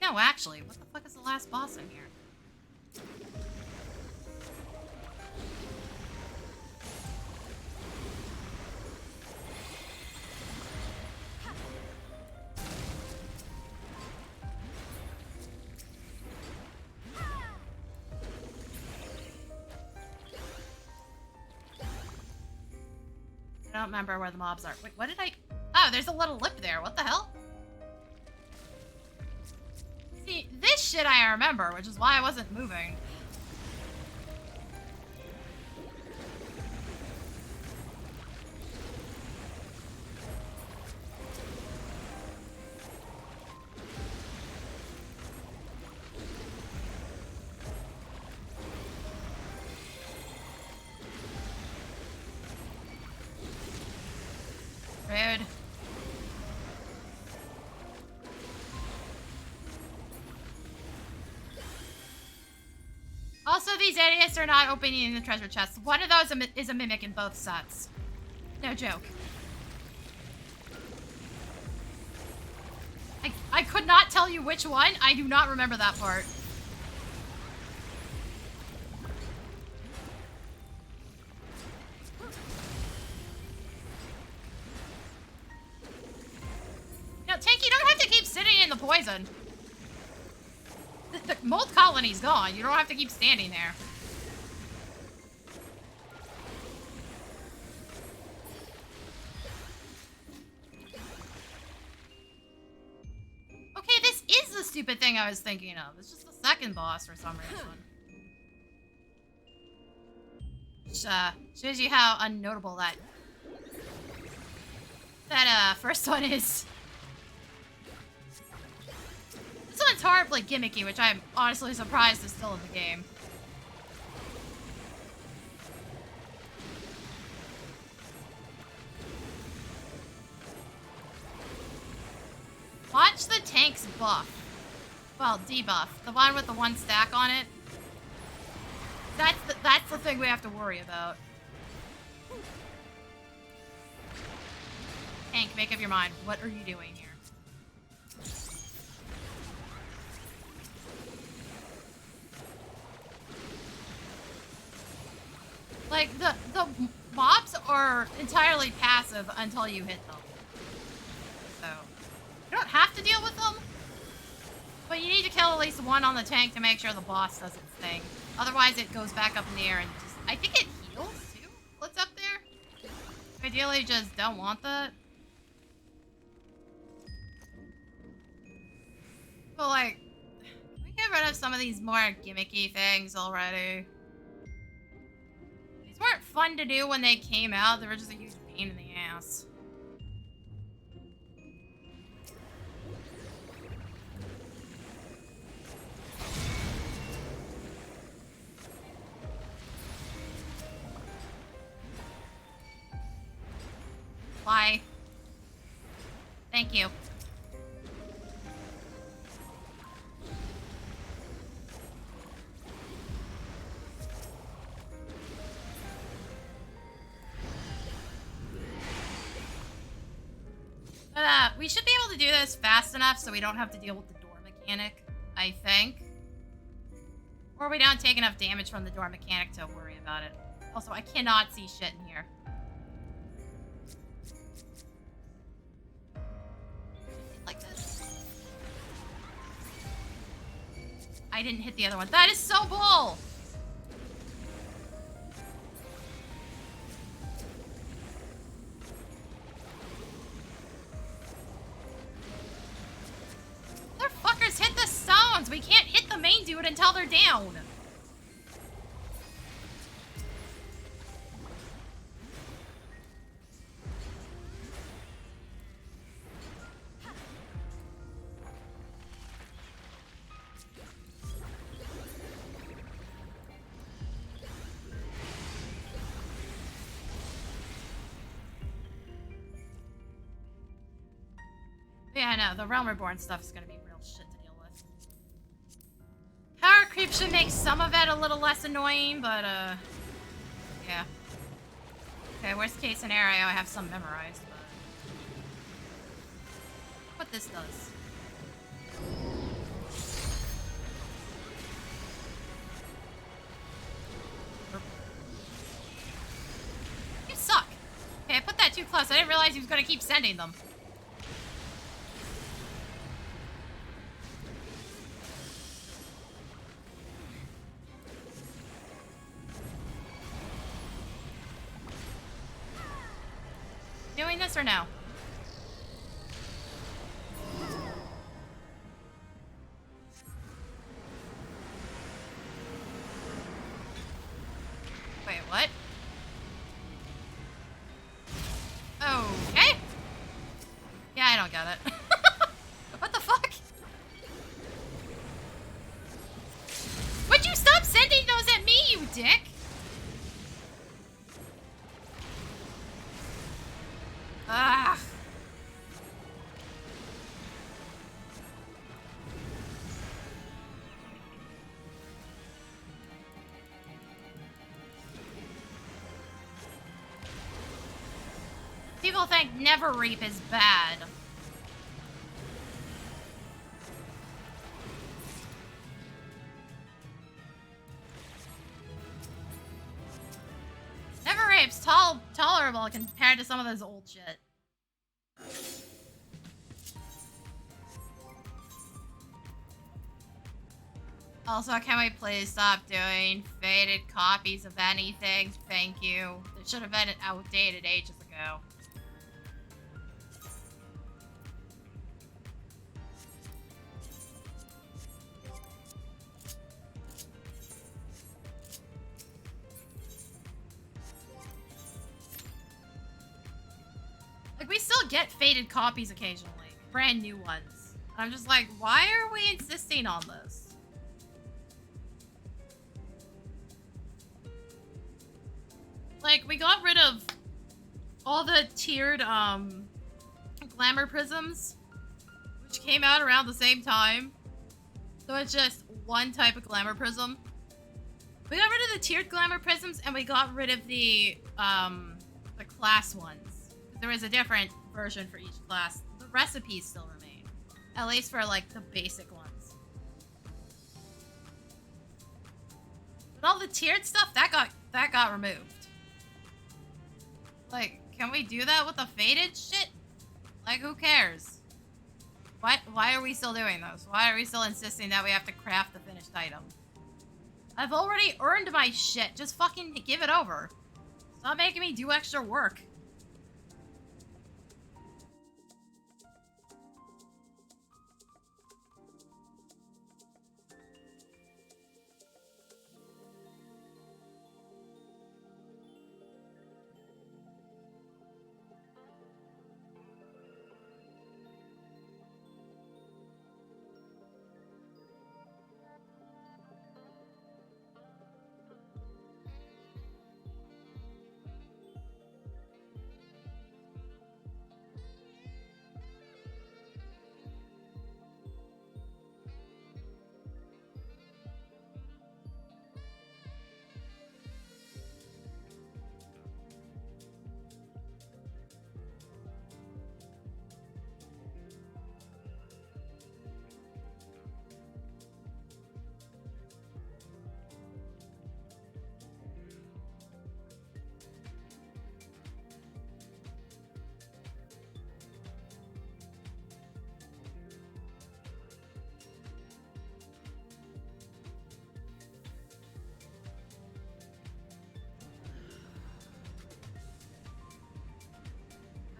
No, actually, what the fuck is the last boss in here? I don't remember where the mobs are. Wait, what did I... Oh, there's a little lip there. What the hell? See, this shit I remember, which is why I wasn't moving. Rude. of these idiots are not opening the treasure chests. One of those is a mimic in both sets. No joke. I could not tell you which one. I do not remember that part. Now, Tank, you don't have to keep sitting in the poison. The mold colony's gone. You don't have to keep standing there. Okay, this is the stupid thing I was thinking of. It's just the second boss for some reason. Which, shows you how unnotable that first one is. This one's horribly gimmicky, which I'm honestly surprised is still in the game. Watch the tank's buff. Well, debuff. The one with the one stack on it. That's the thing we have to worry about. Tank, make up your mind. What are you doing here? Like, the mobs are entirely passive until you hit them. So, you don't have to deal with them, but you need to kill at least one on the tank to make sure the boss does its thing. Otherwise, it goes back up in the air and just... I think it heals, too? What's up there? Ideally, just don't want that. But, like, can we get rid of some of these more gimmicky things already? These weren't fun to do when they came out. They were just a huge pain in the ass. Why? Thank you. But, we should be able to do this fast enough so we don't have to deal with the door mechanic, I think. Or we don't take enough damage from the door mechanic to worry about it. Also, I cannot see shit in here. Like this. I didn't hit the other one. That is so bull! Motherfuckers hit the stones! We can't hit the main dude until they're down! Yeah, I know. The Realm Reborn stuff is gonna be real shit to deal with. Power creep should make some of it a little less annoying, but, yeah. Okay, worst case scenario, I have some memorized, but... What this does. You suck! Okay, I put that too close. I didn't realize he was gonna keep sending them. Doing this or no? Wait, what? Okay. Yeah, I don't get it. What the fuck? Would you stop sending those at me, you dick? Ah. people think Never Reap is bad. Never Reap's tolerable compared to some of this old shit. Also, can we please stop doing faded copies of anything? Thank you. It should have been outdated ages ago. Like, we still get faded copies occasionally. Brand new ones. I'm just like, why are we insisting on this? Like, we got rid of all the tiered, glamour prisms, which came out around the same time. So it's just one type of glamour prism. We got rid of the tiered glamour prisms, and we got rid of the class ones. There was a different version for each class. The recipes still remain. At least for, like, the basic ones. But all the tiered stuff, that got removed. Like, can we do that with the faded shit? Like, who cares? Why are we still doing those? Why are we still insisting that we have to craft the finished item? I've already earned my shit. Just fucking give it over. Stop making me do extra work.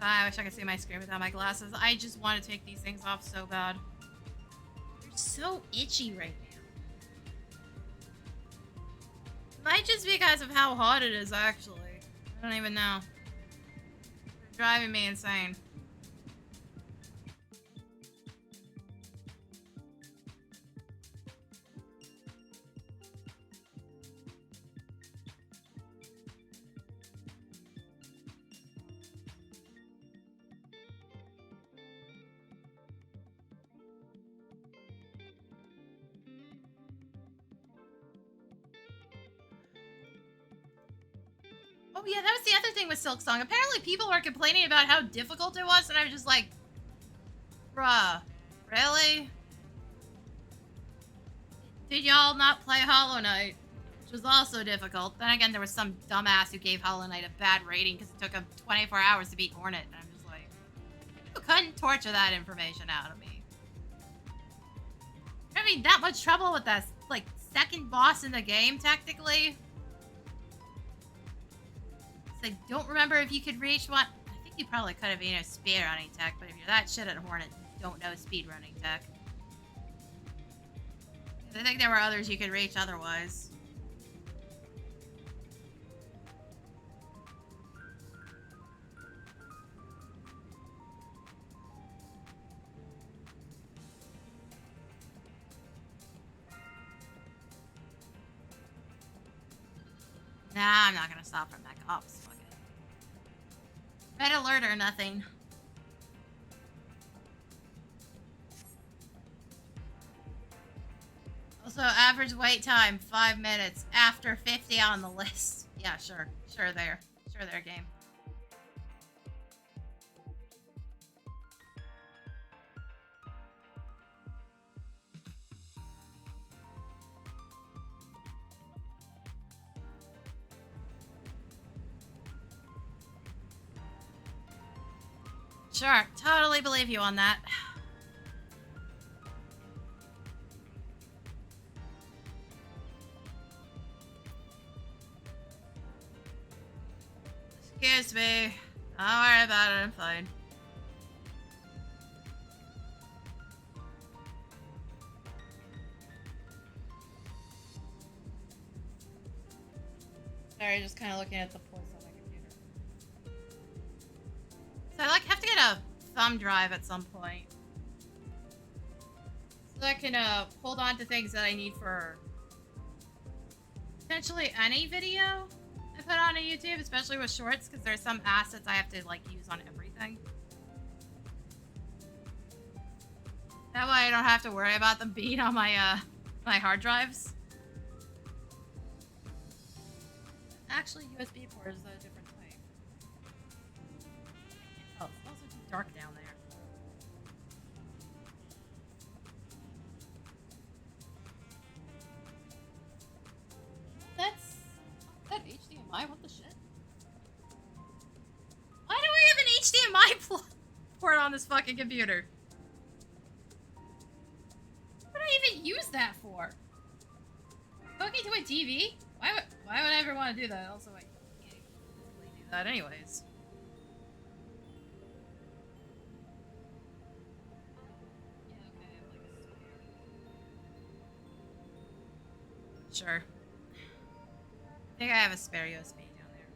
I wish I could see my screen without my glasses. I just want to take these things off so bad. They're so itchy right now. Might just be because of how hot it is, actually. I don't even know. They're driving me insane. Oh yeah, that was the other thing with Silksong. Apparently people were complaining about how difficult it was, and I was just like, bruh, really? Did y'all not play Hollow Knight? Which was also difficult. Then again, there was some dumbass who gave Hollow Knight a bad rating because it took him 24 hours to beat Hornet, and I'm just like, you couldn't torture that information out of me. I mean, that much trouble with that, like, second boss in the game, technically. I don't remember if you could reach one. I think you probably could have, speedrunning tech, but if you're that shit at Hornet, you don't know speedrunning tech. I think there were others you could reach otherwise. Nah, I'm not gonna stop from that cops. Fuck it. Red alert or nothing. Also, average wait time, 5 minutes. After 50 on the list. Yeah, sure. Sure there. Sure there, game. Sure, totally believe you on that. Excuse me. Don't worry about it, I'm fine. Sorry, just kind of looking at the pulse on my computer. So I have to get a thumb drive at some point. So I can hold on to things that I need for potentially any video I put on YouTube, especially with shorts, because there's some assets I have to use on everything. That way I don't have to worry about them being on my my hard drives. Actually, USB port is a different type. Oh, it's also too dark down there. That's that HDMI. What the shit? Why do I have an HDMI port on this fucking computer? What would I even use that for? Hooking to a TV? Why would I ever want to do that? Also, I can't physically do that anyways. Yeah, okay, I have like a spare. Sure. I think I have a spare USB down there.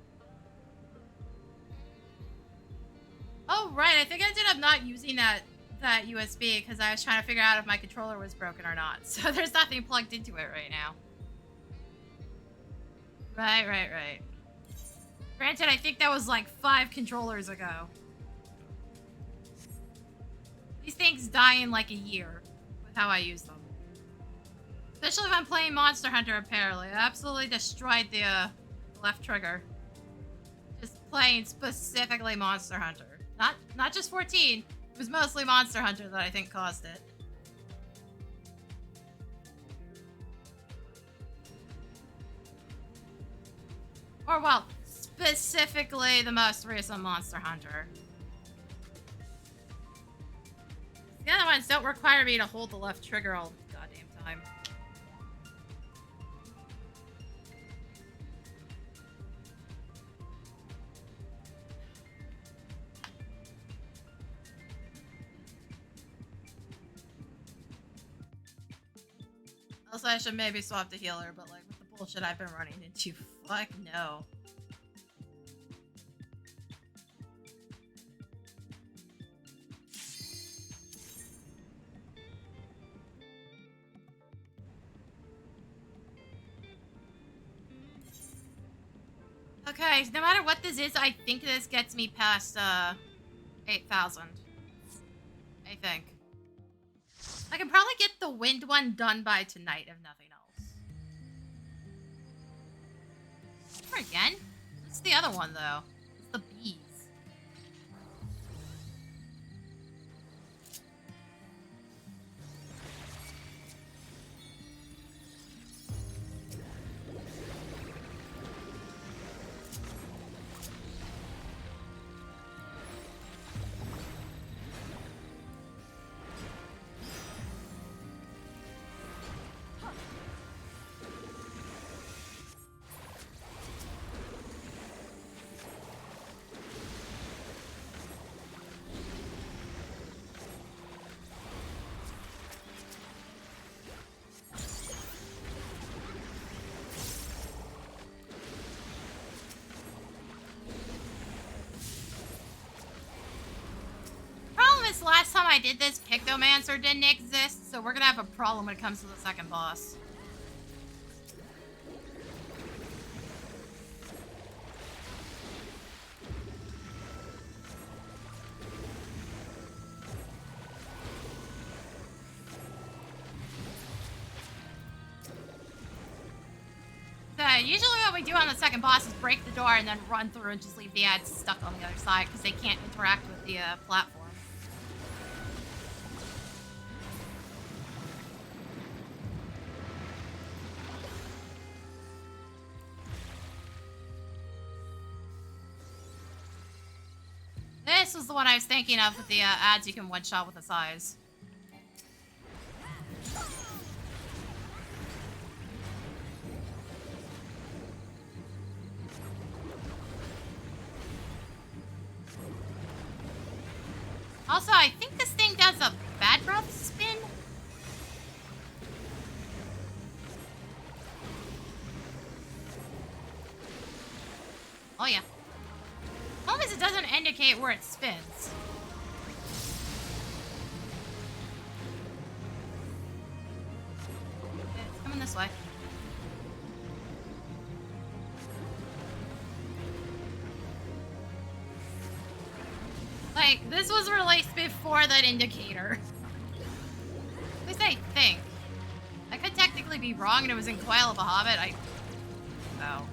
Oh, right, I think I ended up not using that USB because I was trying to figure out if my controller was broken or not. So there's nothing plugged into it right now. Right. Granted, I think that was like 5 controllers ago. These things die in like a year with how I use them. Especially if I'm playing Monster Hunter, apparently. I absolutely destroyed the left trigger. Just playing specifically Monster Hunter. Not just 14. It was mostly Monster Hunter that I think caused it. Or, well, specifically the most recent Monster Hunter. The other ones don't require me to hold the left trigger all the goddamn time. Also, I should maybe swap the healer, but like with the bullshit I've been running into, fuck no. Okay, no matter what this is, I think this gets me past 8,000. I think. I can probably get the wind one done by tonight, if nothing else. Or again? What's the other one, though? It's the bees. Last time I did this, Pictomancer didn't exist, so we're gonna have a problem when it comes to the second boss. Usually what we do on the second boss is break the door and then run through and just leave the ads stuck on the other side because they can't interact with the platform. This this was the one I was thinking of with the ads you can one-shot with the size. Also, I think this thing does a bad breath spin. Oh yeah. Problem is it doesn't indicate where it spins. It's coming this way. Like, this was released before that indicator. At least I think. I could technically be wrong and it was in Coil of a Hobbit. Oh.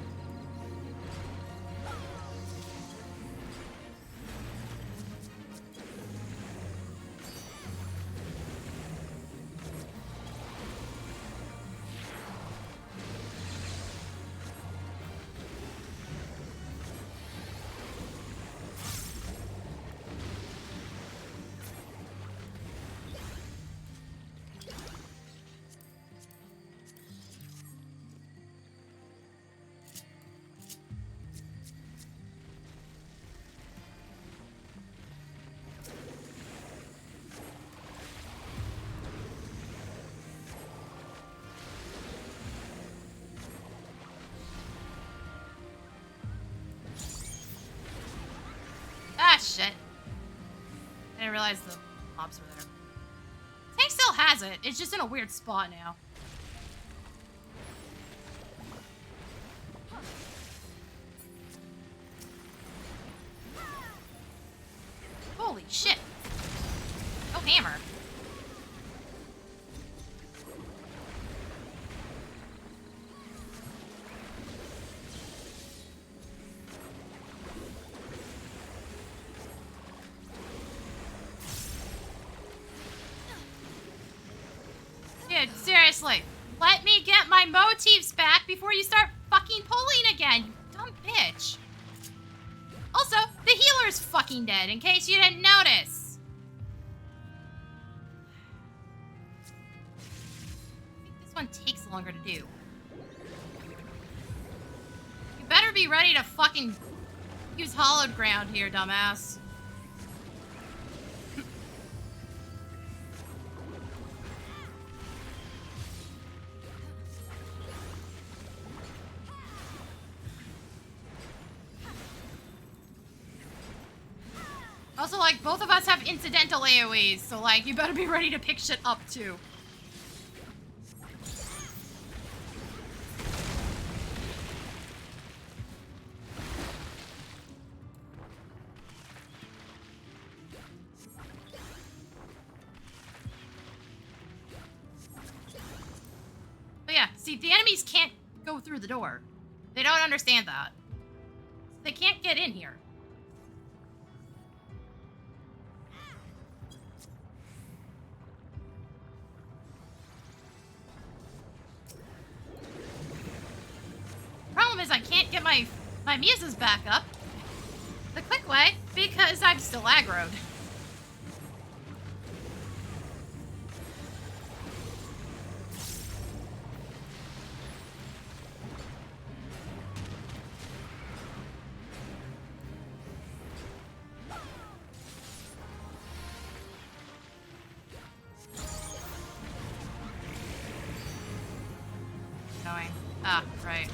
Ah, shit. I didn't realize the mobs were there. Tank still has it. It's just in a weird spot now. Holy shit. No hammer. Dude, seriously. Let me get my motifs back before you start fucking pulling again, you dumb bitch. Also, the healer's fucking dead, in case you didn't notice. I think this one takes longer to do. You better be ready to fucking use hollowed ground here, dumbass. Also, like, both of us have incidental AoEs, so, like, you better be ready to pick shit up, too. But yeah, see, the enemies can't go through the door. They don't understand that. They can't get in here. Problem is I can't get my muses back up the quick way because I'm still aggroed. Going. Ah, right.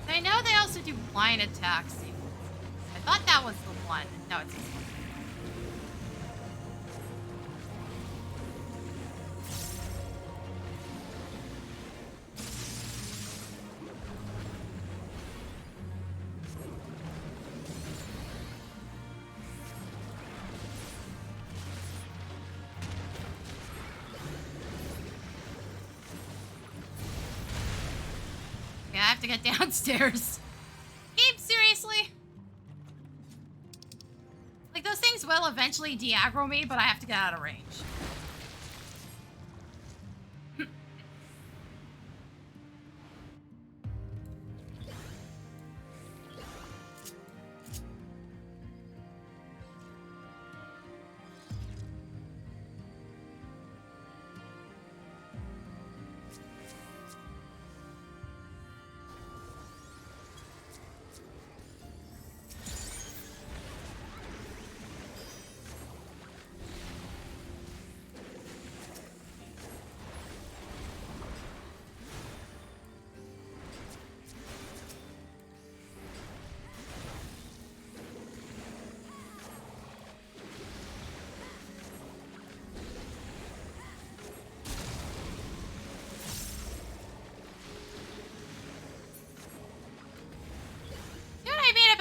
I know they also do blind attacks. I thought that was the one. No, it's this one. Okay, I have to get downstairs. Game, seriously? Like, those things will eventually de-aggro me, but I have to get out of range.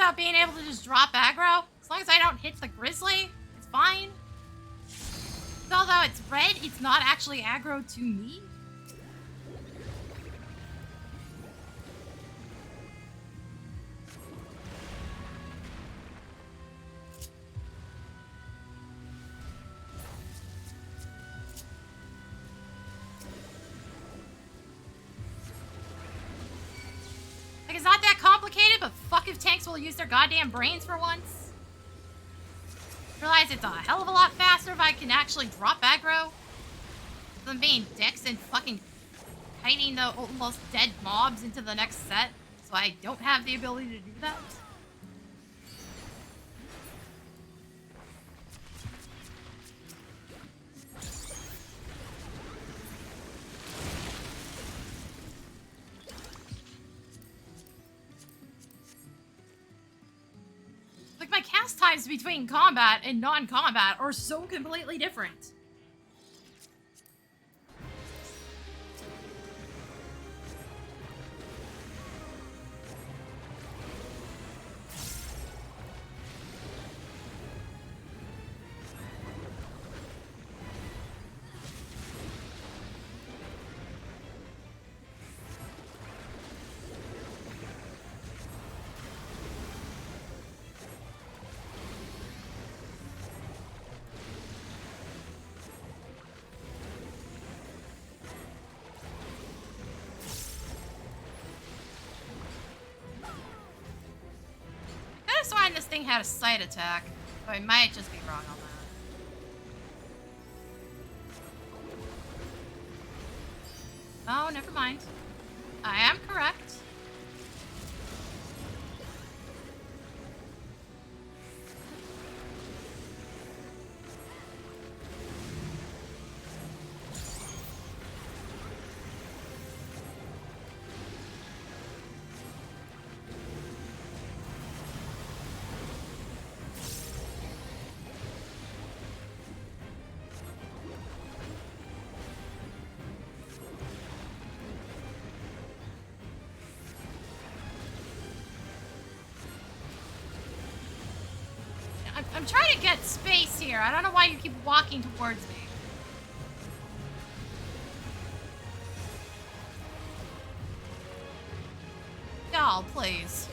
about being able to just drop aggro. As long as I don't hit the grizzly, it's fine. Although it's red, it's not actually aggro to me. Like, it's not that complicated, but fuck if tanks will use their goddamn brains for once. Realize it's a hell of a lot faster if I can actually drop aggro than being dicks and fucking kiting the almost dead mobs into the next set, so I don't have the ability to do that. Like, my cast times between combat and non-combat are so completely different. I could have sworn this thing had a sight attack, but I might just be wrong on that. Oh, never mind. I am correct. I'm trying to get space here. I don't know why you keep walking towards me. Y'all, please.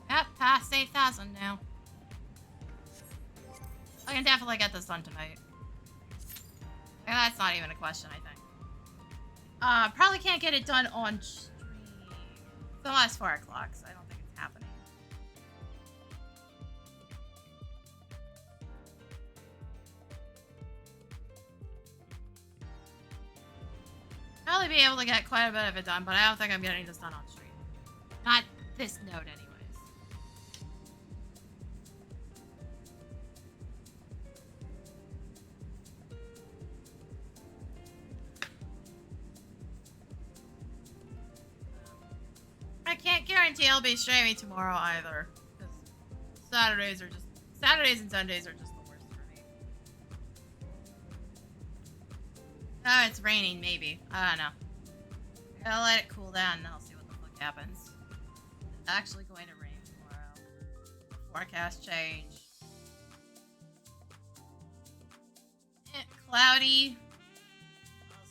Yep, past 8,000 now. I can definitely get this done tonight. And that's not even a question, I think. Probably can't get it done on stream. It's almost 4 o'clock, so I don't think it's happening. Probably be able to get quite a bit of it done, but I don't think I'm getting this done on stream. Not this node, anyways. I can't guarantee I'll be streaming tomorrow either, because Saturdays and Sundays are just the worst for me. Oh, it's raining, maybe. I don't know. I'll let it cool down and then I'll see what the fuck happens. It's actually going to rain tomorrow. Forecast change. Cloudy.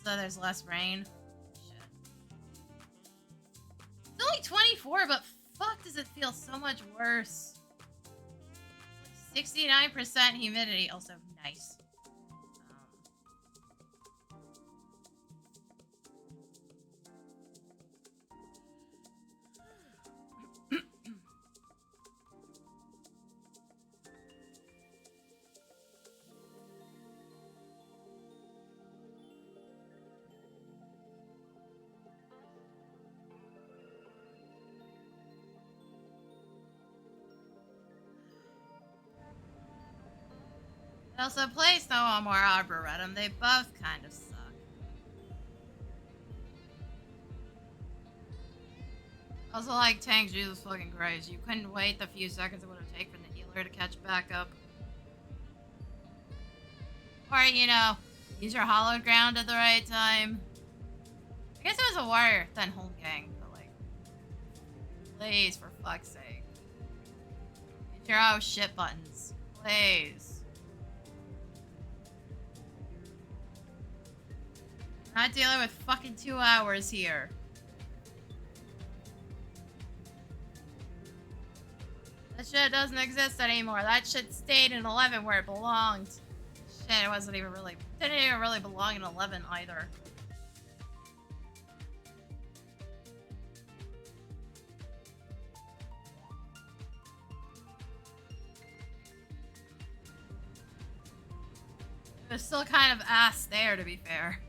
Also, there's less rain. It's only 24, but fuck does it feel so much worse. 69% humidity, also nice. I also play Snow or Arboretum. They both kind of suck. Also, like, tank, Jesus fucking Christ. You couldn't wait the few seconds it would have taken for the healer to catch back up. Or, you know, use your hallowed ground at the right time. I guess it was a warrior, then home gang, but like, please, for fuck's sake. Use your oh shit buttons. Please. Not dealing with fucking 2 hours here. That shit doesn't exist anymore. That shit stayed in 11 where it belonged. Shit, it wasn't even really... Didn't even really belong in 11 either. It was still kind of ass there, to be fair.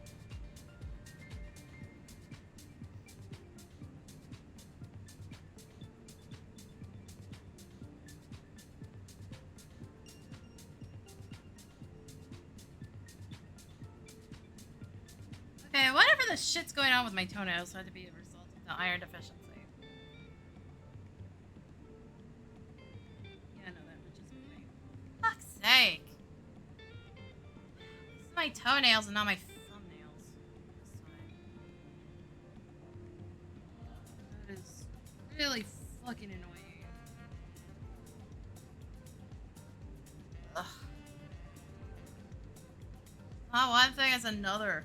Okay, whatever the shit's going on with my toenails had to be a result of the iron deficiency. Yeah, no, that much is okay. Fuck's sake. This is my toenails and not my thumbnails this time. That is really fucking annoying. Ugh. Not one thing is another.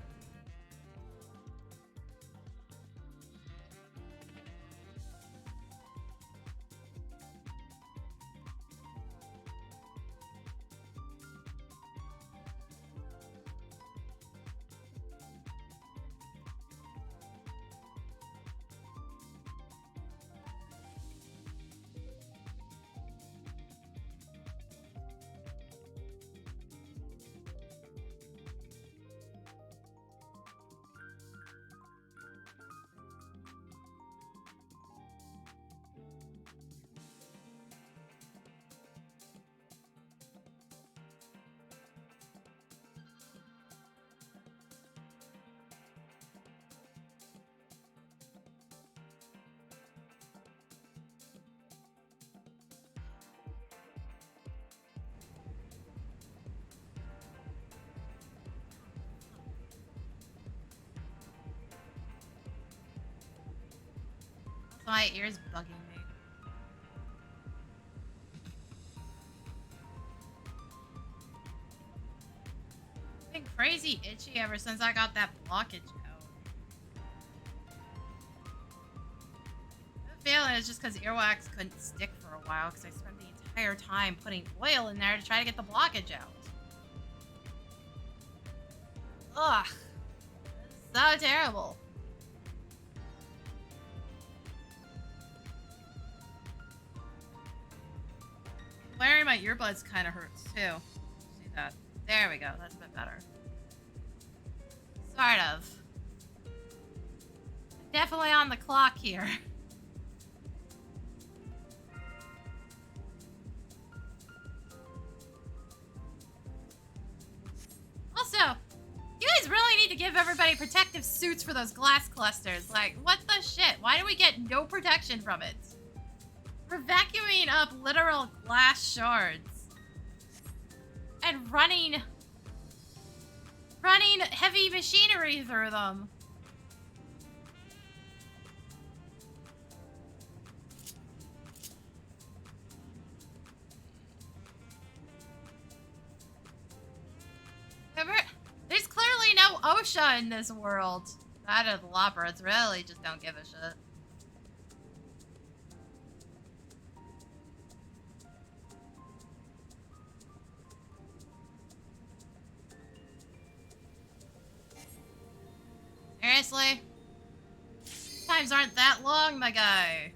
My ear's bugging me. I've been crazy itchy ever since I got that blockage out. I have a feeling it's just because earwax couldn't stick for a while because I spent the entire time putting oil in there to try to get the blockage out. Ugh. So terrible. Wearing my earbuds kind of hurts too. See that? There we go. That's a bit better. Sort of. Definitely on the clock here. Also, you guys really need to give everybody protective suits for those glass clusters. Like, what the shit? Why do we get no protection from it? We're vacuuming up literal glass shards. And running heavy machinery through them. There's clearly no OSHA in this world. That or the Loppers really just don't give a shit. Seriously? Times aren't that long, my guy.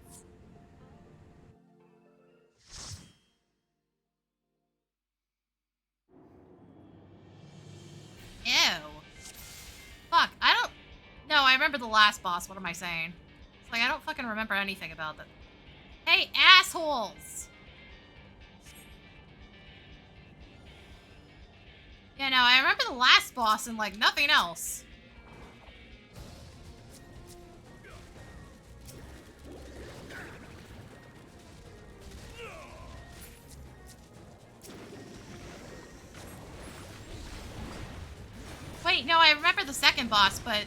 Ew. Fuck, I don't... No, I remember the last boss. What am I saying? It's like, I don't fucking remember anything about that. Hey, assholes! Yeah, no, I remember the last boss and, like, nothing else. I remember the second boss, but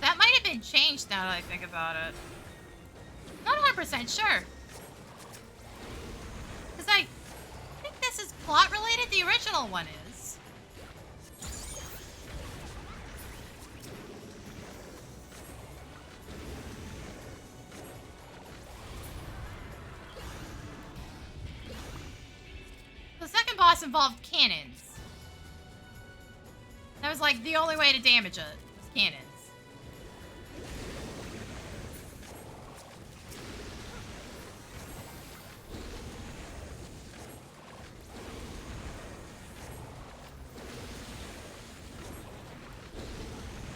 that might have been changed now that I think about it. Not 100% sure. Because I think this is plot related, the original one is. The second boss involved cannons. That was like the only way to damage it, was cannons.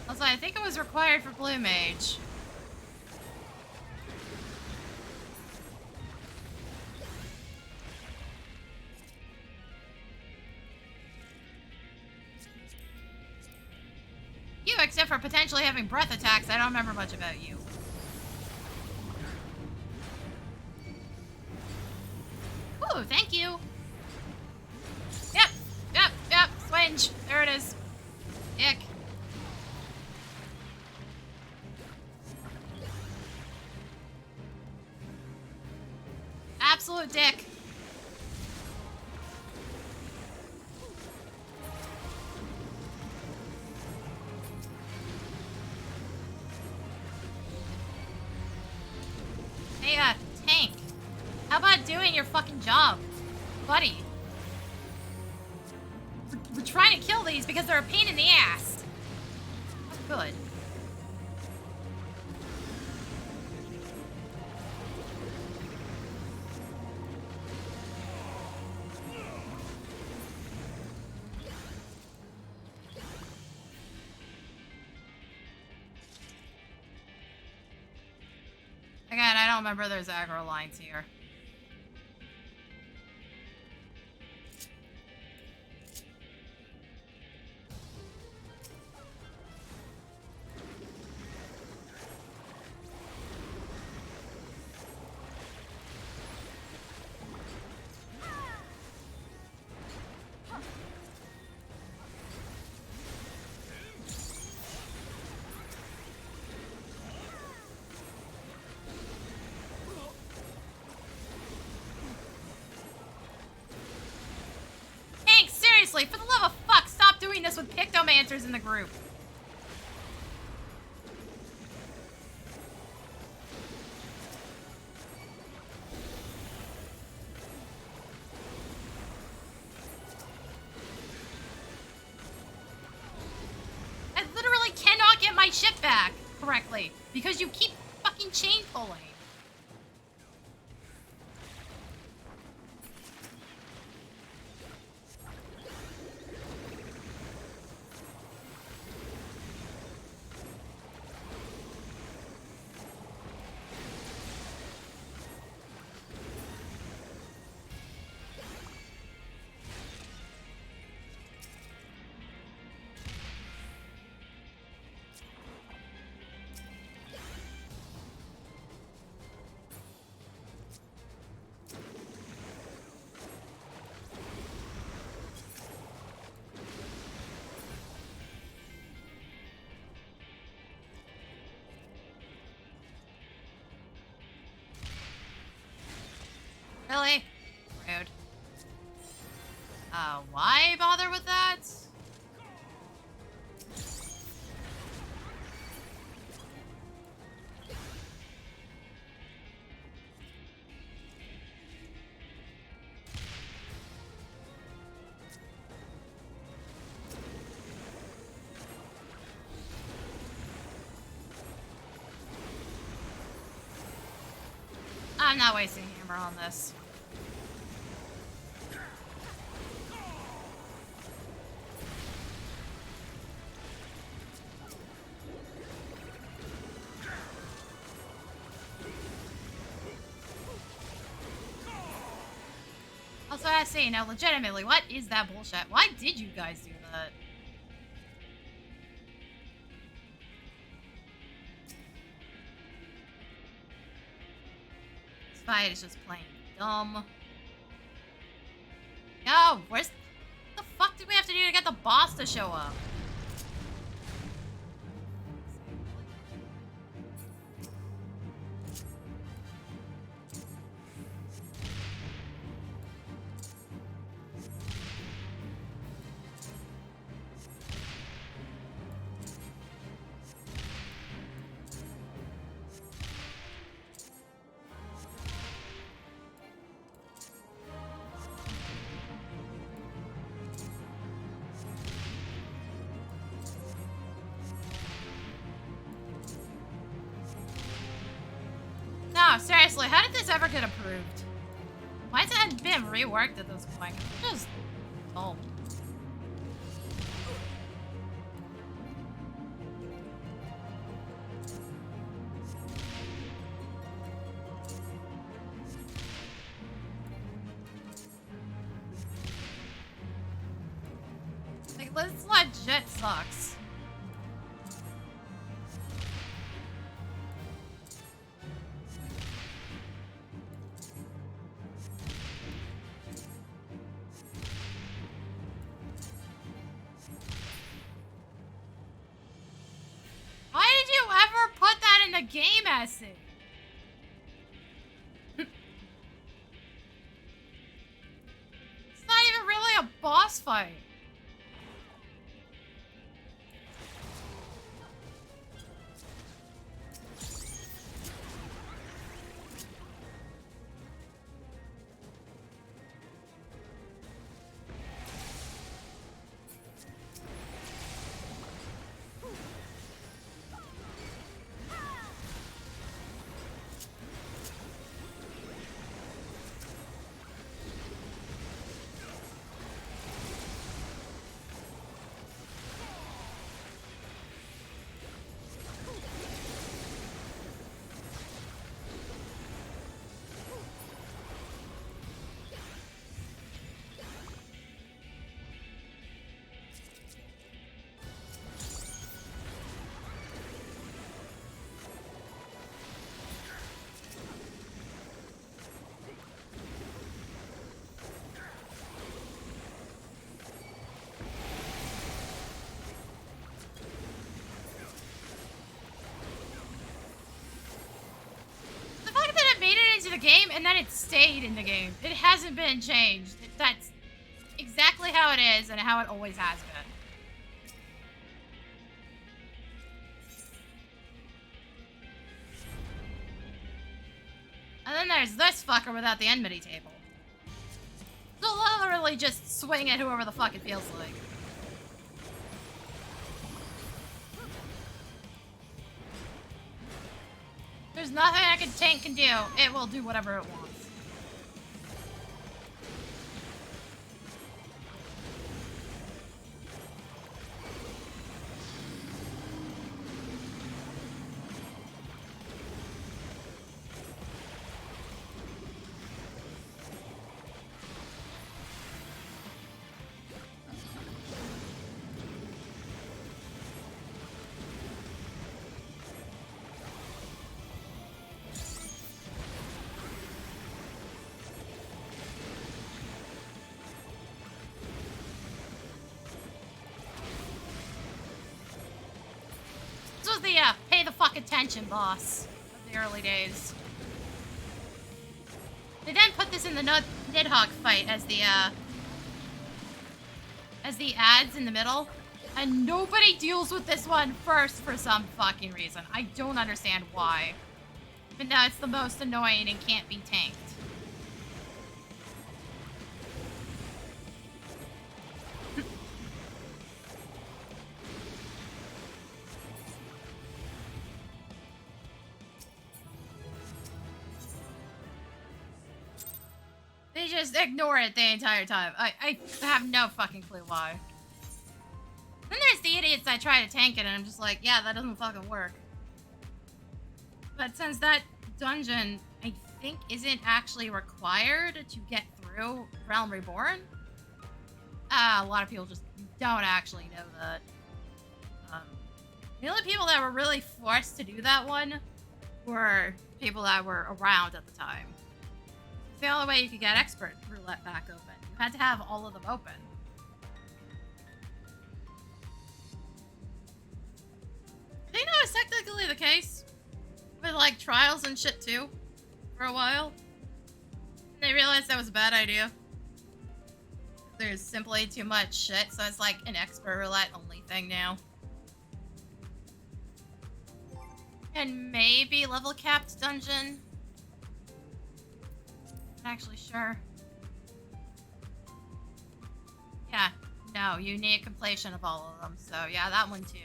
Also, I think it was required for Blue Mage. You, except for potentially having breath attacks, I don't remember much about you. Ooh, thank you. Yep, swinge. There it is. Ick. Absolute dick. Hey, tank. How about doing your fucking job, buddy? We're trying to kill these because they're a pain in the ass. That's good. Again, I don't remember there's aggro lines here. Seriously, for the love of fuck, stop doing this with Pictomancers in the group. I literally cannot get my ship back correctly because you keep fucking chain pulling. Really? Rude. Why bother with that? I'm not wasting hammer on this. Also, I say now, legitimately, what is that bullshit? Why did you guys do that? This fight is just plain dumb. Yo, where's the fuck did we have to do to get the boss to show up? No, seriously, how did this ever get approved? Why has it been reworked at this point? It's just dull. Like, this legit sucks. Why did you ever put that in the game essay? It's not even really a boss fight. The game and then it stayed in the game. It hasn't been changed. That's exactly how it is and how it always has been. And then there's this fucker without the enmity table. So literally just swing at whoever the fuck it feels like. There's nothing a tank can do. It will do whatever it wants. This was the pay the fuck attention boss of the early days. They then put this in the Nidhogg fight as the ads in the middle, and nobody deals with this one first for some fucking reason. I don't understand why. But now it's the most annoying and can't be tanked. They just ignore it the entire time. I have no fucking clue why. Then there's the idiots that try to tank it, and I'm just like, yeah, that doesn't fucking work. But since that dungeon, I think, isn't actually required to get through Realm Reborn, a lot of people just don't actually know that. The only people that were really forced to do that one were people that were around at the time. It's the only way you could get expert roulette back open. You had to have all of them open. I think that was technically the case with like trials and shit too for a while. And they realized that was a bad idea. There's simply too much shit, so it's like an expert roulette only thing now. And maybe level capped dungeon. Not actually sure. Yeah, no, you need a completion of all of them, so yeah, that one too.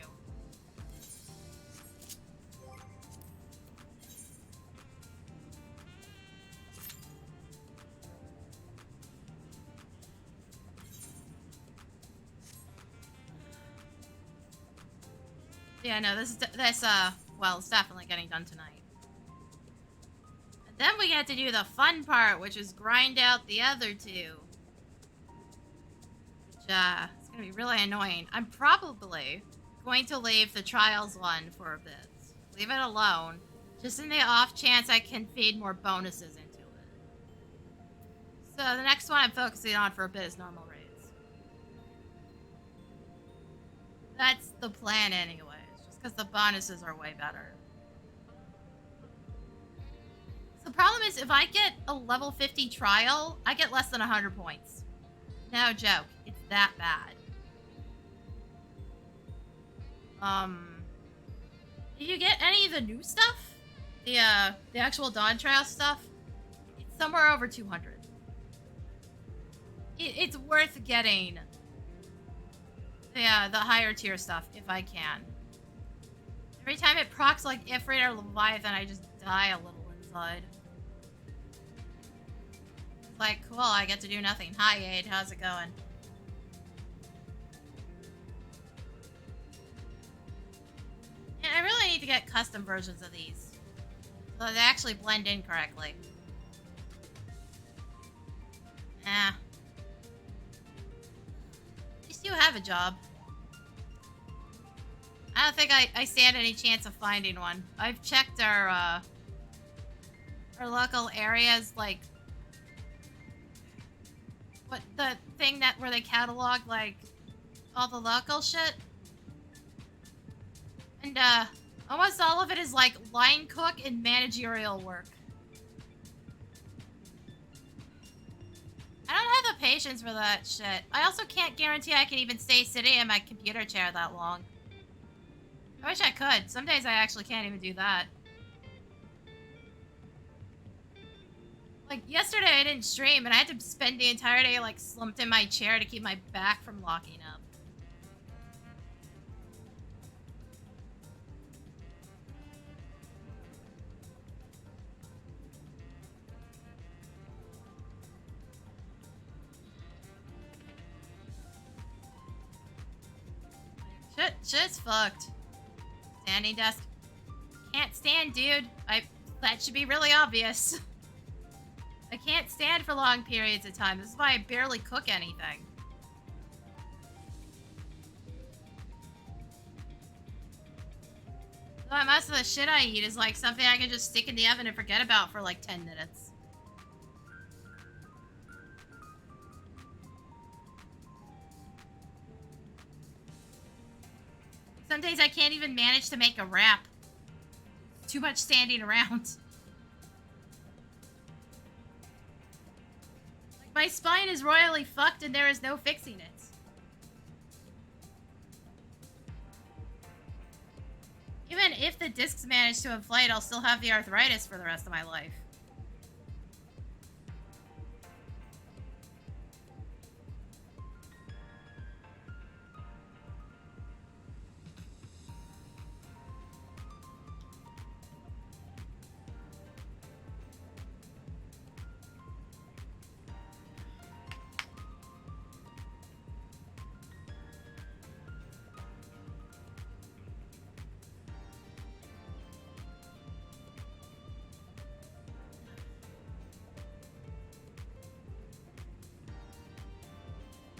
Yeah, no, well, it's definitely getting done tonight. And then we get to do the fun part, which is grind out the other two. Which, it's gonna be really annoying. I'm probably going to leave the trials one for a bit. Leave it alone, just in the off chance I can feed more bonuses into it. So the next one I'm focusing on for a bit is normal raids. That's the plan anyways, just because the bonuses are way better. So the problem is, if I get a level 50 trial, I get less than 100 points. No joke, it's that bad. If you get any of the new stuff, the actual Dawntrail stuff, it's somewhere over 200. It's worth getting the higher tier stuff if I can. Every time it procs like Ifrit or Leviathan, I just die a little inside. It's like, cool, I get to do nothing. Hi, Aid, how's it going? And I really need to get custom versions of these, so they actually blend in correctly. At least you have a job. I don't think I stand any chance of finding one. I've checked our local areas, like, what, the thing where they catalog, like, all the local shit. And, almost all of it is, like, line cook and managerial work. I don't have the patience for that shit. I also can't guarantee I can even stay sitting in my computer chair that long. I wish I could. Some days I actually can't even do that. Like, yesterday I didn't stream, and I had to spend the entire day, like, slumped in my chair to keep my back from locking up. Shit's fucked. Standing desk. Can't stand, dude. That should be really obvious. I can't stand for long periods of time. This is why I barely cook anything. So most of the shit I eat is like something I can just stick in the oven and forget about for like 10 minutes. Some days I can't even manage to make a wrap. Too much standing around. Like, my spine is royally fucked and there is no fixing it. Even if the discs manage to inflate, I'll still have the arthritis for the rest of my life.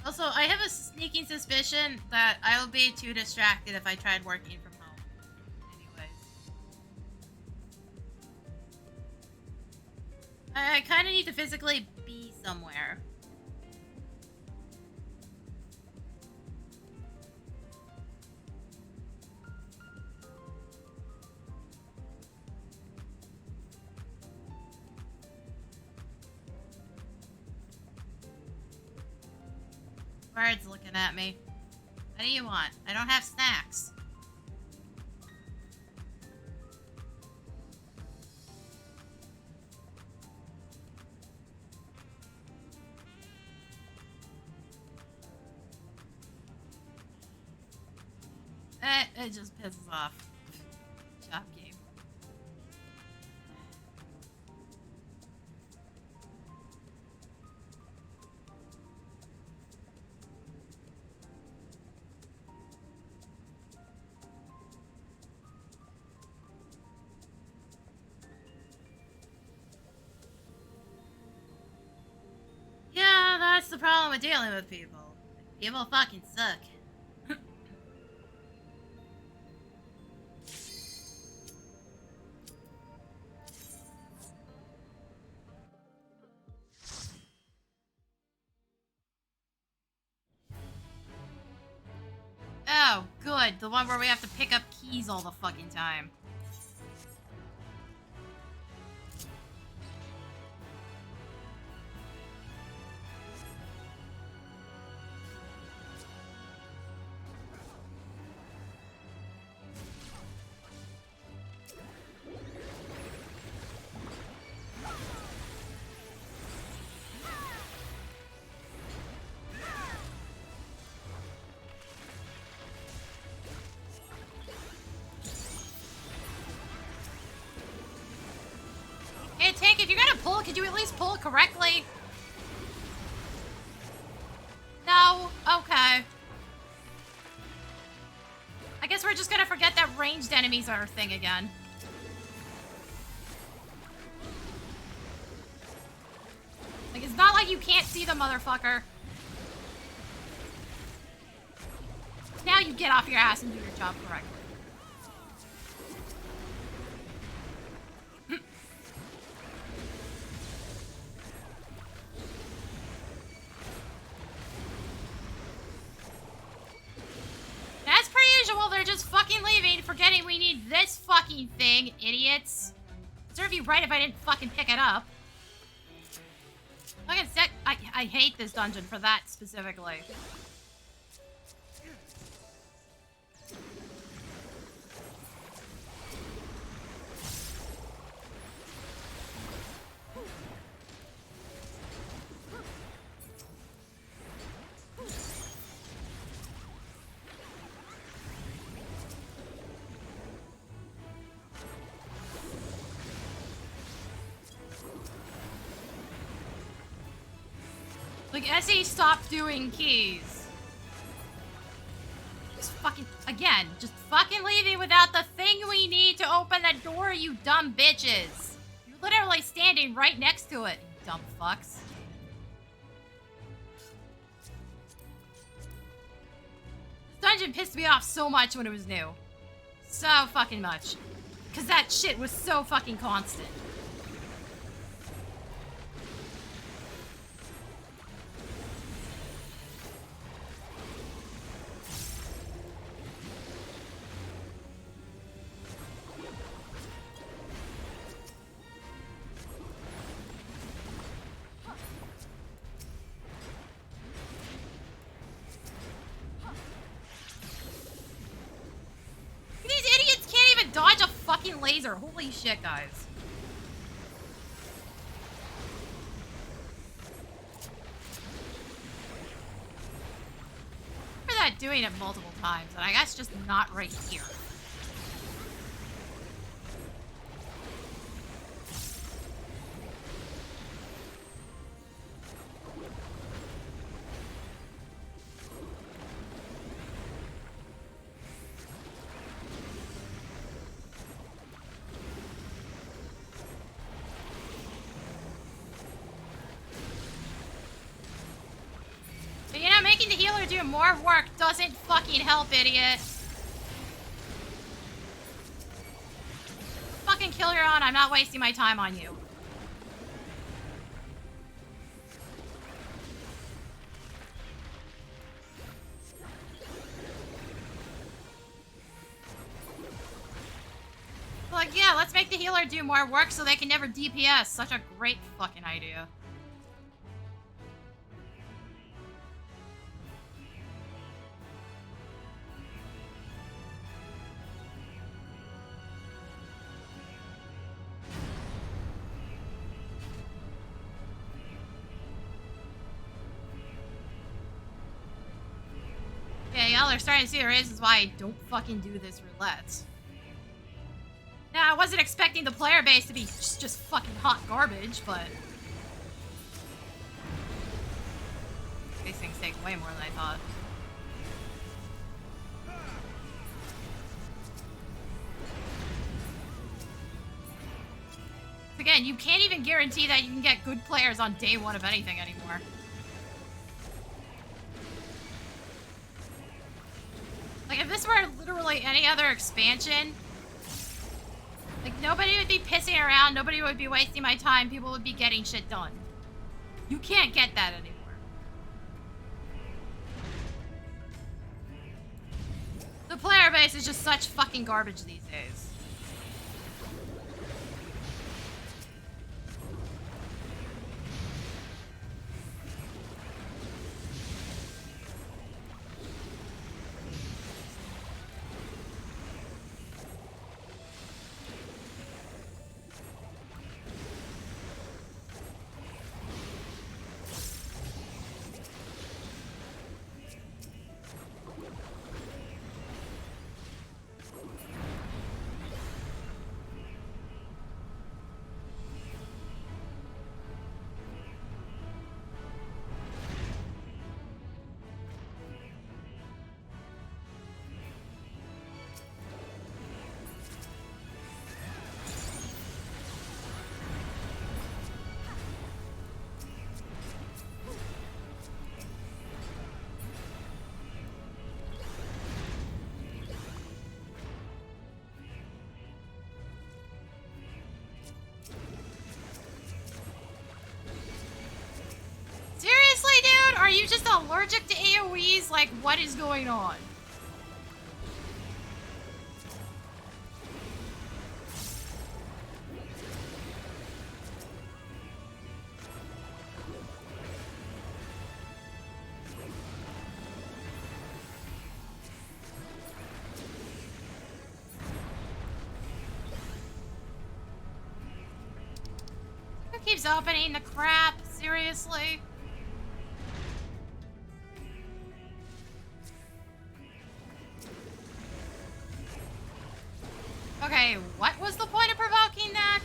Also, I have a sneaking suspicion that I would be too distracted if I tried working from home. Anyways. I kind of need to physically be somewhere. Bird's looking at me. What do you want? I don't have snacks. It just pisses off. Shop game. the problem with dealing with people. People fucking suck. Oh, good. The one where we have to pick up keys all the fucking time. Hey, Tank, if you're gonna pull, could you at least pull correctly? No? Okay. I guess we're just gonna forget that ranged enemies are a thing again. Like, it's not like you can't see the motherfucker. Now you get off your ass and do your job correctly. They're just fucking leaving, forgetting we need this fucking thing, idiots. Serve you right if I didn't fucking pick it up. Fucking sick. I hate this dungeon for that specifically. Like, SE, stop doing keys. Just fucking, again, just fucking leaving without the thing we need to open the door, you dumb bitches. You're literally standing right next to it, you dumb fucks. This dungeon pissed me off so much when it was new. So fucking much. Because that shit was so fucking constant. Dodge a fucking laser. Holy shit, guys. I remember that doing it multiple times, and I guess just not right here. Making the healer do more work doesn't fucking help, idiot. Fucking kill your own. I'm not wasting my time on you. Like, yeah, let's make the healer do more work so they can never DPS. Such a great fucking idea. Y'all are starting to see the reasons why I don't fucking do this roulette. Now, I wasn't expecting the player base to be just fucking hot garbage, but... These things take way more than I thought. Again, you can't even guarantee that you can get good players on day one of anything anymore. were literally any other expansion, like, nobody would be pissing around, nobody would be wasting my time, people would be getting shit done. You can't get that anymore. The player base is just such fucking garbage these days. Seriously, dude? Are you just allergic to AoEs? Like, what is going on? Who keeps opening the crap? Seriously? Okay, what was the point of provoking that?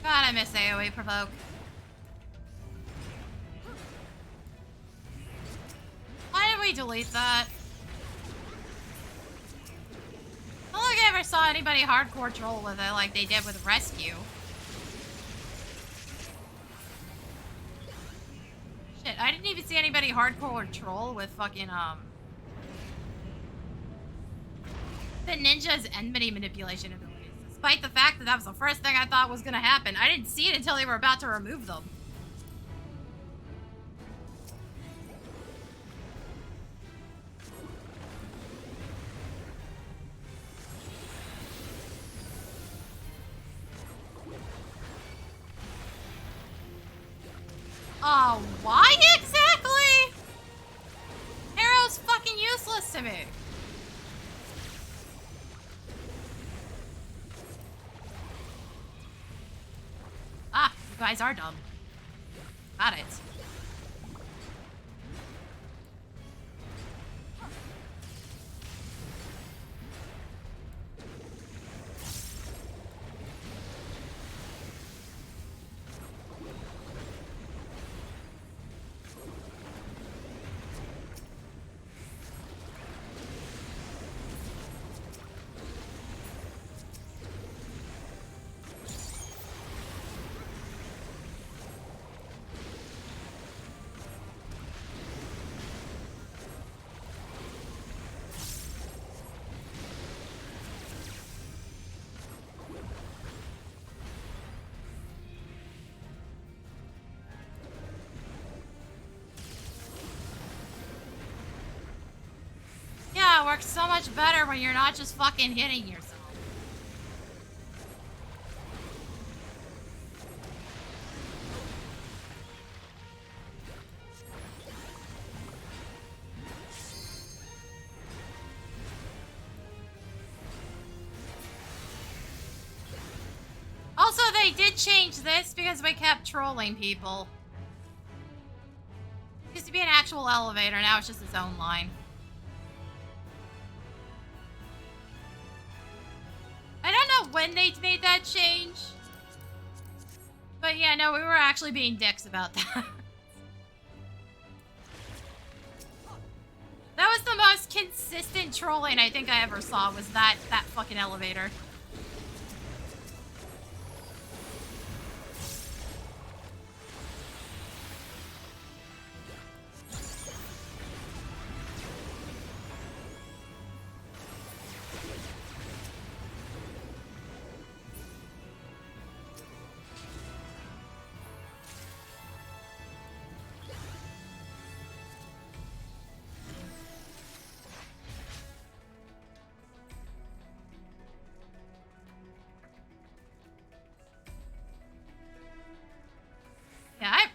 God, I miss AoE provoke. Why did we delete that? I don't think I ever saw anybody hardcore troll with it like they did with Rescue. Shit, I didn't even see anybody hardcore troll with fucking, the ninja's enmity manipulation abilities, despite the fact that that was the first thing I thought was gonna happen. I didn't see it until they were about to remove them. Why exactly? Arrow's fucking useless to me. Ah, you guys are dumb. Got it. Yeah, it works so much better when you're not just fucking hitting yourself. Also, they did change this because we kept trolling people. It used to be an actual elevator, now it's just its own line. I don't know when they made that change. But yeah, no, we were actually being dicks about that. That was the most consistent trolling I think I ever saw, was that fucking elevator.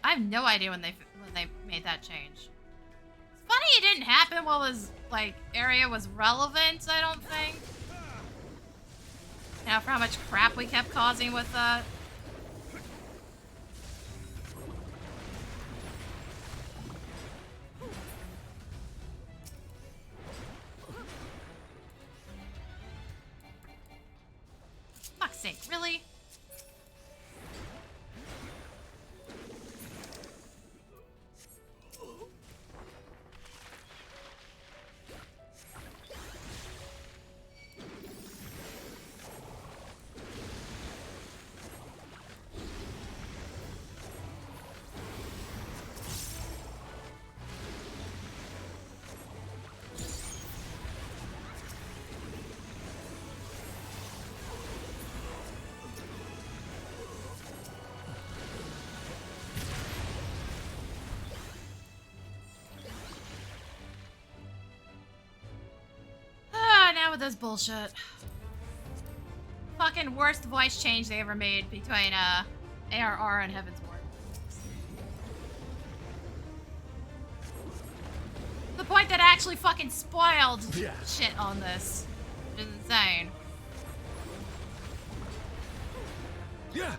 I have no idea when they made that change. It's funny it didn't happen while his like area was relevant. I don't think. Now for how much crap we kept causing with that. Fuck's sake, really? With this bullshit. Fucking worst voice change they ever made between ARR and Heaven's Ward. The point that actually fucking spoiled shit on this. Which is insane. Yeah.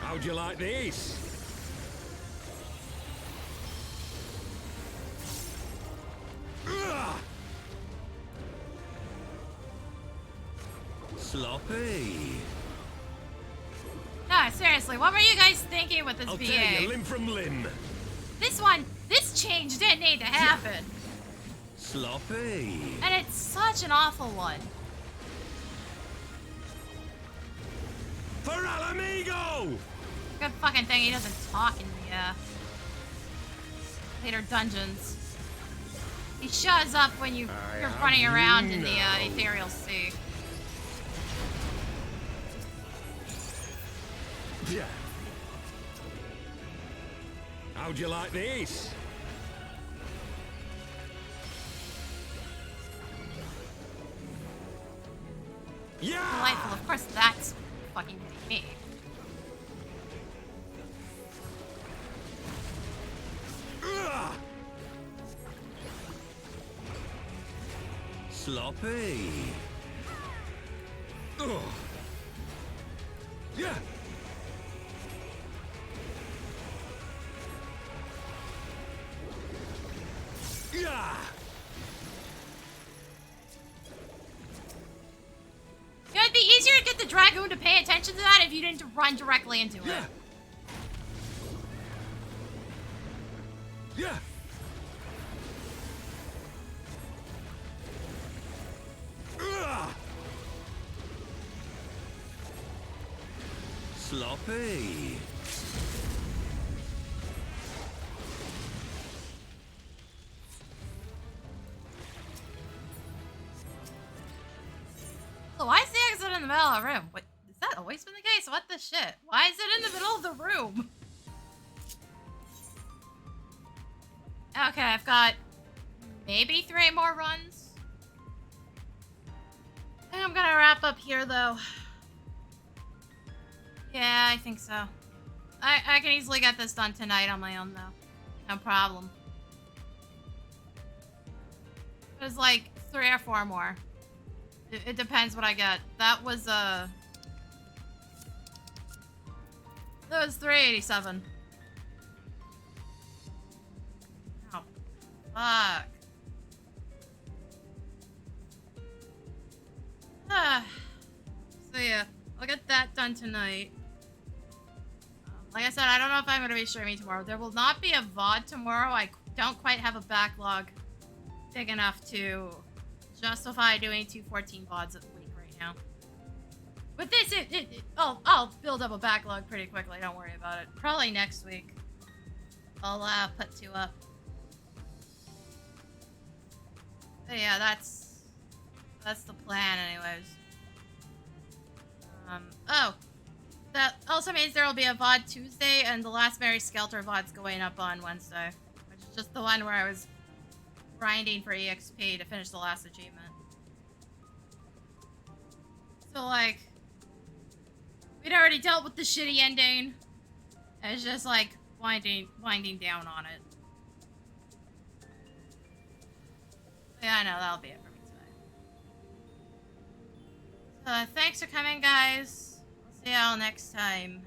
How'd you like these? Sloppy. No, seriously, what were you guys thinking with this I'll VA? tear you limb from limb. This change didn't need to happen. Sloppy. And it's such an awful one. For Alamigo! Good fucking thing he doesn't talk in the later dungeons. He shows up when you're running around in the ethereal sea. Yeah. How'd you like these? Yeah. Delightful. Of course, that's fucking me. Sloppy. Ugh. Yeah. Yeah. It'd be easier to get the Dragoon to pay attention to that if you didn't run directly into it. Yeah. Yeah. Sloppy. So why is the exit in the middle of the room? What, is that always been the case? What the shit? Why is it in the middle of the room? Okay, I've got maybe 3 more runs. I think I'm gonna wrap up here though. Yeah, I think so. I can easily get this done tonight on my own though. No problem. There's like 3 or 4 more. It depends what I get. That was 387. Oh, fuck. So yeah, I'll get that done tonight. Like I said, I don't know if I'm going to be streaming tomorrow. There will not be a VOD tomorrow. I don't quite have a backlog big enough to justify doing 214 VODs a week right now. With this, I'll build up a backlog pretty quickly. Don't worry about it. Probably next week, I'll put 2 up. But yeah, that's the plan, anyways. Oh, that also means there will be a VOD Tuesday, and the last Mary Skelter VOD's going up on Wednesday, which is just the one where I was grinding for EXP to finish the last achievement. So, like, We'd already dealt with the shitty ending. It's just like winding down on it. Yeah, I know, that'll be it for me today. So thanks for coming, guys. We'll see y'all next time.